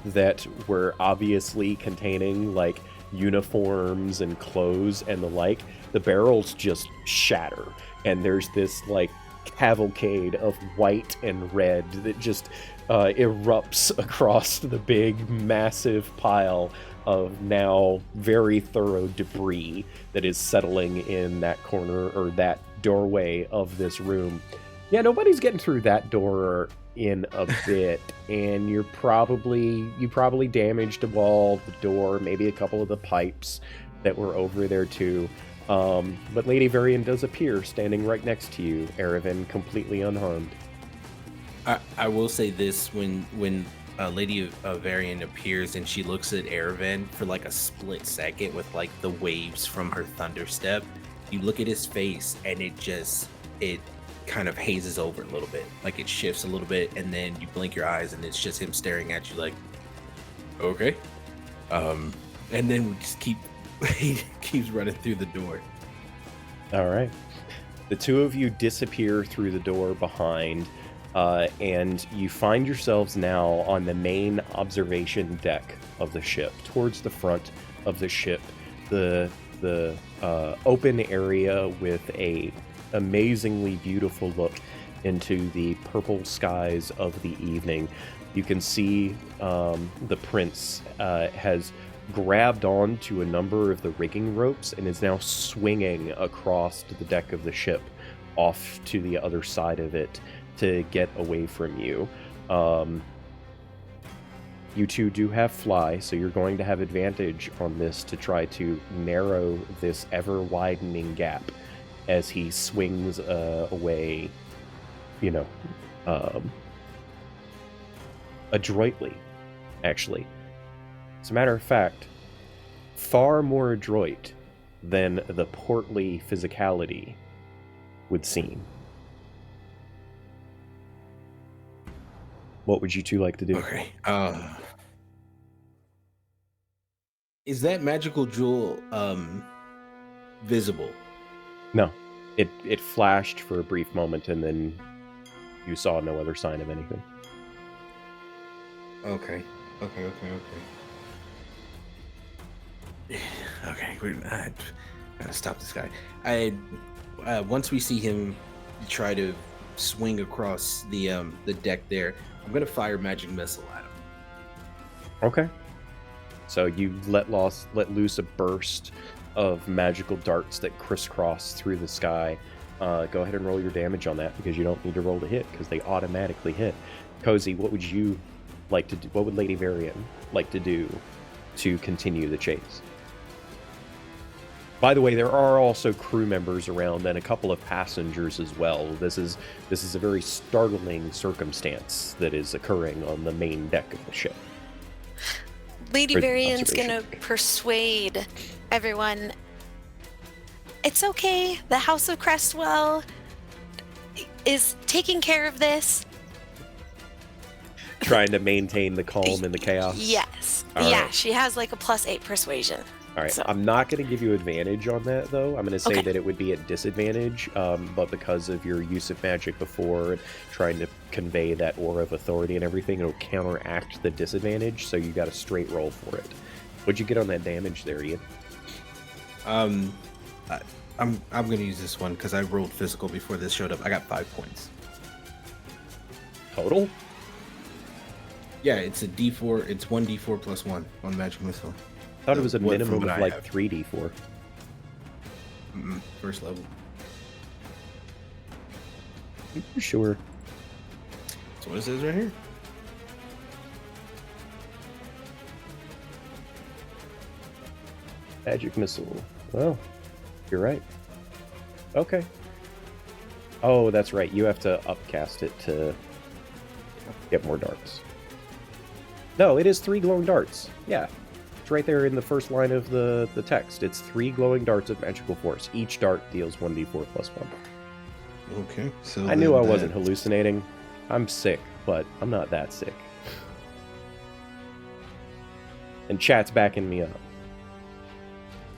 that were obviously containing like uniforms and clothes and the like, the barrels just shatter, and there's this like cavalcade of white and red that just erupts across the big massive pile of now very thorough debris that is settling in that corner or that doorway of this room. Yeah, nobody's getting through that door in a bit, and you probably damaged a wall, the door, maybe a couple of the pipes that were over there too. But Lady Varian does appear standing right next to you, Erevan, completely unharmed. I will say this, when Lady Varian appears and she looks at Erevan for like a split second with like the waves from her thunderstep, you look at his face and it kind of hazes over a little bit, like it shifts a little bit, and then you blink your eyes and it's just him staring at you like, okay, and then we just he keeps running through the door. All right, the two of you disappear through the door behind, and you find yourselves now on the main observation deck of the ship, towards the front of the ship, the open area with a amazingly beautiful look into the purple skies of the evening. You can see the prince has grabbed on to a number of the rigging ropes and is now swinging across the deck of the ship off to the other side of it to get away from you. You two do have fly, so you're going to have advantage on this to try to narrow this ever-widening gap as he swings away, adroitly, actually. As a matter of fact, far more adroit than the portly physicality would seem. What would you two like to do? Okay. Is that magical jewel visible? No. It flashed for a brief moment, and then you saw no other sign of anything. Okay. Okay, I gotta stop this guy. Once we see him try to swing across the deck there, I'm gonna fire magic missile at him. Okay. So you let loose a burst of magical darts that crisscross through the sky. Go ahead and roll your damage on that, because you don't need to roll to hit, because they automatically hit. Kozy, what would you like to do? What would Lady Varian like to do to continue the chase? By the way, there are also crew members around and a couple of passengers as well. This is a very startling circumstance that is occurring on the main deck of the ship. Lady Varian's gonna persuade everyone, it's okay, the House of Crestwell is taking care of this. Trying to maintain the calm in the chaos? Yes. All yeah, right. she has like a +8 persuasion. All right, So- I'm not going to give you advantage on that, though. I'm going to say Okay. that it would be at disadvantage, but because of your use of magic before, trying to convey that aura of authority and everything, it'll counteract the disadvantage, so you got a straight roll for it. What'd you get on that damage there, Ian? I'm gonna use this one because I rolled physical before this showed up. I got 5 points. Total? Yeah, it's a D4. It's 1d4 plus 1 on magic missile. I thought it was a What- from minimum what of I like have. 3d4. First level. You sure? That's what it says right here. Magic missile. Well, you're right. Okay. Oh, that's right. You have to upcast it to get more darts. No, it is 3 glowing darts. Yeah. It's right there in the first line of the text. It's 3 glowing darts of magical force. Each dart deals 1d4 plus 1. Okay. So I knew then I wasn't that- hallucinating. I'm sick, but I'm not that sick. And chat's backing me up.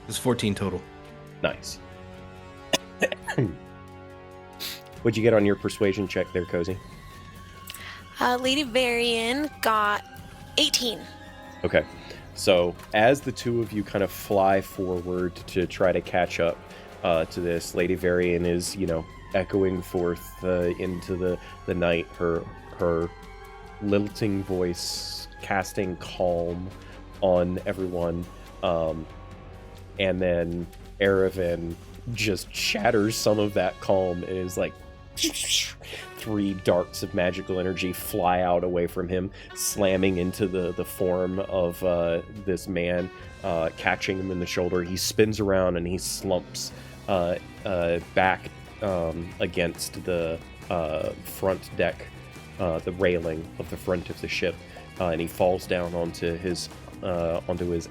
It's 14 total. Nice. What'd you get on your persuasion check there, Kozy? Lady Varian got 18. Okay. So, as the two of you kind of fly forward to try to catch up to this, Lady Varian is, echoing forth into the night, her lilting voice casting calm on everyone. And then Erevan just shatters some of that calm and is like 3 darts of magical energy fly out away from him, slamming into the form of this man, catching him in the shoulder. He spins around and he slumps back against the front deck, the railing of the front of the ship, and he falls down onto his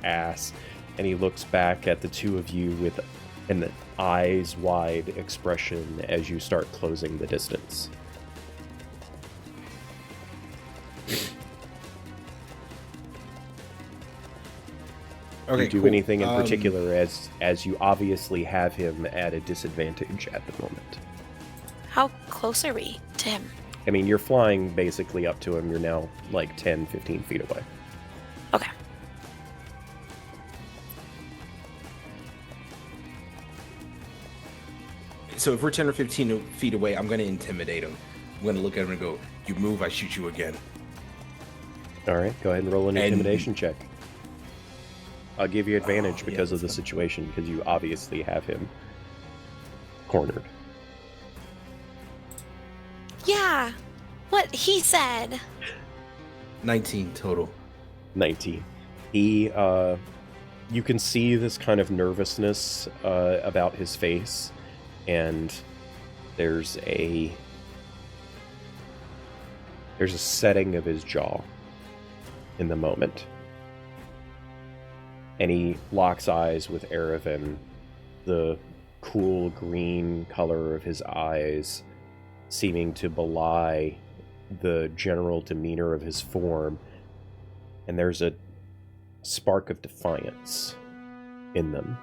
ass, and he looks back at the two of you with an eyes wide expression as you start closing the distance. Okay. Do you do cool. anything in particular as you obviously have him at a disadvantage at the moment? How close are we to him? I mean, you're flying basically up to him. You're now like 10, 15 feet away. Okay. So if we're 10 or 15 feet away, I'm going to intimidate him. I'm going to look at him and go, "You move, I shoot you again." All right, go ahead and roll an And- intimidation check. I'll give you advantage yeah, because of the that's fine. situation, because you obviously have him cornered. Yeah. What he said. 19 total. 19. He, you can see this kind of nervousness about his face, and there's a setting of his jaw in the moment. And he locks eyes with Erevan, the cool green color of his eyes seeming to belie the general demeanor of his form, and there's a spark of defiance in them.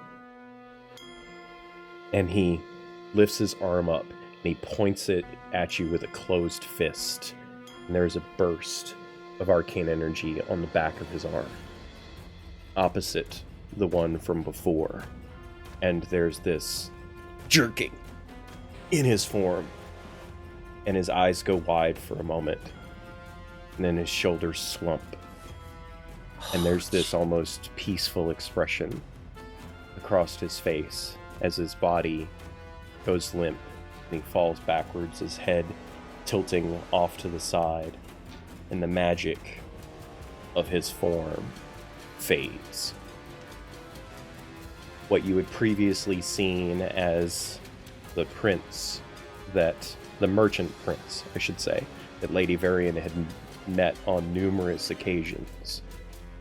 And he lifts his arm up and he points it at you with a closed fist, and there's a burst of arcane energy on the back of his arm, opposite the one from before. And there's this jerking in his form, and his eyes go wide for a moment, and then his shoulders slump, and there's this almost peaceful expression across his face as his body goes limp and he falls backwards, his head tilting off to the side, and the magic of his form fades. What you had previously seen as the prince, the merchant prince, I should say, that Lady Varian had met on numerous occasions,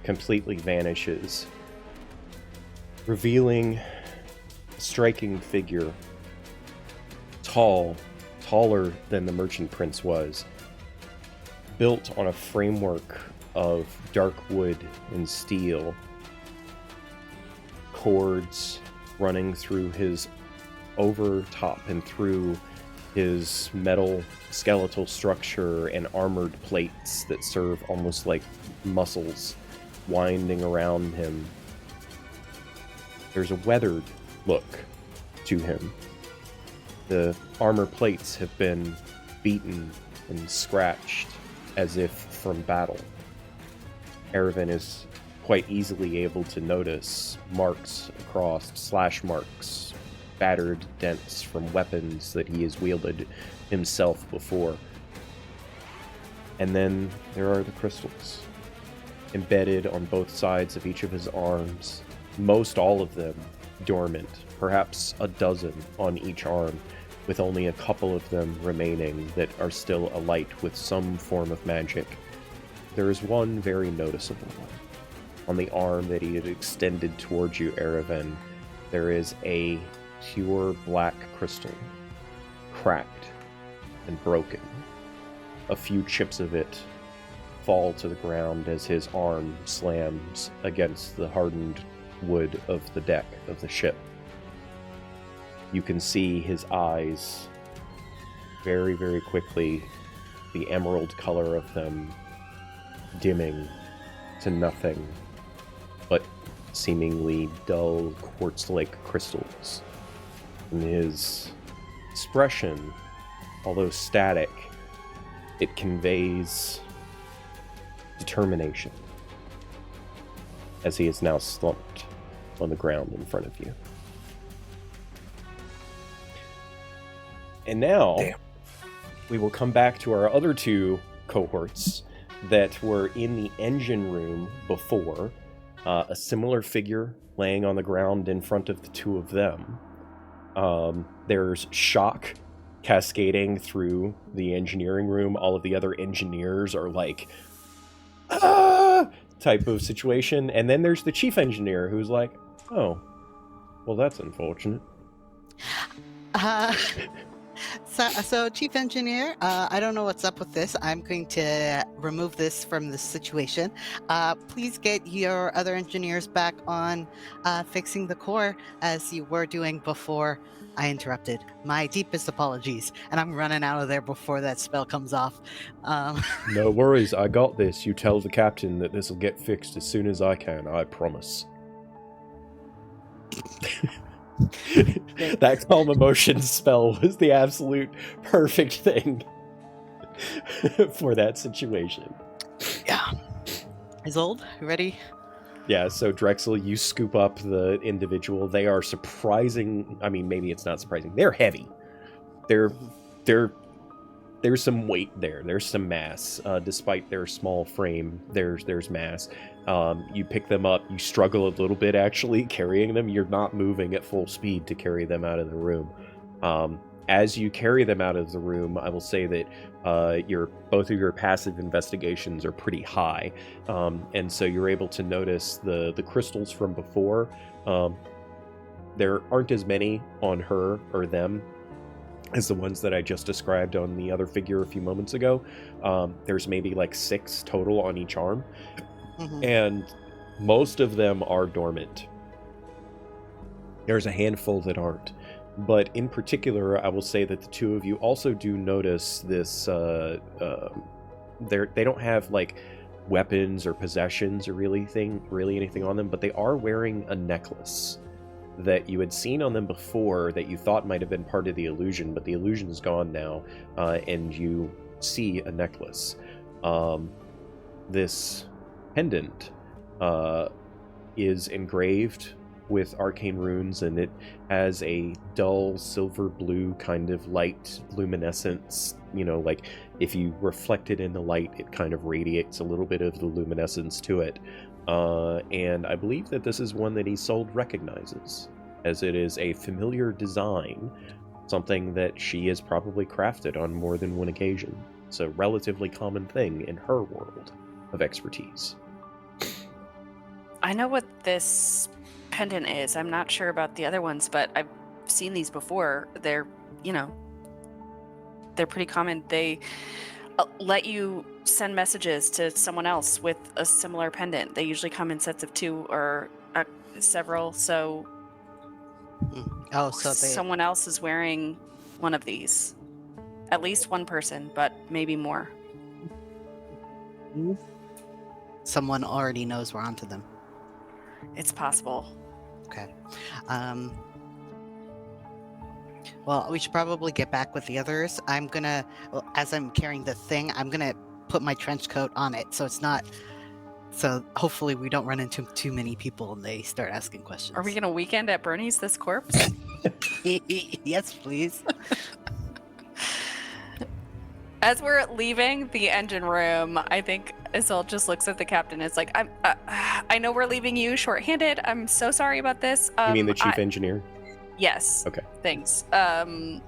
completely vanishes, revealing a striking figure, taller than the merchant prince was, built on a framework of dark wood and steel, cords running through his overtop and through his metal skeletal structure and armored plates that serve almost like muscles winding around him. There's a weathered look to him. The armor plates have been beaten and scratched as if from battle. Erevan is quite easily able to notice marks across, slash marks, battered dents from weapons that he has wielded himself before. And then there are the crystals, embedded on both sides of each of his arms, most all of them dormant, perhaps a dozen on each arm, with only a couple of them remaining that are still alight with some form of magic. There is one very noticeable one. On the arm that he had extended towards you, Erevan, there is a pure black crystal, cracked and broken. A few chips of it fall to the ground as his arm slams against the hardened wood of the deck of the ship. You can see his eyes very, very quickly, the emerald color of them dimming to nothing but seemingly dull quartz-like crystals. And his expression, although static, it conveys determination as he is now slumped on the ground in front of you. And now, we will come back to our other two cohorts that were in the engine room before. A similar figure laying on the ground in front of the two of them. There's shock cascading through the engineering room. All of the other engineers are like, ah! Type of situation. And then there's the chief engineer who's like, oh, well, that's unfortunate. So Chief Engineer, I don't know what's up with this. I'm going to remove this from the situation. Please get your other engineers back on fixing the core as you were doing before I interrupted. My deepest apologies. And I'm running out of there before that spell comes off. No worries, I got this. You tell the captain that this will get fixed as soon as I can, I promise. That calm emotion spell was the absolute perfect thing for that situation. Yeah. Isolde, you ready? Yeah, so Drexel, you scoop up the individual. They are surprising. I mean, maybe it's not surprising. They're heavy. There's some weight there. There's some mass. Despite their small frame, there's mass. You pick them up. You struggle a little bit, actually, carrying them. You're not moving at full speed to carry them out of the room. As you carry them out of the room, I will say that both of your passive investigations are pretty high. And so you're able to notice the crystals from before. There aren't as many on her or them as the ones that I just described on the other figure a few moments ago. There's maybe like 6 total on each arm. Mm-hmm. And most of them are dormant. There's a handful that aren't. But in particular, I will say that the two of you also do notice this, they don't have like weapons or possessions or really anything on them, but they are wearing a necklace that you had seen on them before that you thought might have been part of the illusion, but the illusion is gone now, and you see a necklace. This pendant is engraved with arcane runes, and it has a dull silver blue kind of light luminescence. You know, like if you reflect it in the light, it kind of radiates a little bit of the luminescence to it. And I believe that this is one that Isolde recognizes, as it is a familiar design, something that she has probably crafted on more than one occasion. It's a relatively common thing in her world of expertise. I know what this pendant is. I'm not sure about the other ones, but I've seen these before. They're, they're pretty common. They let you send messages to someone else with a similar pendant. They usually come in sets of 2 or several, so Oh, so they someone else is wearing one of these. At least one person, but maybe more. someone already knows we're onto them. It's possible. Okay. Well, we should probably get back with the others. As I'm carrying the thing, I'm gonna put my trench coat on it, so it's not. So hopefully we don't run into too many people and they start asking questions. Are we gonna weekend at Bernie's this corpse? Yes, please. As we're leaving the engine room, I think Isolde just looks at the captain. It's like, I know we're leaving you shorthanded. I'm so sorry about this. You mean the chief engineer? Yes. Okay. Thanks. I'll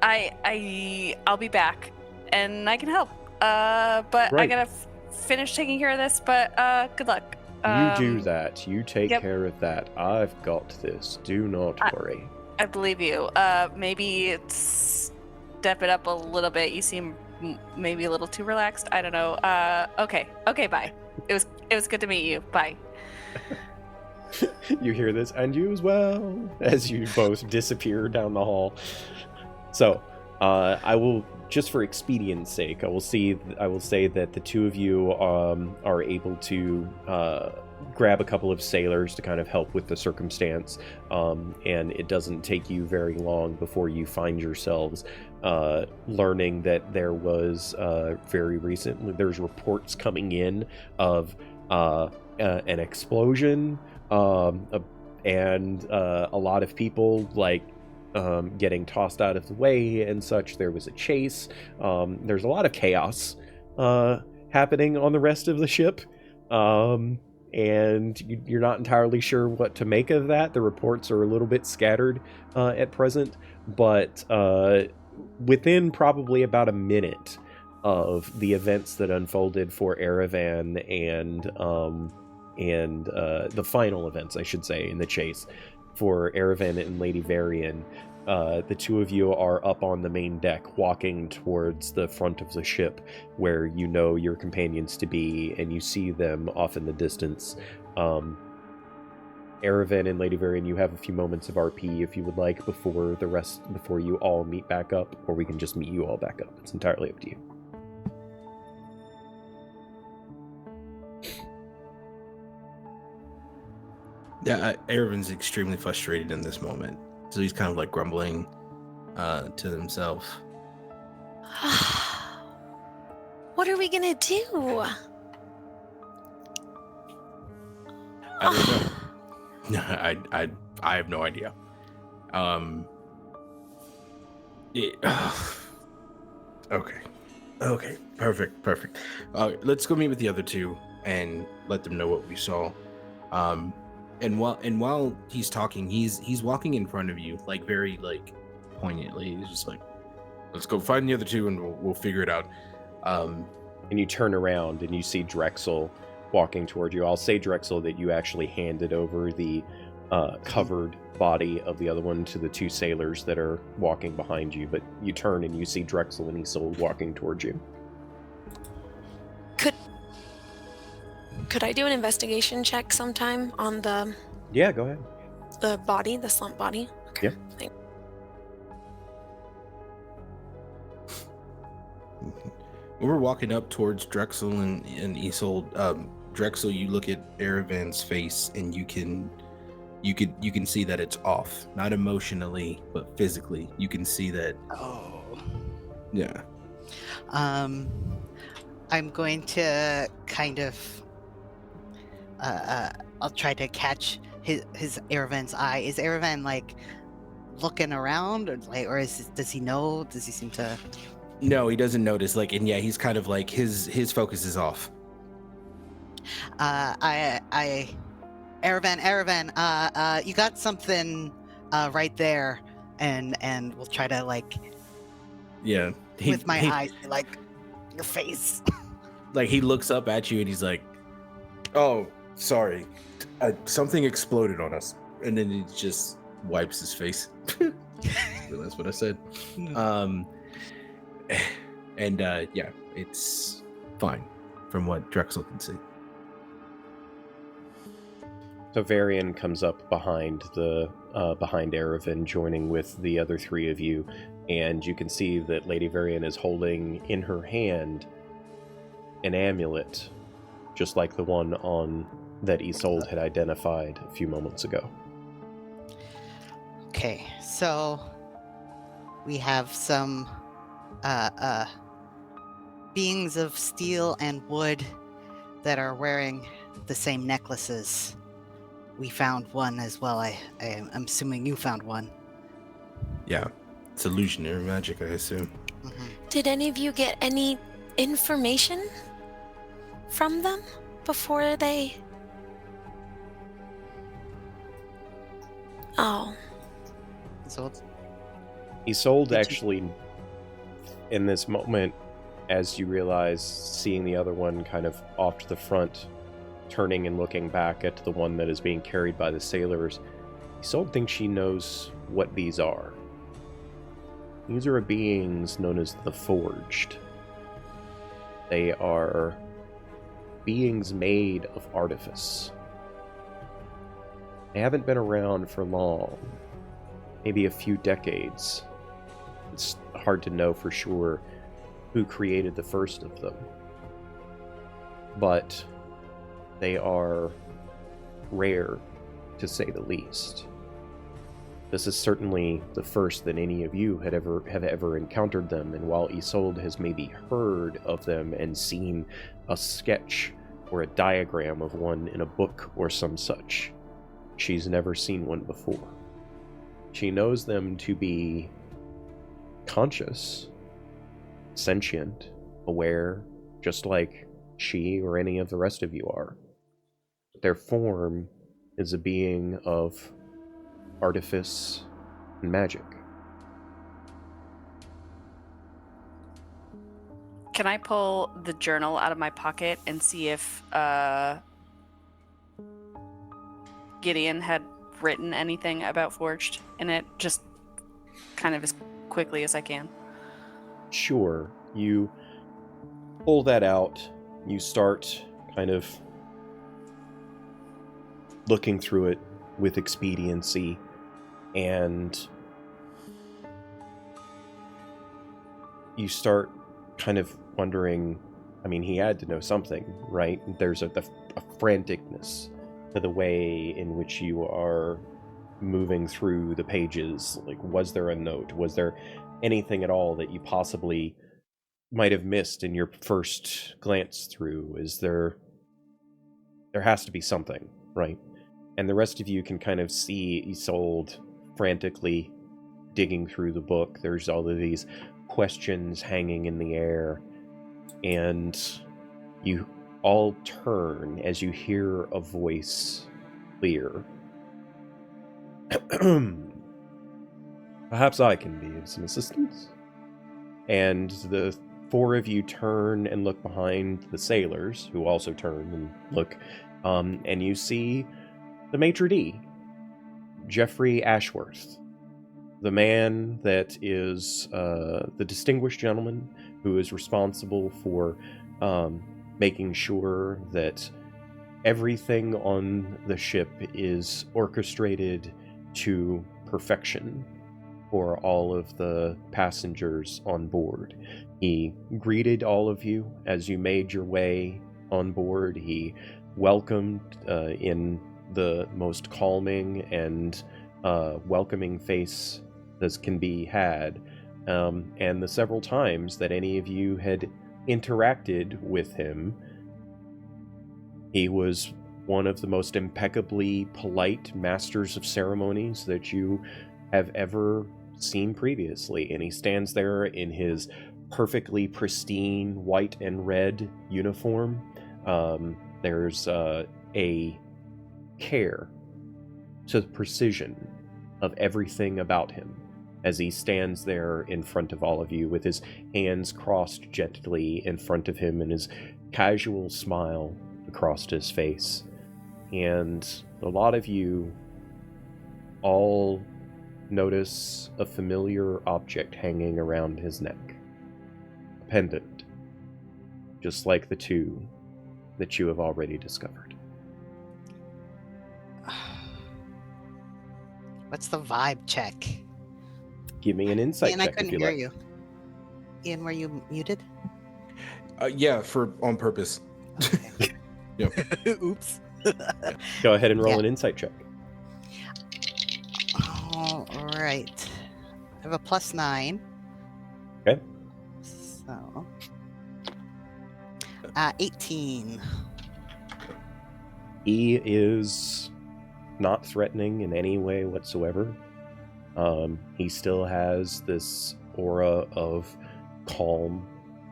be back, and I can help. But I Right. gotta finish taking care of this. But good luck. You do that. You take yep. care of that. I've got this. Do not worry. I believe you. Maybe step it up a little bit. You seem maybe a little too relaxed. I don't know. Okay. Bye. It was good to meet you. Bye. You hear this, and you as well, as you both disappear down the hall. So, I will, just for expedience sake, I will say that the two of you are able to grab a couple of sailors to kind of help with the circumstance, and it doesn't take you very long before you find yourselves learning that there was very recently, there's reports coming in of an explosion, and a lot of people getting tossed out of the way and such. There was a chase. There's a lot of chaos happening on the rest of the ship, and you're not entirely sure what to make of that. The reports are a little bit scattered at present, but within probably about a minute of the events that unfolded for Erevan and the final events, I should say, in the chase for Erevan and Lady Varian, the two of you are up on the main deck walking towards the front of the ship where you know your companions to be, and you see them off in the distance. Erevan and Lady Varian, you have a few moments of RP if you would like before you all meet back up, or we can just meet you all back up. It's entirely up to you. Yeah, Erevan's extremely frustrated in this moment, so he's kind of like grumbling to himself. What are we gonna do? I don't know. I have no idea. Okay. Perfect. Let's go meet with the other two and let them know what we saw. And while he's talking, he's walking in front of you, like very like poignantly. He's just like, "Let's go find the other two, and we'll figure it out." And you turn around and you see Drexel walking toward you. I'll say, Drexel, that you actually handed over the covered body of the other one to the two sailors that are walking behind you, but you turn and you see Drexel and Isolde walking towards you. Could I do an investigation check sometime on the Yeah, go ahead. the slump body? Okay. Yeah. Thanks. When we're walking up towards Drexel and Isolde, Drexel, you look at Erevan's face and you can see that it's off, not emotionally but physically. You can see that. Oh. Yeah. I'm going to kind of I'll try to catch his Erevan's eye. Is Erevan like looking around, or does he know? Does he seem to? No, he doesn't notice. And yeah, he's kind of like his focus is off. Erevan, you got something right there, and we'll try to Yeah. with my eyes, your face. He looks up at you and he's like, "Oh, sorry, something exploded on us," and then he just wipes his face. That's what I said. Yeah, it's fine from what Drexel can see. So Varian comes up behind behind Erevan, joining with the other three of you, and you can see that Lady Varian is holding in her hand an amulet, just like the one that Isolde had identified a few moments ago. Okay, so we have some beings of steel and wood that are wearing the same necklaces. We found one as well. I'm assuming you found one. Yeah, it's illusionary magic, I assume. Mm-hmm. Did any of you get any information from them before they... Oh. So Isolde Did you- actually, in this moment, as you realize, seeing the other one kind of off to the front, turning and looking back at the one that is being carried by the sailors, Isolde thinks she knows what these are. These are beings known as the Forged. They are beings made of artifice. They haven't been around for long, maybe a few decades. It's hard to know for sure who created the first of them. But they are rare, to say the least. This is certainly the first that any of you have ever encountered them, and while Isolde has maybe heard of them and seen a sketch or a diagram of one in a book or some such, she's never seen one before. She knows them to be conscious, sentient, aware, just like she or any of the rest of you are. Their form is a being of artifice and magic. Can I pull the journal out of my pocket and see if Gideon had written anything about Forged in it, just kind of as quickly as I can? Sure, you pull that out, you start kind of looking through it with expediency, and you start kind of wondering, I mean, he had to know something, right? There's a franticness to the way in which you are moving through the pages. Like, was there a note? Was there anything at all that you possibly might have missed in your first glance through? There has to be something, right? And the rest of you can kind of see Isolde frantically digging through the book. There's all of these questions hanging in the air, and you all turn as you hear a voice clear. Perhaps I can be of some assistance. And the four of you turn and look behind the sailors, who also turn and look, and you see the maitre d', Geoffrey Ashworth, the man that is the distinguished gentleman who is responsible for making sure that everything on the ship is orchestrated to perfection for all of the passengers on board. He greeted all of you as you made your way on board. He welcomed in the most calming and welcoming face that can be had, and the several times that any of you had interacted with him, he was one of the most impeccably polite masters of ceremonies that you have ever seen previously. And he stands there in his perfectly pristine white and red uniform. There's a care to the precision of everything about him as he stands there in front of all of you with his hands crossed gently in front of him and his casual smile across his face. And a lot of you all notice a familiar object hanging around his neck. A pendant, just like the two that you have already discovered. What's the vibe check? Give me an insight Ian, I check if couldn't you hear like. you. Ian, were you muted? Yeah, on purpose. Okay. Yep. Oops. Go ahead and roll Yeah. an insight check. All right. I have a +9. Okay. So, 18. He is not threatening in any way whatsoever. He still has this aura of calm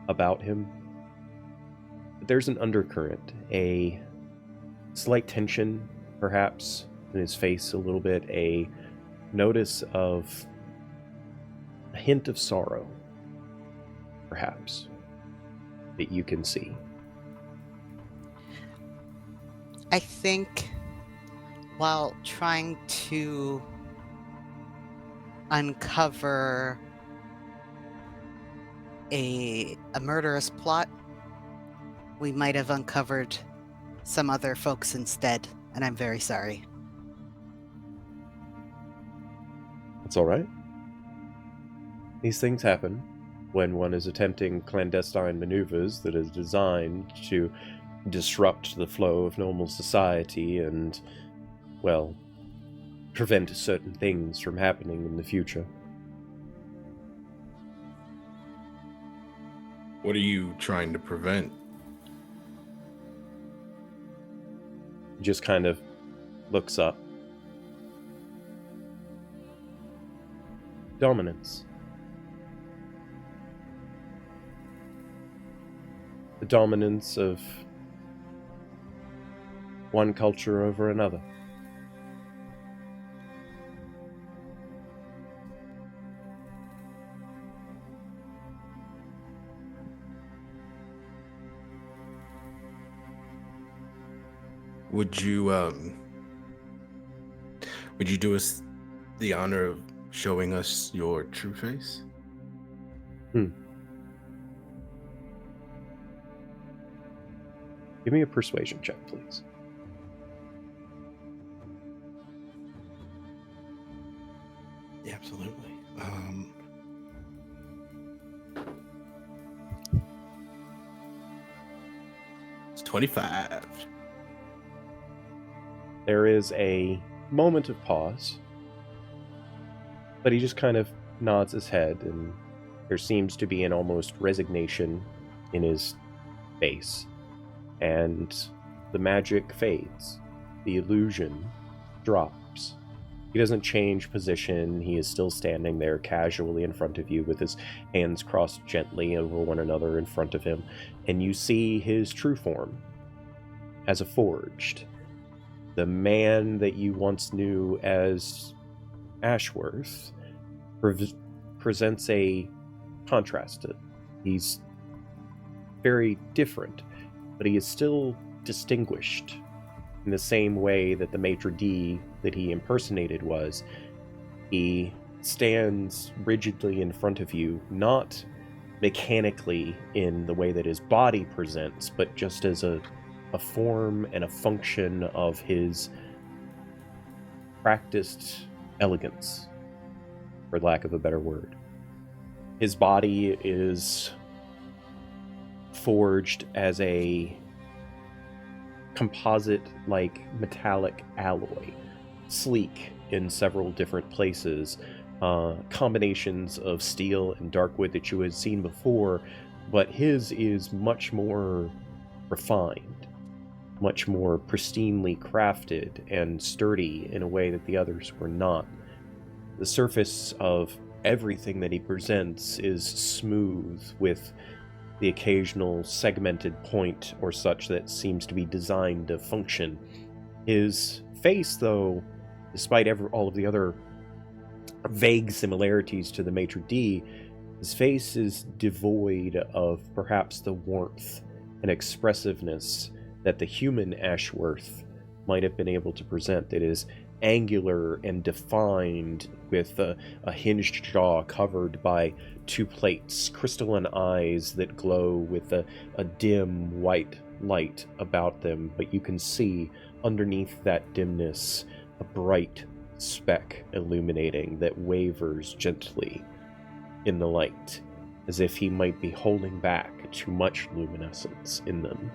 about him. But there's an undercurrent, a slight tension, perhaps, in his face a little bit, a notice of a hint of sorrow, perhaps, that you can see. I think while trying to uncover a murderous plot, we might have uncovered some other folks instead, and I'm very sorry. It's all right. These things happen when one is attempting clandestine maneuvers that is designed to disrupt the flow of normal society and, well, prevent certain things from happening in the future. What are you trying to prevent? He just kind of looks up. Dominance. The dominance of one culture over another. Would you do us the honor of showing us your true face? Give me a persuasion check, please. Yeah, absolutely. It's 25. There is a moment of pause, but he just kind of nods his head, and there seems to be an almost resignation in his face. And the magic fades. The illusion drops. He doesn't change position. He is still standing there casually in front of you with his hands crossed gently over one another in front of him. And you see his true form as a forged. The man that you once knew as Ashworth presents a contrast to. He's very different, but he is still distinguished in the same way that the maitre d' that he impersonated was. He stands rigidly in front of you, not mechanically in the way that his body presents, but just as a form and a function of his practiced elegance, for lack of a better word. His body is forged as a composite-like metallic alloy, sleek in several different places, combinations of steel and dark wood that you had seen before, but his is much more refined, much more pristinely crafted and sturdy in a way that the others were not. The surface of everything that he presents is smooth, with the occasional segmented point or such that seems to be designed to function. His face, though, despite all of the other vague similarities to the maitre d', his face is devoid of perhaps the warmth and expressiveness that the human Ashworth might have been able to present. It is angular and defined, with a hinged jaw covered by two plates, crystalline eyes that glow with a dim white light about them, but you can see underneath that dimness a bright speck illuminating that wavers gently in the light, as if he might be holding back too much luminescence in them.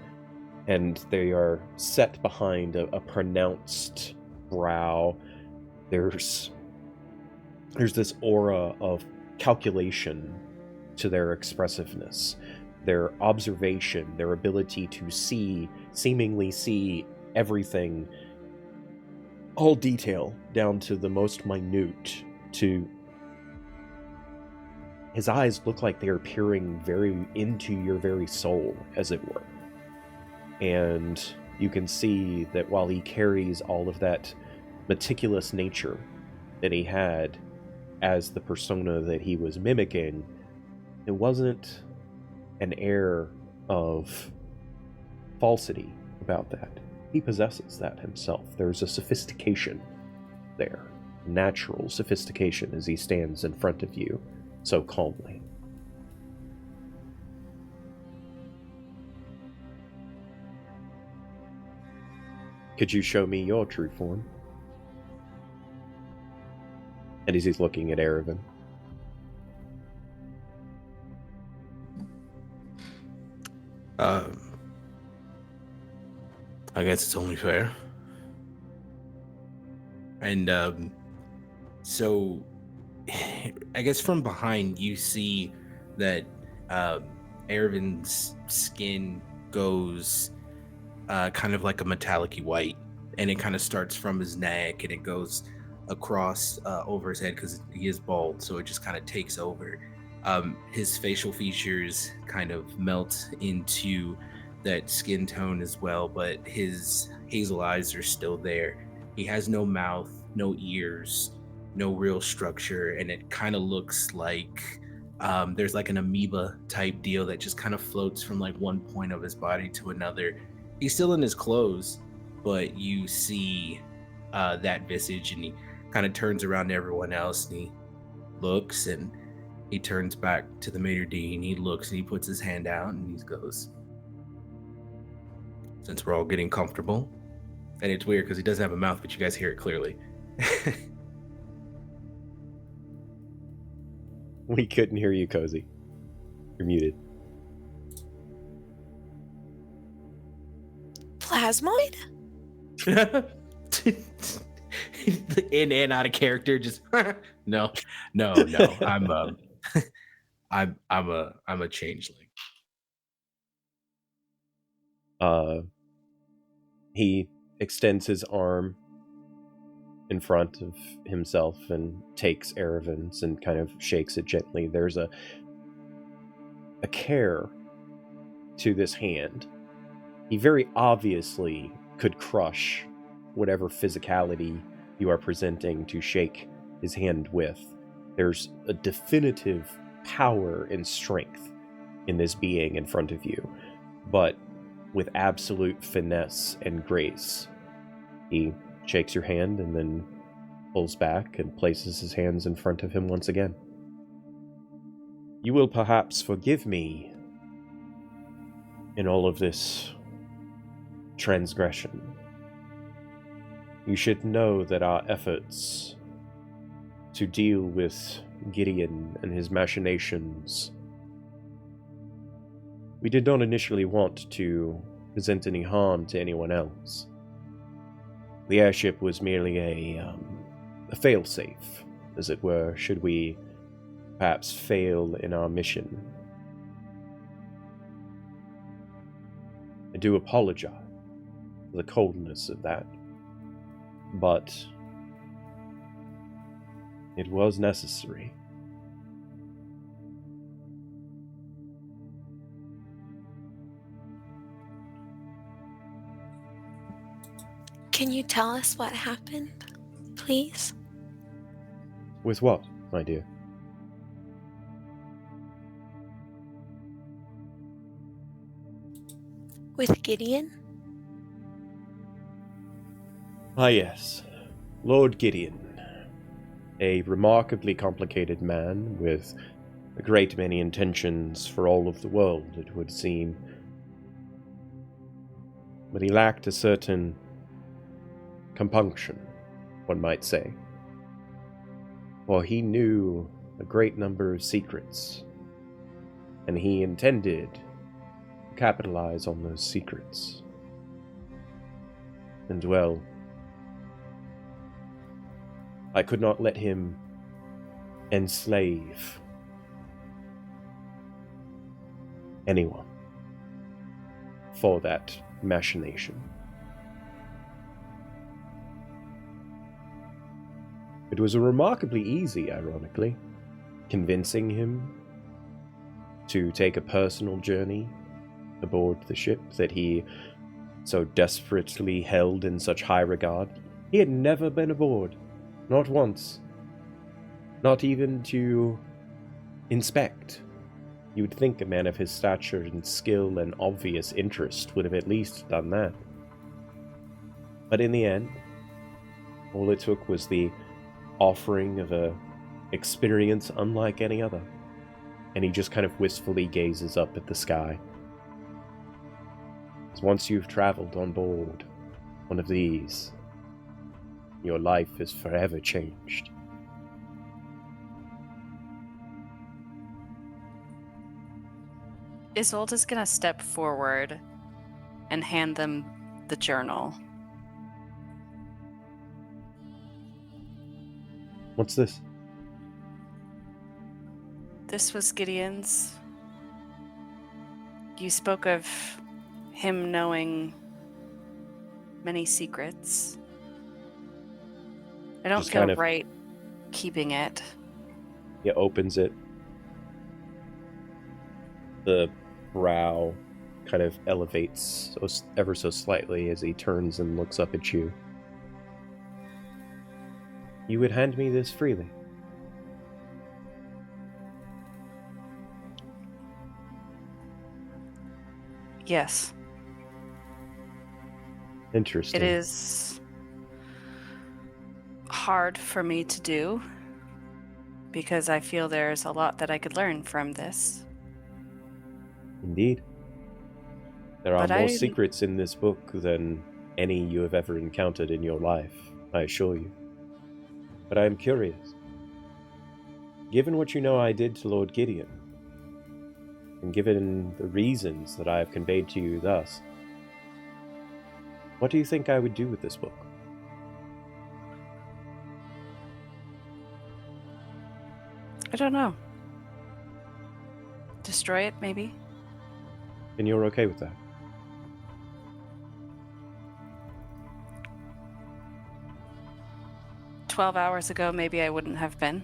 And they are set behind a pronounced brow. There's this aura of calculation to their expressiveness, their observation, their ability to seemingly see everything, all detail, down to the most minute. His eyes look like they are peering very into your very soul, as it were. And you can see that while he carries all of that meticulous nature that he had as the persona that he was mimicking, it wasn't an air of falsity about that. He possesses that himself. There's a sophistication there, natural sophistication, as he stands in front of you so calmly. Could you show me your true form? And as he's looking at Erevan. I guess it's only fair. And so I guess from behind you see that Erevan's skin goes kind of like a metallic-y white, and it kind of starts from his neck and it goes across over his head because he is bald, so it just kind of takes over. His facial features kind of melt into that skin tone as well, but his hazel eyes are still there. He has no mouth, no ears, no real structure, and it kind of looks like there's like an amoeba type deal that just kind of floats from like one point of his body to another. He's still in his clothes, but you see that visage, and he kind of turns around to everyone else, and he looks, and he turns back to the maitre d', and he looks, and he puts his hand out, and he goes, "Since we're all getting comfortable," and it's weird because he doesn't have a mouth, but you guys hear it clearly. We couldn't hear you, Kozy. You're muted. Plasmoid? In and out of character, just no. I'm a changeling. He extends his arm in front of himself and takes Erevan's and kind of shakes it gently. There's a care to this hand. He very obviously could crush whatever physicality you are presenting to shake his hand with. There's a definitive power and strength in this being in front of you, but with absolute finesse and grace. He shakes your hand and then pulls back and places his hands in front of him once again. You will perhaps forgive me in all of this transgression. You should know that our efforts to deal with Gideon and his machinations, we did not initially want to present any harm to anyone else. The airship was merely a failsafe, as it were, should we perhaps fail in our mission. I do apologize for the coldness of that, but it was necessary. Can you tell us what happened, please? With what, my dear? With Gideon? Ah, yes. Lord Gideon. A remarkably complicated man with a great many intentions for all of the world, it would seem. But he lacked a certain compunction, one might say. For he knew a great number of secrets, and he intended to capitalize on those secrets. And well, I could not let him enslave anyone for that machination. It was remarkably easy, ironically, convincing him to take a personal journey aboard the ship that he so desperately held in such high regard. He had never been aboard, not once, not even to inspect. You would think a man of his stature and skill and obvious interest would have at least done that. But in the end, all it took was the offering of a experience unlike any other, and he just kind of wistfully gazes up at the sky. Because once you've traveled on board one of these, your life is forever changed. Isolde's gonna step forward and hand them the journal. What's this? This was Gideon's. You spoke of him knowing many secrets. I don't Just feel kind of- right keeping it. He opens it. The brow kind of elevates ever so slightly as he turns and looks up at you. You would hand me this freely? Yes, Interesting. it is hard for me to do because I feel there's a lot that I could learn from this. Indeed. There are But more I- secrets in this book than any you have ever encountered in your life, I assure you. But I am curious. Given what you know I did to Lord Gideon, and given the reasons that I have conveyed to you thus, what do you think I would do with this book? I don't know. Destroy it, maybe? And you're okay with that? "12 hours ago, maybe I wouldn't have been.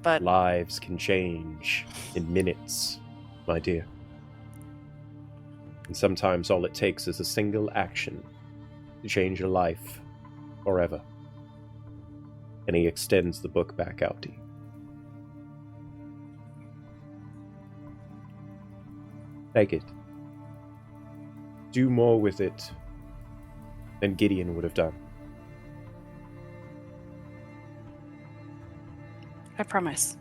But Lives can change in minutes, my dear. And sometimes all it takes is a single action to change your life forever. And he extends the book back out to you. Take it. Do more with it than Gideon would have done. I promise."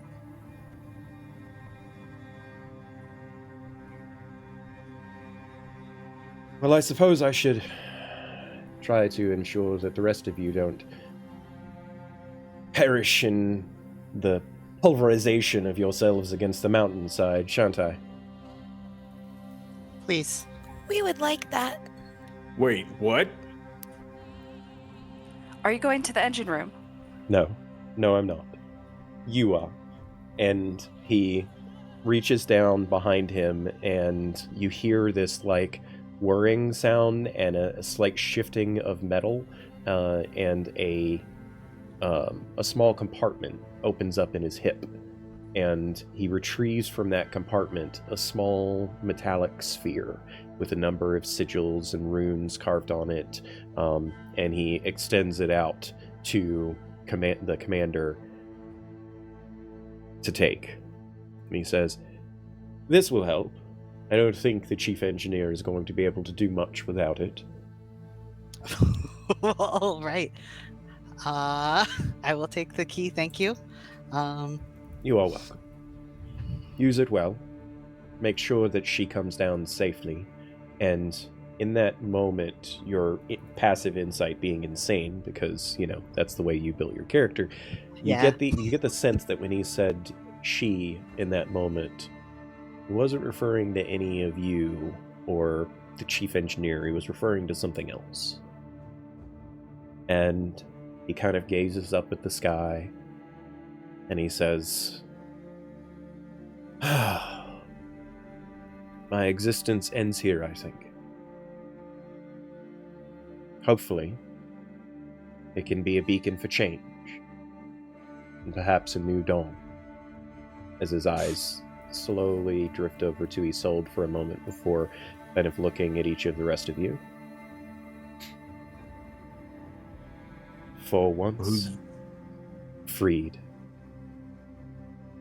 Well, I suppose I should try to ensure that the rest of you don't perish in the pulverization of yourselves against the mountainside, shan't I? Please. We would like that. Wait, what? Are you going to the engine room? No. No, I'm not. You are. And he reaches down behind him, and you hear this, like, whirring sound and a slight shifting of metal, and a small compartment opens up in his hip. And he retrieves from that compartment a small metallic sphere with a number of sigils and runes carved on it, and he extends it out to the commander to take. And he says, "This will help. I don't think the chief engineer is going to be able to do much without it." All right. I will take the key, thank you. You are welcome. Use it well. Make sure that she comes down safely. And in that moment, your passive insight being insane, because, you know, that's the way you built your character, you get the sense that when he said she in that moment, he wasn't referring to any of you or the chief engineer. He was referring to something else. And he kind of gazes up at the sky and he says, my existence ends here, I think. Hopefully, it can be a beacon for change, and perhaps a new dawn. As his eyes slowly drift over to Isolde for a moment before kind of looking at each of the rest of you. For once, freed.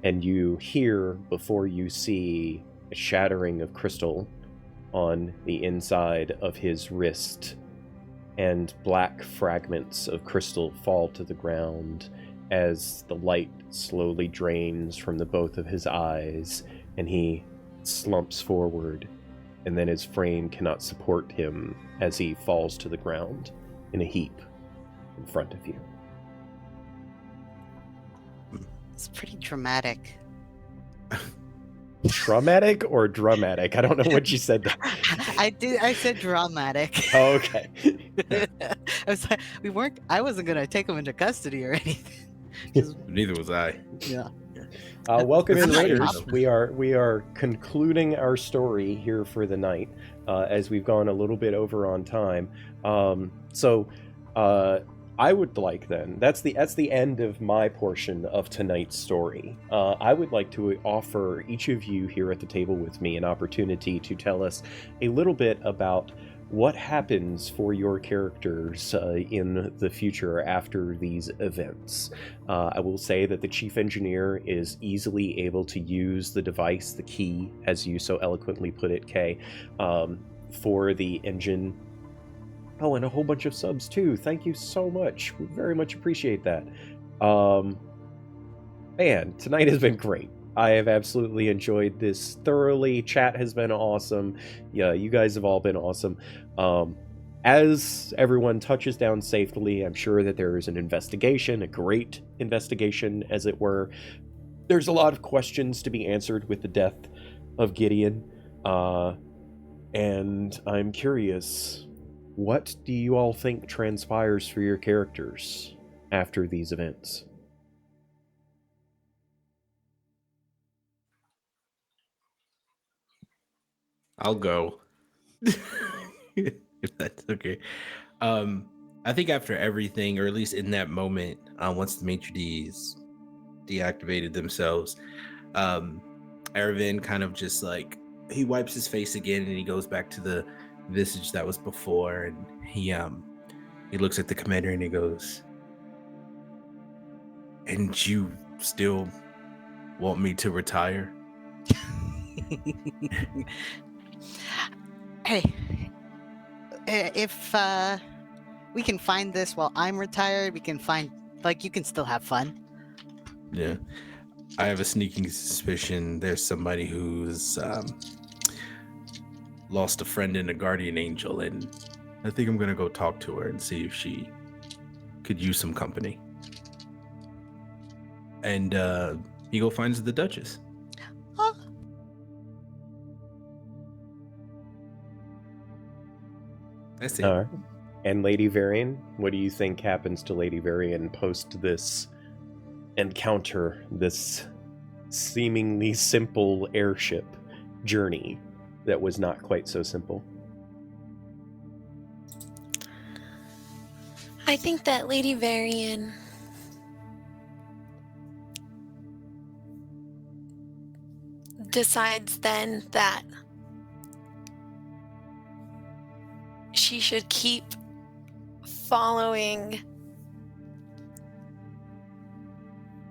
And you hear, before you see, a shattering of crystal on the inside of his wrist, and black fragments of crystal fall to the ground as the light slowly drains from the both of his eyes, and he slumps forward, and then his frame cannot support him as he falls to the ground in a heap in front of you. It's pretty dramatic. Traumatic or dramatic? I don't know what you said. I said dramatic. Oh, okay. I was like, I wasn't gonna take him into custody or anything. Neither was I. Yeah. Welcome in, That's Raiders. awesome. We are concluding our story here for the night, as we've gone a little bit over on time. I would like then, that's the end of my portion of tonight's story. I would like to offer each of you here at the table with me an opportunity to tell us a little bit about what happens for your characters in the future after these events. I will say that the chief engineer is easily able to use the device, the key, as you so eloquently put it, Kay, for the engine. Oh, and a whole bunch of subs too. Thank you so much. We very much appreciate that. Man, tonight has been great. I have absolutely enjoyed this thoroughly. Chat has been awesome. Yeah, you guys have all been awesome. As everyone touches down safely, I'm sure that there is an investigation, a great investigation, as it were. There's a lot of questions to be answered with the death of Gideon. And I'm curious, what do you all think transpires for your characters after these events? I'll go. If that's okay. I think after everything, or at least in that moment, once the maitre d's deactivated themselves, Aravan kind of just like, he wipes his face again and he goes back to the visage that was before, and he looks at the commander and he goes, "And you still want me to retire?" Hey, if we can find this while I'm retired, we can find, like, you can still have fun. Yeah. I have a sneaking suspicion there's somebody who's lost a friend and a guardian angel, and I think I'm gonna go talk to her and see if she could use some company. And he go finds the Duchess. Oh. That's it. All right. And Lady Varian, what do you think happens to Lady Varian post this encounter, this seemingly simple airship journey that was not quite so simple? I think that Lady Varian decides then that she should keep following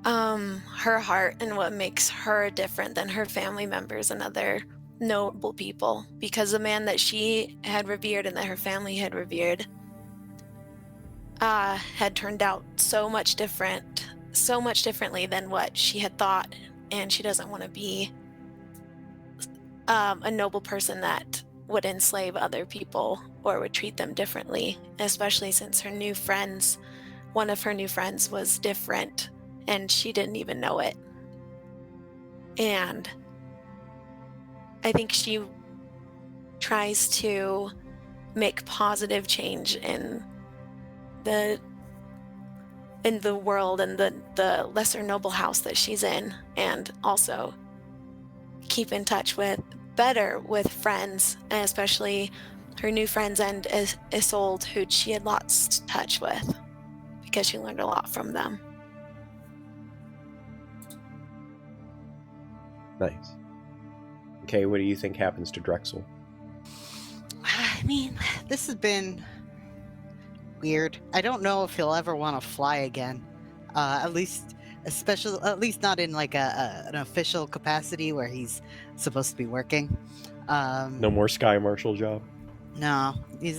her heart and what makes her different than her family members and other noble people, because the man that she had revered and that her family had revered had turned out so much differently than what she had thought, and she doesn't want to be a noble person that would enslave other people or would treat them differently, especially since one of her new friends was different and she didn't even know it. And I think she tries to make positive change in the world and the lesser noble house that she's in, and also keep in touch with friends, and especially her new friends and Isolde, who she had lost touch with because she learned a lot from them. Nice. Okay, what do you think happens to Drexel? I mean, this has been weird. I don't know if he'll ever want to fly again. At least not in like an official capacity where he's supposed to be working. No more Sky Marshal job? No, he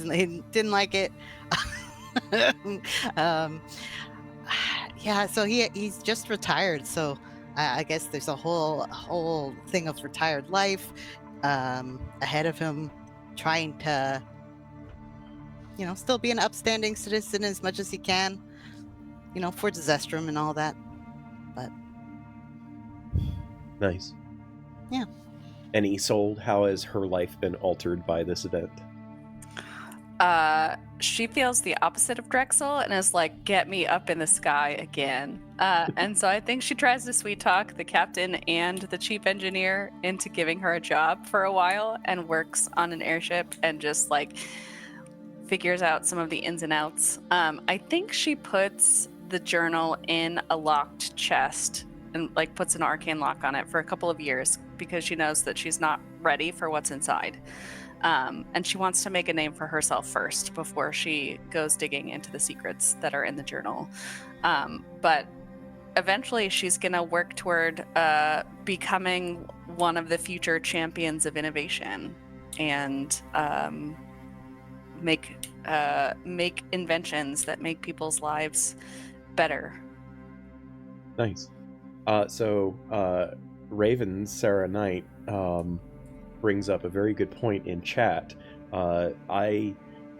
didn't like it. Yeah, so he's just retired. So I guess there's a whole thing of retired life ahead of him, trying to, still be an upstanding citizen as much as he can, for Zestram and all that. But Nice. Yeah. And Isolde, how has her life been altered by this event? She feels the opposite of Drexel and is like, get me up in the sky again. And so I think she tries to sweet talk the captain and the chief engineer into giving her a job for a while, and works on an airship and just like figures out some of the ins and outs. I think she puts the journal in a locked chest and like puts an arcane lock on it for a couple of years because she knows that she's not ready for what's inside. And she wants to make a name for herself first before she goes digging into the secrets that are in the journal. But eventually she's going to work toward becoming one of the future champions of innovation and make inventions that make people's lives better. Nice. So Raven's Sarah Knight brings up a very good point in chat. I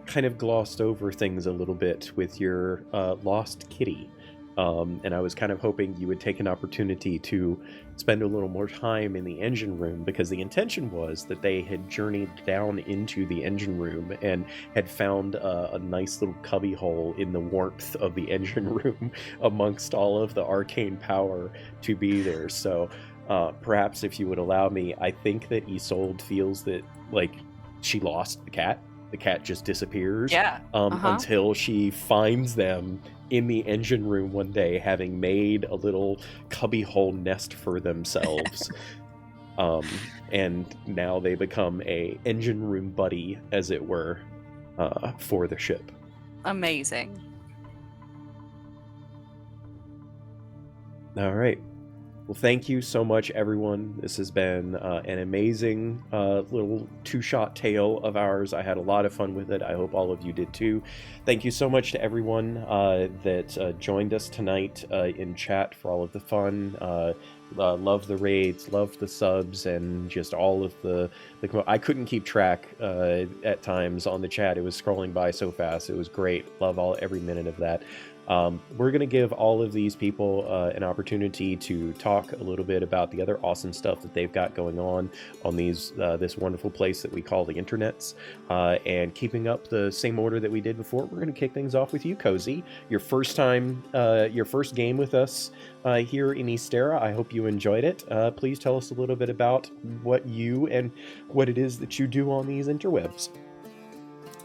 kind of glossed over things a little bit with your lost kitty. And I was kind of hoping you would take an opportunity to spend a little more time in the engine room, because the intention was that they had journeyed down into the engine room and had found a nice little cubby hole in the warmth of the engine room amongst all of the arcane power to be there. So perhaps if you would allow me, I think that Isolde feels that like she lost the cat. The cat just disappears. Yeah. Until she finds them in the engine room one day, having made a little cubbyhole nest for themselves. And now they become a engine room buddy, as it were, for the ship. Amazing. All right. Well, thank you so much, everyone. This has been an amazing little two-shot tale of ours. I had a lot of fun with it. I hope all of you did too. Thank you so much to everyone that joined us tonight in chat for all of the fun. Love the raids, love the subs, and just all of the I couldn't keep track at times on the chat. It was scrolling by so fast. It was great. Love every minute of that. We're going to give all of these people an opportunity to talk a little bit about the other awesome stuff that they've got going on this wonderful place that we call the internets. And keeping up the same order that we did before, we're going to kick things off with you, Kozy. Your first game with us here in Ysterra. I hope you enjoyed it. Please tell us a little bit about what you and what it is that you do on these interwebs.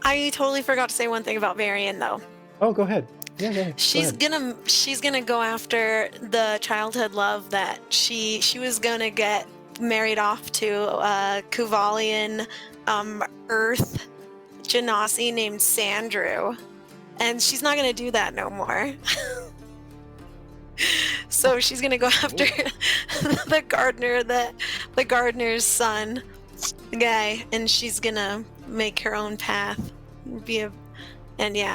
I totally forgot to say one thing about Varian, though. Oh, go ahead. Yeah. She's gonna go after the childhood love that she was gonna get married off to Kuvalian Earth Genasi named Sandrew, and she's not gonna do that no more. So she's gonna go after the gardener's son guy, and she's gonna make her own path. Nice.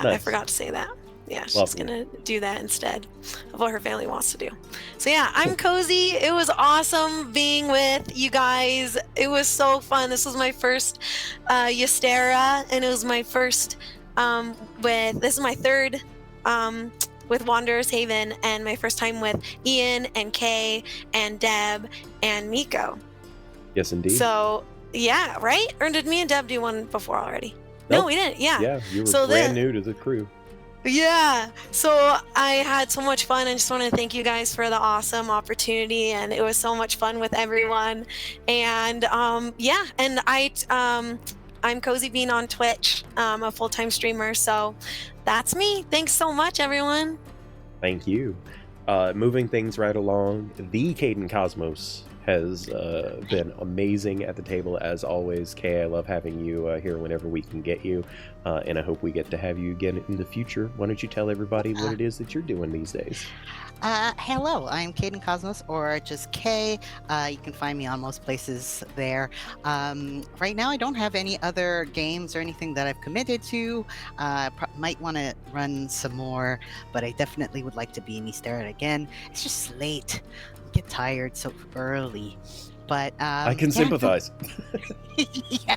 I forgot to say that. Yeah, she's Lovely. gonna do that instead of what her family wants to do. So yeah, I'm Kozy. It was awesome being with you guys. It was so fun. This was my first Ysterra, and it was my first this is my third with Wanderer's Haven, and my first time with Ian and Kay and Deb and Miko. Yes, indeed. So yeah, right? Or did me and Deb do one before already? Nope. No, we didn't. Yeah. Yeah, you were So brand new to the crew. Yeah, so I had so much fun. I just want to thank you guys for the awesome opportunity, and it was so much fun with everyone. And yeah, and I'm Kozy Bean on Twitch, a full-time streamer. So that's me. Thanks so much, everyone. Thank you. Moving things right along, the Caden Cosmos has been amazing at the table as always. Kay, I love having you here whenever we can get you, and I hope we get to have you again in the future. Why don't you tell everybody what it is that you're doing these days? Hello, I'm Caden Cosmos, or just Kay. You can find me on most places there. Right now, I don't have any other games or anything that I've committed to. Might want to run some more, but I definitely would like to be in Ysterra again. It's just late. I get tired so early. But I can sympathize. Yeah,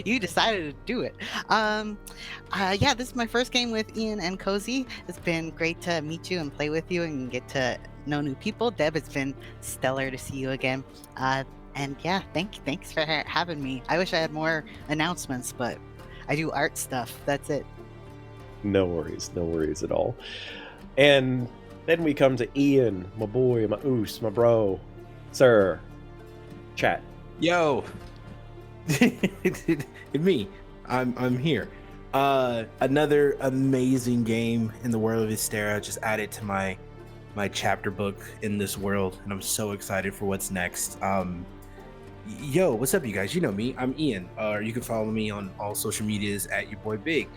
you decided to do it. Yeah, this is my first game with Ian and Kozy. It's been great to meet you and play with you and get to know new people. Deb, it's been stellar to see you again. And yeah, thanks for having me. I wish I had more announcements, but I do art stuff. That's it. No worries at all. And then we come to Ian, my boy, my oos, my bro, sir. Chat. Yo, it's me. I'm here. Another amazing game in the world of Ysterra. Just added to my chapter book in this world, and I'm so excited for what's next. Yo, what's up, you guys? You know me. I'm Ian. You can follow me on all social medias at your boy Big,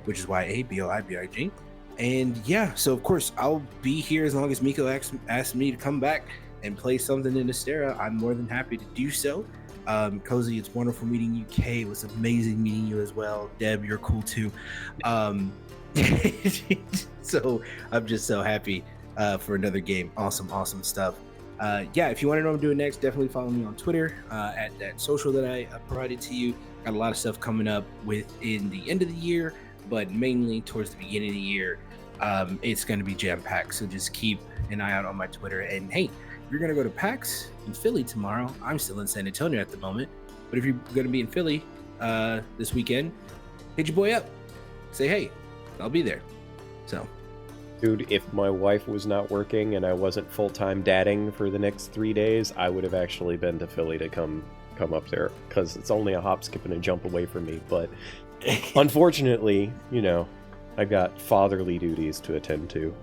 which is YABOIBIG. And yeah, so of course I'll be here as long as Miko asks me to come back and play something in Ysterra. I'm more than happy to do so. Kozy, it's wonderful meeting you. Kay, it was amazing meeting you as well. Deb, you're cool too. So I'm just so happy for another game. Awesome stuff. Yeah, if you want to know what I'm doing next, definitely follow me on Twitter at that social that I provided to you. Got a lot of stuff coming up within the end of the year, but mainly towards the beginning of the year. It's going to be jam-packed, so just keep an eye out on my Twitter. And hey, if you're going to go to PAX in Philly tomorrow, I'm still in San Antonio at the moment, but if you're going to be in Philly this weekend, hit your boy up. Say, hey, I'll be there. So, dude, if my wife was not working and I wasn't full-time dadding for the next 3 days, I would have actually been to Philly to come up there, because it's only a hop, skip, and a jump away from me. But unfortunately, you know, I've got fatherly duties to attend to.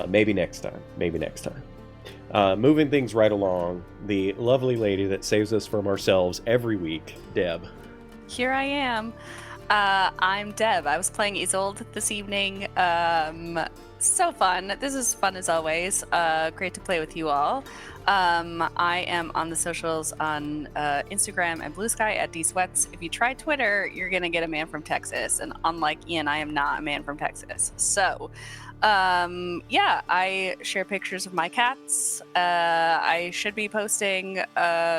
Maybe next time. Moving things right along, the lovely lady that saves us from ourselves every week, Deb. Here I am. I'm Deb. I was playing Isolde this evening. So fun. This is fun as always. Great to play with you all. I am on the socials on Instagram and Blue Sky at dsweats. If you try Twitter, you're gonna get a man from Texas, and unlike Ian, I am not a man from Texas. So yeah, I share pictures of my cats. I should be posting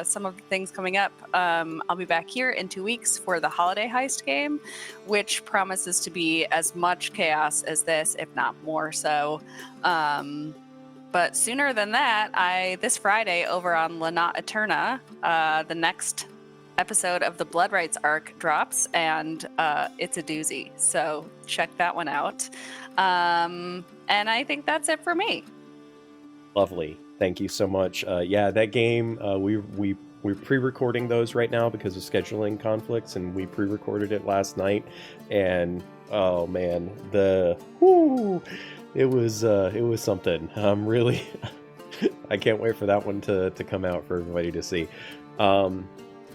some of the things coming up. I'll be back here in 2 weeks for the holiday heist game, which promises to be as much chaos as this, if not more so. But sooner than that, this Friday over on Lanat Eterna, the next episode of the Blood Rights arc drops, and it's a doozy. So check that one out. And I think that's it for me. Lovely. Thank you so much. Yeah, that game, we're pre-recording those right now because of scheduling conflicts, and we pre-recorded it last night. And oh man, it was something. I'm really, I can't wait for that one to come out for everybody to see.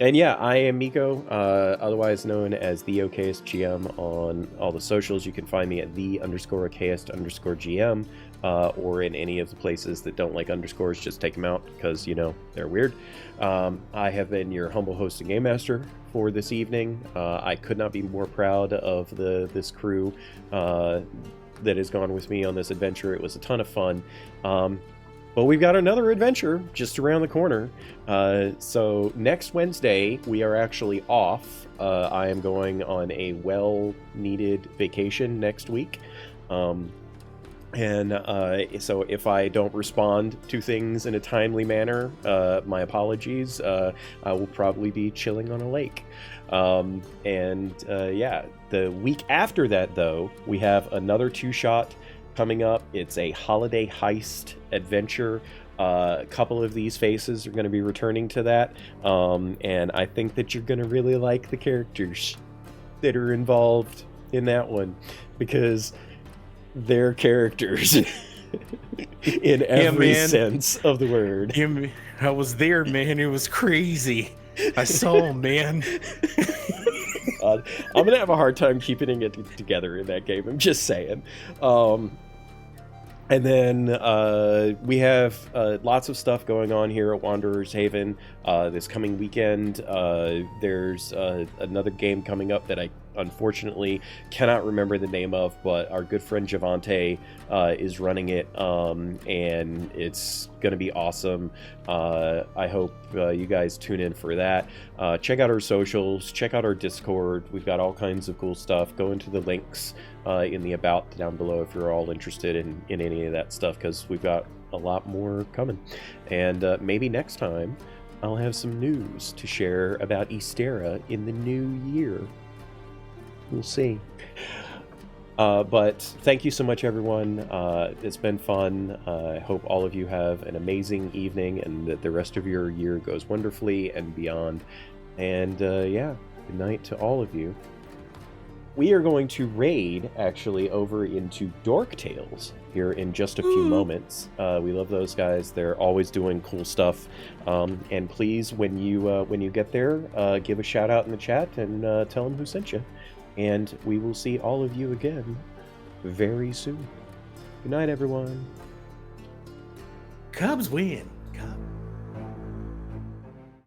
And yeah, I am Miko, otherwise known as the okayest GM on all the socials. You can find me at the_okayest_GM, or in any of the places that don't like underscores. Just take them out because, you know, they're weird. I have been your humble host and game master for this evening. I could not be more proud of this crew that has gone with me on this adventure. It was a ton of fun. But we've got another adventure just around the corner. So next Wednesday, we are actually off. I am going on a well-needed vacation next week. So if I don't respond to things in a timely manner, my apologies. I will probably be chilling on a lake. Yeah, the week after that, though, we have another two-shot coming up. It's a holiday heist adventure. A couple of these faces are going to be returning to that. And I think that you're going to really like the characters that are involved in that one, because they're characters in every sense of the word. I was there, man. It was crazy. I saw him, man. I'm going to have a hard time keeping it together in that game. I'm just saying. And then we have lots of stuff going on here at Wanderer's Haven. This coming weekend, there's another game coming up that I unfortunately cannot remember the name of, but our good friend Javante is running it, and it's going to be awesome. I hope you guys tune in for that. Check out our socials, check out our Discord. We've got all kinds of cool stuff. Go into the links in the About down below if you're all interested in any of that stuff, because we've got a lot more coming. And maybe next time I'll have some news to share about Ysterra in the new year. We'll see. But thank you so much, everyone. It's been fun. I hope all of you have an amazing evening and that the rest of your year goes wonderfully and beyond. And yeah, good night to all of you. We are going to raid, actually, over into Dork Tales here in just a few moments. We love those guys. They're always doing cool stuff. And please, when you get there, give a shout out in the chat and tell them who sent you. And we will see all of you again very soon. Good night, everyone. Cubs win.